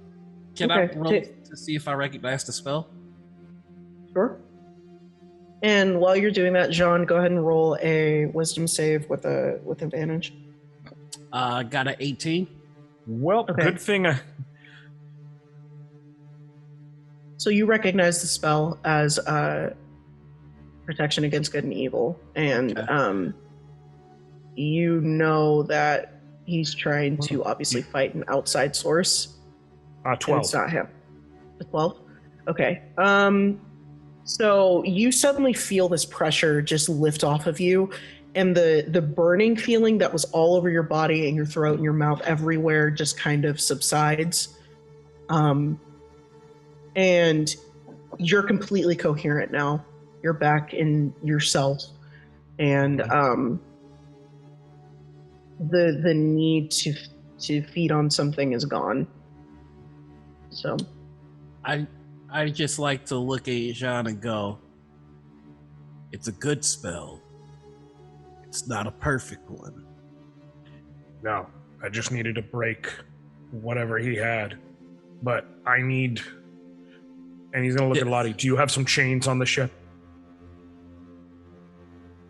Can Okay, I roll to see if I recognize the spell? Sure. And while you're doing that, Jean, go ahead and roll a wisdom save with advantage. Got an 18. Well, Okay. good thing. So you recognize the spell as protection against good and evil, and Okay. you know that he's trying to obviously fight an outside source. And 12. it's not him. 12? Okay. So you suddenly feel this pressure just lift off of you, and the burning feeling that was all over your body and your throat and your mouth everywhere just kind of subsides. And you're completely coherent now. You're back in yourself, and the need to feed on something is gone. So I just like to look at Jean and go, it's a good spell. It's not a perfect one. No, I just needed to break whatever he had. But I need. And he's going to look at Lottie. Do you have some chains on the ship?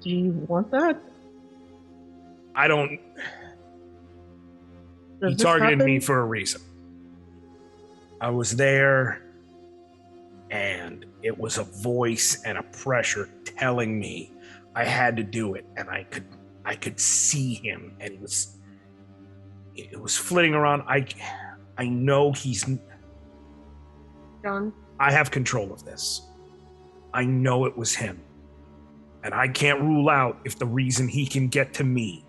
do you want that? I don't. Does He this targeted happen? me for a reason. I was there, and it was a voice and a pressure telling me I had to do it, and I could see him, and it was flitting around. I know he's. John. I have control of this. I know it was him, and I can't rule out if the reason he can get to me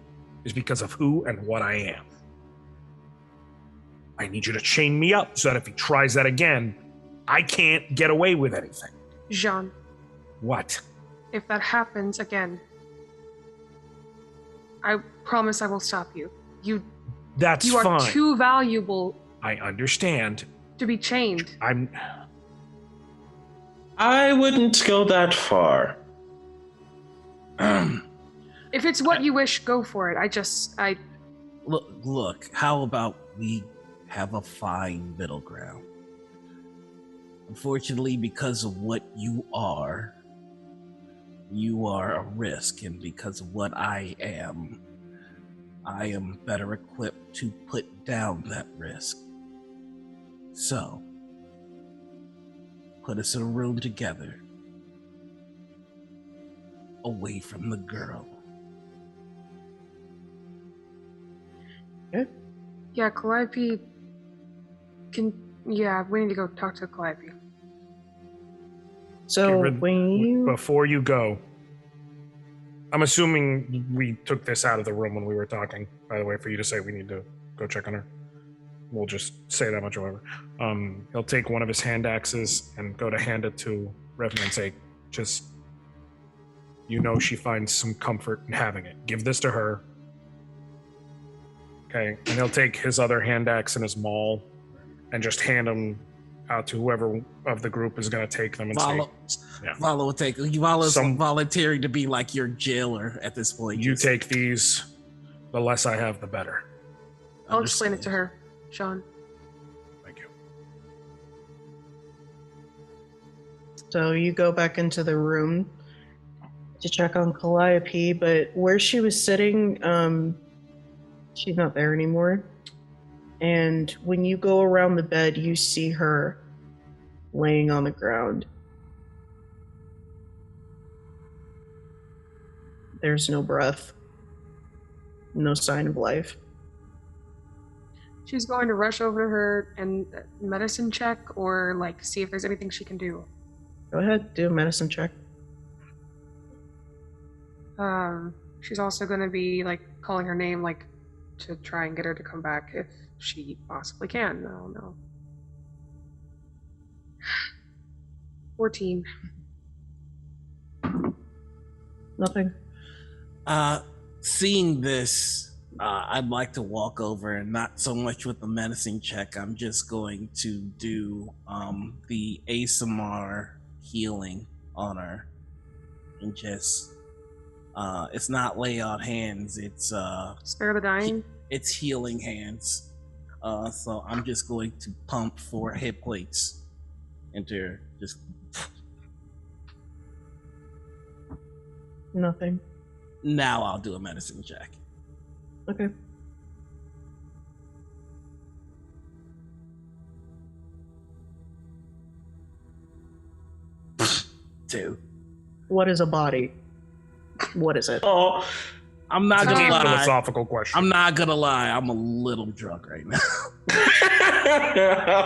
is because of who and what I am. I need you to chain me up so that if he tries that again, I can't get away with anything. Jean, What? if that happens again, I promise I will stop you. You That's are fine. too valuable I understand. to be chained. I wouldn't go that far. If it's what you wish, go for it. I Look, how about we have a fine middle ground? Unfortunately, because of what you are a risk, and because of what I am better equipped to put down that risk. So, put us in a room together, away from the girl. Yeah, Calliope can. Yeah, we need to go talk to Calliope. So when you before you go, I'm assuming we took this out of the room when we were talking, by the way, for you to say we need to go check on her. We'll just say that much, however. He'll take one of his hand axes and go to hand it to Ravn and say, just, she finds some comfort in having it. Give this to her. Okay, and he'll take his other hand axe and his maul and just hand them out to whoever of the group is going to take them and Vala will take. Vala's volunteering to be like your jailer at this point. You take these. The less I have, the better. I'll explain it to her, Sean. Thank you. So you go back into the room to check on Calliope, but where she was sitting, she's not there anymore. And when you go around the bed, you see her laying on the ground. There's no breath, no sign of life. She's going to rush over to her and medicine check, or see if there's anything she can do. Go ahead, do a medicine check. She's also going to be calling her name, to try and get her to come back if she possibly can. I don't know. 14. Nothing. Seeing this, I'd like to walk over, and not so much with the menacing check. I'm just going to do the ASMR healing on her, and just it's not lay on hands. It's spare the dying. It's healing hands. So I'm just going to pump 4 hit plates into her. Just nothing. Now I'll do a medicine check. Okay. Two. What is a body? What is it? Oh, I'm not gonna lie. Philosophical question. I'm not gonna lie. I'm a little drunk right now.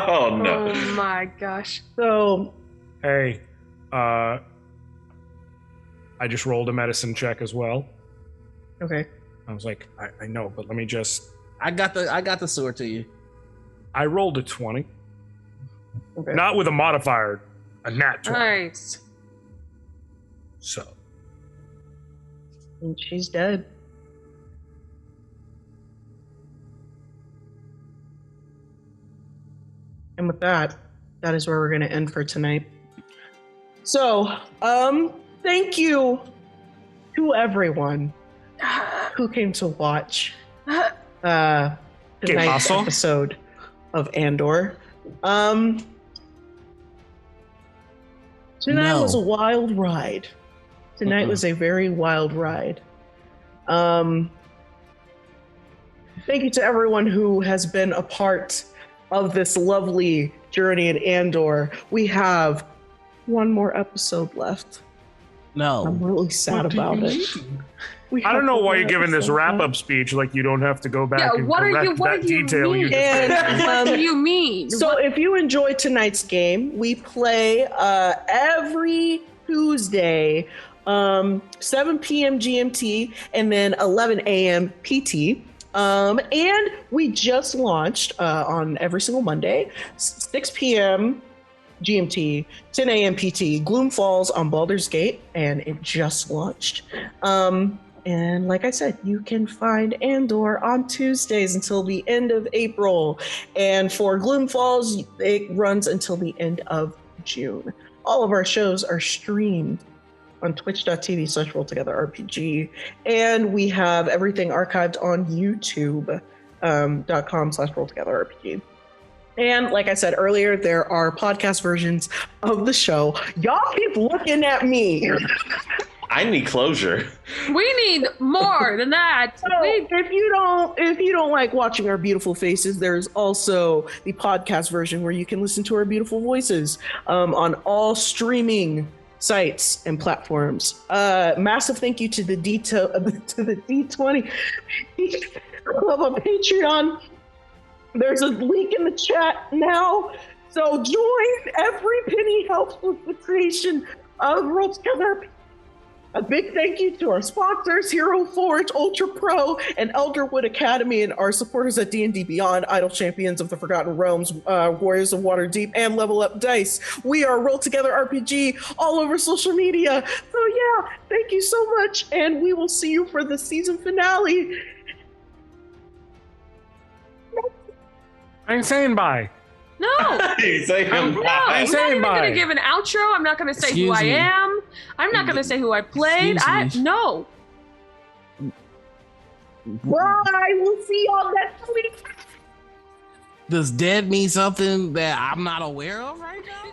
oh no! Oh my gosh. So, Hey, I just rolled a medicine check as well. okay. I was like, I know, but let me just. I got the sword to you. I rolled a 20, Okay. not with a modifier, a nat 20. Nice. So And she's dead. And with that, that is where we're going to end for tonight. So, thank you to everyone who came to watch tonight's episode of Andor. Tonight was a wild ride. Tonight was a very wild ride. Thank you to everyone who has been a part of this lovely journey in Andor. We have one more episode left. No. I'm really sad about it. I don't know why you're giving this wrap-up speech like you don't have to go back and correct that detail you just And, What do you mean? So if you enjoyed tonight's game, we play every Tuesday, 7 p.m. GMT and then 11 a.m. PT. And we just launched on every single Monday, 6 p.m. GMT, 10 a.m. PT, Gloom Falls on Baldur's Gate, and it just launched. And like I said, you can find Andor on Tuesdays until the end of April. And for Gloom Falls, it runs until the end of June. All of our shows are streamed on twitch.tv/rolltogetherrpg. And we have everything archived on youtube.com/rolltogetherrpg. And like I said earlier, there are podcast versions of the show. Y'all keep looking at me. I need closure. We need more than that. So if you don't like watching our beautiful faces, there's also the podcast version where you can listen to our beautiful voices on all streaming sites and platforms. Massive thank you to the D20 Club on Patreon. There's a link in the chat now. So join. Every penny helps with the creation of Roll Together. A big thank you to our sponsors, Hero Forge, Ultra Pro, and Elderwood Academy, and our supporters at D&D Beyond, Idle Champions of the Forgotten Realms, Warriors of Waterdeep, and Level Up Dice. We are Roll Together RPG all over social media. So yeah, thank you so much, and we will see you for the season finale. I ain't saying bye. No. You say him No, bye. I'm not saying even bye. going to give an outro. I'm not going to say who Excuse I me. am. I'm not going to say who I played. Excuse me. No. Bye. We'll see y'all next week. Does dead mean something that I'm not aware of right now?